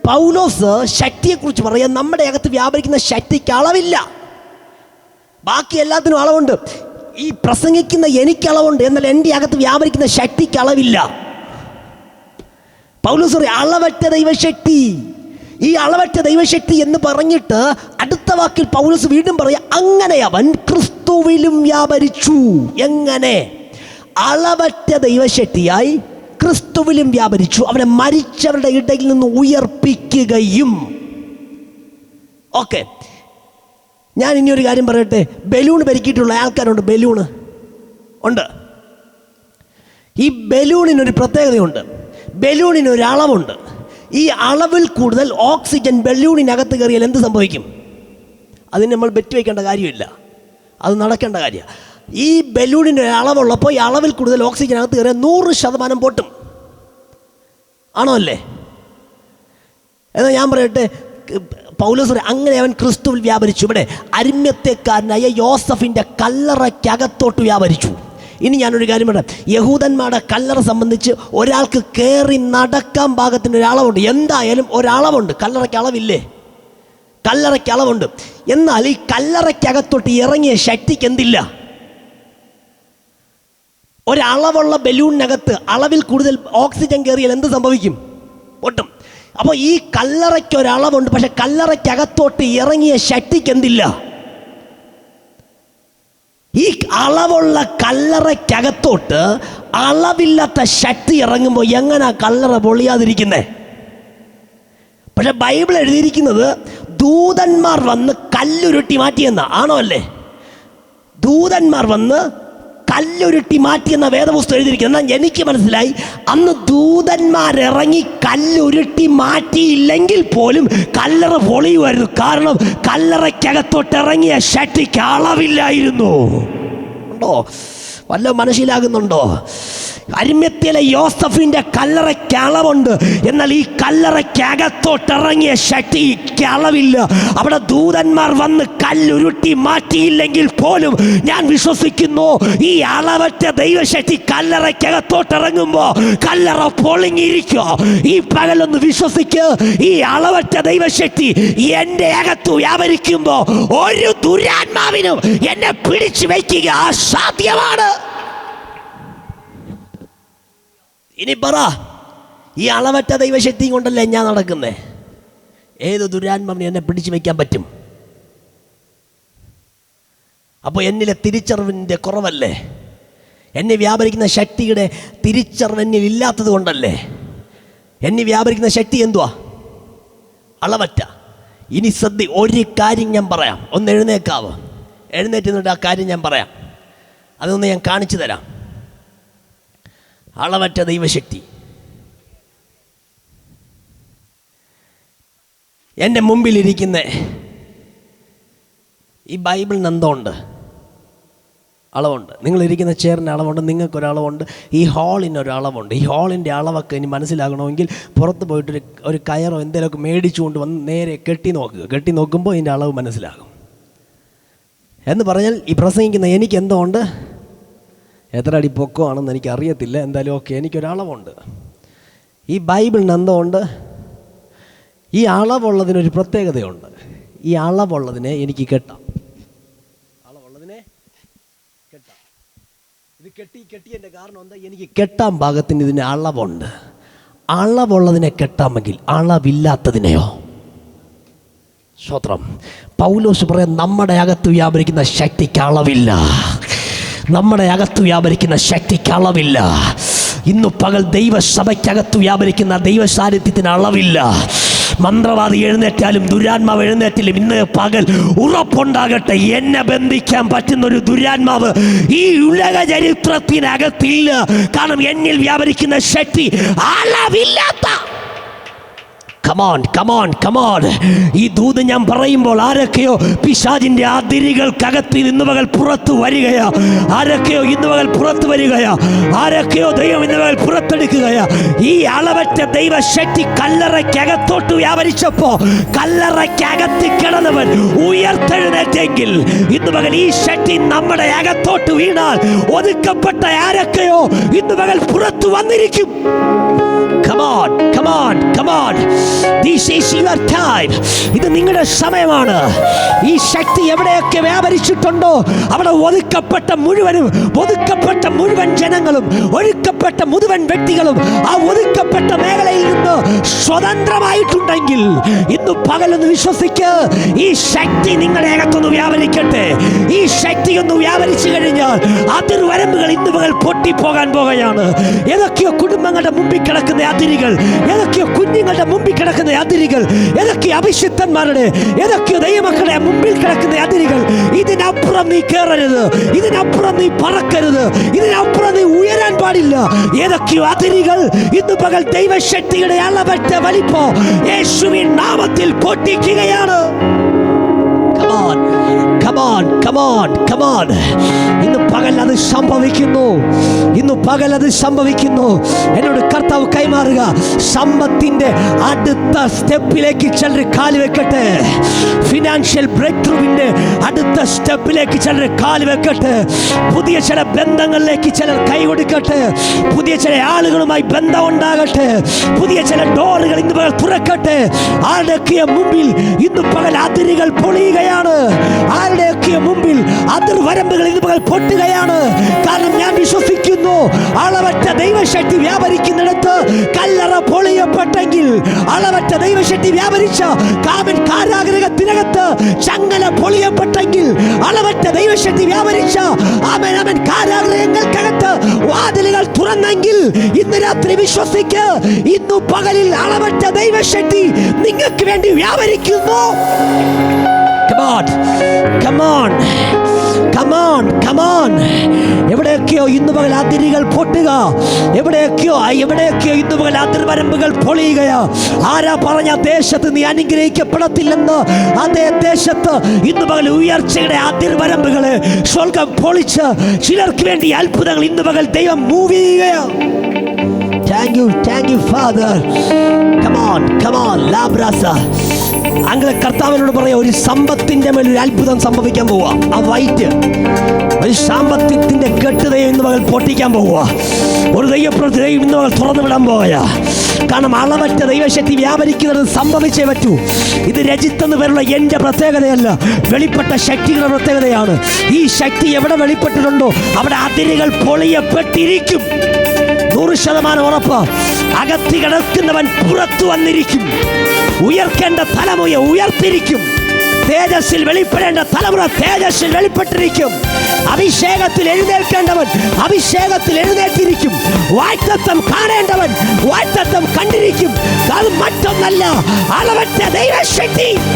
പൗലോസ് ശക്തിയെക്കുറിച്ച് പറയാം, നമ്മുടെ അകത്ത് വ്യാപരിക്കുന്ന ശക്തിക്ക് അളവില്ല, ബാക്കി എല്ലാത്തിനും അളവുണ്ട്. ഈ പ്രസംഗിക്കുന്ന എനിക്ക് അളവുണ്ട്, എന്നാൽ എൻ്റെ അകത്ത് വ്യാപരിക്കുന്ന ശക്തിക്ക് അളവില്ല. പൗലോസ് പറയും അളവറ്റ ദൈവശക്തി. ഈ അളവറ്റ ദൈവശക്തി എന്ന് പറഞ്ഞിട്ട് അടുത്ത വാക്കിൽ പൗലോസ് വീണ്ടും പറയാം, അങ്ങനെ അവൻ ക്രിസ്തുവിലും വ്യാപരിച്ചു. എങ്ങനെ? അളവറ്റ ദൈവശക്തിയായി ക്രിസ്തുവിലും വ്യാപരിച്ചു. അവനെ മരിച്ചവരുടെ ഇടയിൽ നിന്ന് ഉയർപ്പിക്കുകയും. ഓക്കെ, ഞാൻ ഇനി ഒരു കാര്യം പറയട്ടെ. ബലൂൺ പെരുക്കിയിട്ടുള്ള ആൾക്കാരുണ്ട്, ബലൂണ് ഉണ്ട്. ഈ ബലൂണിനൊരു പ്രത്യേകതയുണ്ട്, ബലൂണിനൊരു അളവുണ്ട്. ഈ അളവിൽ കൂടുതൽ ഓക്സിജൻ ബലൂണിനകത്ത് കയറിയാൽ എന്ത് സംഭവിക്കും? അതിന് നമ്മൾ ബെറ്റ് വയ്ക്കേണ്ട കാര്യമില്ല, അത് നടക്കേണ്ട കാര്യമാണ്. ഈ ബലൂണിൻ്റെ അളവുള്ളപ്പോൾ ഈ അളവിൽ കൂടുതൽ ഓക്സിജൻ അകത്ത് കയറിയാൽ 100% പൊട്ടും. ആണോ അല്ലേ? എന്നാൽ ഞാൻ പറയട്ടെ, പൗലോസ് അങ്ങനെ അവൻ ക്രിസ്തുവിൽ വ്യാപരിച്ചു. ഇവിടെ അരിമത്യക്കാരനായ യോസഫിൻ്റെ കല്ലറയ്ക്കകത്തോട്ട് വ്യാപരിച്ചു. ഇനി ഞാനൊരു കാര്യം പറയാം. യഹൂദന്മാരുടെ കല്ലറ സംബന്ധിച്ച് ഒരാൾക്ക് കയറി നടക്കാൻ പാകത്തിന് ഒരളവുണ്ട്. എന്തായാലും ഒരളവുണ്ട്. കല്ലറയ്ക്ക് അളവില്ലേ? കല്ലറയ്ക്ക് അളവുണ്ട്. എന്നാൽ ഈ കല്ലറയ്ക്കകത്തോട്ട് ഇറങ്ങിയ ശക്തിക്ക് എന്തില്ല? ഒരളവുള്ള ബലൂണിനകത്ത് അളവിൽ കൂടുതൽ ഓക്സിജൻ കയറിയാൽ എന്ത് സംഭവിക്കും? പൊട്ടും. അപ്പോൾ ഈ കല്ലറയ്ക്ക് ഒരളവുണ്ട്, പക്ഷെ കല്ലറയ്ക്കകത്തോട്ട് ഇറങ്ങിയ ശക്തിക്ക് എന്തില്ല? ഈ അളവുള്ള കല്ലറയ്ക്കകത്തോട്ട് അളവില്ലാത്ത ശക്തി ഇറങ്ങുമ്പോൾ എങ്ങനെയാ കല്ലറ പൊളിയാതിരിക്കുന്നേ? പക്ഷെ ബൈബിൾ എഴുതിയിരിക്കുന്നത് ദൂതന്മാർ വന്ന് കല്ലുരുട്ടി മാറ്റിയെന്ന. ആണോ അല്ലേ? ദൂതന്മാർ വന്ന് കല്ലുരുട്ടി മാറ്റിയെന്ന വേദപുസ്തകം എഴുതിയിരിക്കുന്നത്. എന്നാൽ എനിക്ക് മനസ്സിലായി, അന്ന് ദൂതന്മാരിറങ്ങി കല്ലുരുട്ടി മാറ്റിയില്ലെങ്കിൽ പോലും കല്ലറ പൊളിയുമായിരുന്നു. കാരണം കല്ലറയ്ക്കകത്തോട്ട് ഇറങ്ങിയ ശക്തിക്ക് അളവില്ലായിരുന്നു. ഉണ്ടോ? വല്ല മനസ്സിലാകുന്നുണ്ടോ? അരിമത്യയിലെ യോസഫിൻ്റെ കല്ലറയ്ക്ക് അളവുണ്ട്, എന്നാൽ ഈ കല്ലറയ്ക്കകത്തോട്ട് ഇറങ്ങിയ ശക്തിക്ക് അളവില്ല. അവിടെ ദൂതന്മാർ വന്ന് കല്ലുരുട്ടി മാറ്റിയില്ലെങ്കിൽ പോലും ഞാൻ വിശ്വസിക്കുന്നു, ഈ അളവറ്റ ദൈവശക്തി കല്ലറയ്ക്കകത്തോട്ട് ഇറങ്ങുമ്പോൾ കല്ലറ പൊളിഞ്ഞിരിക്കോ. ഈ പകലൊന്ന് വിശ്വസിക്ക്, ഈ അളവറ്റ ദൈവശക്തി എൻ്റെ അകത്ത് വ്യാപരിക്കുമ്പോൾ ഒരു ദുരാത്മാവിനും എന്നെ പിടിച്ചു വയ്ക്കുക അസാധ്യമാണ്. ഇനി പറ, ഈ അളവറ്റ ദൈവശക്തിയും കൊണ്ടല്ലേ ഞാൻ നടക്കുന്നേ? ഏത് ദുരാത്മാവിനെ എന്നെ പിടിച്ചു വയ്ക്കാൻ പറ്റും? അപ്പോൾ എന്നിലെ തിരിച്ചറിവിൻ്റെ കുറവല്ലേ? എന്നെ വ്യാപരിക്കുന്ന ശക്തിയുടെ തിരിച്ചറിവ് എന്നിൽ ഇല്ലാത്തത് കൊണ്ടല്ലേ? എന്നെ വ്യാപരിക്കുന്ന ശക്തി എന്തുവാ? അളവറ്റ. ഇനി ശ്രദ്ധ, ഒരു കാര്യം ഞാൻ പറയാം. ഒന്ന് എഴുന്നേക്കാവോ? എഴുന്നേറ്റ് നിന്നിട്ട് ആ കാര്യം ഞാൻ പറയാം. അതൊന്ന് ഞാൻ കാണിച്ചു തരാം. അളവറ്റ ദൈവശക്തി എൻ്റെ മുമ്പിലിരിക്കുന്ന ഈ ബൈബിളിന് എന്തുണ്ട്? അളവുണ്ട്. നിങ്ങളിരിക്കുന്ന ചെയറിന് അളവുണ്ട്, നിങ്ങൾക്കൊരളവുണ്ട്, ഈ ഹാളിനൊരളവുണ്ട്. ഈ ഹാളിൻ്റെ അളവൊക്കെ ഇനി മനസ്സിലാകണമെങ്കിൽ പുറത്ത് പോയിട്ട് ഒരു കയറോ എന്തെങ്കിലുമൊക്കെ മേടിച്ചു കൊണ്ട് വന്ന് നേരെ കെട്ടി നോക്കുക. കെട്ടി നോക്കുമ്പോൾ ഇതിൻ്റെ അളവ് മനസ്സിലാകും. എന്ന് പറഞ്ഞാൽ ഈ പ്രസംഗിക്കുന്ന എനിക്ക് എന്തുകൊണ്ട്? എത്ര അടി പൊക്കമാണെന്ന് എനിക്ക് അറിയത്തില്ല, എന്തായാലും ഓക്കെ, എനിക്കൊരളവുണ്ട്. ഈ ബൈബിളിന് എന്തുകൊണ്ട്? ഈ അളവുള്ളതിനൊരു പ്രത്യേകതയുണ്ട്. ഈ അളവുള്ളതിനെ എനിക്ക് കെട്ടാം. അളവുള്ളതിനെ കെട്ടാം. ഇത് കെട്ടിയതിൻ്റെ കാരണം എന്താ? എനിക്ക് കെട്ടാൻ പാകത്തിന് ഇതിന് അളവുണ്ട്. അളവുള്ളതിനെ കെട്ടാമെങ്കിൽ അളവില്ലാത്തതിനെയോ? സ്തോത്രം. പൗലോസ് പറയാൻ, നമ്മുടെ അകത്ത് വ്യാപരിക്കുന്ന ശക്തിക്ക് അളവില്ല. നമ്മുടെ അകത്ത് വ്യാപരിക്കുന്ന ശക്തിക്ക് അളവില്ല. ഇന്നു പകൽ ദൈവസഭയ്ക്കകത്ത് വ്യാപരിക്കുന്ന ദൈവസാന്നിധ്യത്തിന് അളവില്ല. മന്ത്രവാദി എഴുന്നേറ്റാലും ദുരാത്മാവ് എഴുന്നേറ്റിലും ഇന്ന് പകൽ ഉറപ്പുണ്ടാകട്ടെ, എന്നെ ബന്ധിക്കാൻ പറ്റുന്ന ഒരു ദുരാത്മാവ് ഈ ഉലക ചരിത്രത്തിനകത്തില്ല. കാരണം എന്നിൽ വ്യാപരിക്കുന്ന ശക്തി അളവില്ലാത്ത. Come on come on come on. ഈ ദൂത് ഞാൻ പറയുമ്പോൾ ആരൊക്കെയോ പിശാചിന്റെ അതിരുകൾക്കകത്ത് ഇന്ന് പകൽ പുറത്തു വരികയാ. ആരൊക്കെയോ ഇന്ന് പകൽ പുറത്തു വരികയാ. ആരൊക്കെയോ ദൈവം ഇന്ന് പകൽ പുറത്തെടുക്കുകയാ. ഈ അളവറ്റ ദൈവശക്തി കല്ലറയ്ക്കകത്തോട്ട് വ്യാപരിച്ചപ്പോ കല്ലറയ്ക്കകത്ത് കിടന്നവൻ ഉയർത്തെഴുന്നേറ്റെങ്കിൽ ഇന്ന് പകൽ ഈ ശക്തി നമ്മുടെ അകത്തോട്ട് വീണാൽ ഒതുക്കപ്പെട്ട ആരൊക്കെയോ ഇന്ന് പകൽ പുറത്തു വന്നിരിക്കും. Come on, come on, come on. This is your time. ഇത് നിങ്ങളുടെ സമയമാണ്. ഈ ശക്തി എവിടെയൊക്കെ വ്യാപരിച്ചിട്ടുണ്ടോ അവിടെ ഒതുക്കപ്പെട്ട മുഴുവൻ ജനങ്ങളും ഒതുക്കപ്പെട്ട മുഴുവൻ വ്യക്തികളും ആ ഒതുക്കപ്പെട്ട മേഖലയിൽ നിന്ന് സ്വതന്ത്രമായിട്ടുണ്ടെങ്കിൽ ഇന്ന് പകലൊന്ന് വിശ്വസിക്ക്. ഈ ശക്തി നിങ്ങളുടെ അകത്തൊന്ന് വ്യാപരിക്കട്ടെ. ഈ ശക്തി ഒന്ന് വ്യാപരിച്ചു കഴിഞ്ഞാൽ അതിർവരമ്പുകൾ ഇന്ന് പകൽ പൊട്ടിപ്പോകാൻ പോകുകയാണ്. ഏതൊക്കെയോ കുടുംബങ്ങളുടെ മുമ്പിൽ കിടക്കുന്ന അതിരുകൾ, ഏതൊക്കെയോ കുഞ്ഞുങ്ങളുടെ മുമ്പിൽ കിടക്കുന്ന അതിരുകൾ, ഏതൊക്കെയോ അഭിഷിക്തന്മാരുടെ, ഏതൊക്കെയോ ദൈവമക്കളുടെ മുമ്പിൽ കിടക്കുന്ന അതിരുകൾ, ഇതിനപ്പുറം നീ കയറരുത്, ഇതിനപ്പുറം നീ പറക്കരുത്, ഇതിനപ്പുറം നീ ഉയരാൻ പാടില്ല. ഏതൊക്കെയോ അതിരുകൾ ഇന്ന് പകൽ ദൈവശക്തിയുടെ അളവറ്റ വലിപ്പോ യേശുവിൻ നാമത്തിൽ പൊട്ടിക്കുകയാണ്. Come on, come on, come on. ഇന്ന് പകൽ അത് സംഭവിക്കുന്നു. ഇന്ന് പകൽ അത് സംഭവിക്കുന്നു. എന്നോട് കർത്താവ് കൈമാറുക. സമ്പത്തിന്റെ അടുത്ത സ്റ്റെപ്പിലേക്ക് ചിലർ കാല് വെക്കട്ടെ. ഫിനാൻഷ്യൽ ബ്രേക്ക് ത്രൂവിന്റെ അടുത്ത സ്റ്റെപ്പിലേക്ക് ചിലർ കാല് വെക്കട്ടെ. പുതിയ ചില ബന്ധങ്ങളിലേക്ക് ചിലർ കൈ കൊടുക്കട്ടെ. പുതിയ ചില ആളുകളുമായി ബന്ധം ഉണ്ടാകട്ടെ. പുതിയ ചില ഡോറുകൾ ഇന്ന് പകൽ തുറക്കട്ടെ. ആരുടെയൊക്കെ മുമ്പിൽ ഇന്ന് പകൽ അതിരുകൾ പൊളിയുകയാണ്. ആരുടെയൊക്കെ മുമ്പിൽ അതിർവരമ്പുകൾ ഇന്ന് പകൽ പൊട്ടുകയാണ്. കാരണം ഞാൻ വിശ്വസിക്കുന്നു, അളവറ്റ ദൈവശക്തി വ്യാപരിക്കുന്നിടത്ത് കല്ലറ പൊളിയപ്പെട്ടെങ്കിൽ, അളവറ്റ ദൈവശക്തി വ്യാപരിച്ച കാമൻ കാരാഗ്രഹത്തിനകത്ത് ചങ്ങല പൊളിയപ്പെട്ടെങ്കിൽ, അളവറ്റ ദൈവശക്തി വ്യാപരിച്ച അവൻ കാരാഗ്രഹങ്ങൾക്കകത്ത് വാതിലുകൾ തുറന്നെങ്കിൽ, ഇന്ന് രാത്രി വിശ്വസിക്ക്, ഇന്നു പകലിൽ അളവറ്റ ദൈവശക്തി നിങ്ങൾക്ക് വേണ്ടി വ്യാപരിക്കുന്നു. Come on, come on, come on, come on. എവിടെയൊക്കെയോ ഇന്ന് പകൽ അതിരുകൾ പൊട്ടുക, എവിടെയൊക്കെയോ ഇന്ന് പകൽ അതിർവരമ്പുകൾ പൊളിയുകയാ. ആരാ പറഞ്ഞ ദേശത്ത് നീ അനുഗ്രഹിക്കപ്പെടത്തില്ലെന്ന്? അതേ ദേശത്ത് ഇന്ന് പകൽ ഉയർച്ചയുടെ അതിർവരമ്പുകളെ സ്വർഗം പൊളിച്ച് ചിലർക്ക് വേണ്ടി അത്ഭുതങ്ങൾ ഇന്ന് പകൽ ദൈവം മൂവ് ചെയ്യുകയാ. Thank you, Father. Come on, Labrasa. അങ്ങനെ കർത്താവിനോട് പറയാം, ഒരു സമ്പത്തിന്റെ മേൽ ഒരു അത്ഭുതം സംഭവിക്കാൻ പോവുക. ആ വൈറ്റ് ഒരു സാമ്പത്തികത്തിന്റെ കെട്ടുതയും ഇന്ന് മകൾ പൊട്ടിക്കാൻ പോവുക. ഒരു ദൈവപ്രവൃത്തി ഇന്ന് മകൾ തുറന്നു വിടാൻ പോവുക. കാരണം അളവറ്റ ദൈവശക്തി വ്യാപരിക്കുന്നത് സംഭവിച്ചേ പറ്റൂ. ഇത് രജിത്തെന്ന് പേരുള്ള എൻ്റെ പ്രത്യേകതയല്ല, വെളിപ്പെട്ട ശക്തികളുടെ പ്രത്യേകതയാണ്. ഈ ശക്തി എവിടെ വെളിപ്പെട്ടിട്ടുണ്ടോ അവിടെ അതിരുകൾ പൊളിയപ്പെട്ടിരിക്കും. 100% ഉറപ്പ്. അകത്തി കിടക്കുന്നവൻ പുറത്തു വന്നിരിക്കും. ഉയർക്കേണ്ട തലമുറ ഉയർത്തിരിക്കും. തേജസ്സിൽ വെളിപ്പെടേണ്ട തലമുറ തേജസ്സിൽ വെളിപ്പെട്ടിരിക്കും. അഭിഷേകത്തിൽ എഴുന്നേൽക്കേണ്ടവൻ അഭിഷേകത്തിൽ എഴുന്നേറ്റിരിക്കും. വാഗ്ദത്തം കാണേണ്ടവൻ വാഗ്ദത്തം കണ്ടിരിക്കും. അത് മറ്റൊന്നല്ല, അളവറ്റ ദൈവശക്തി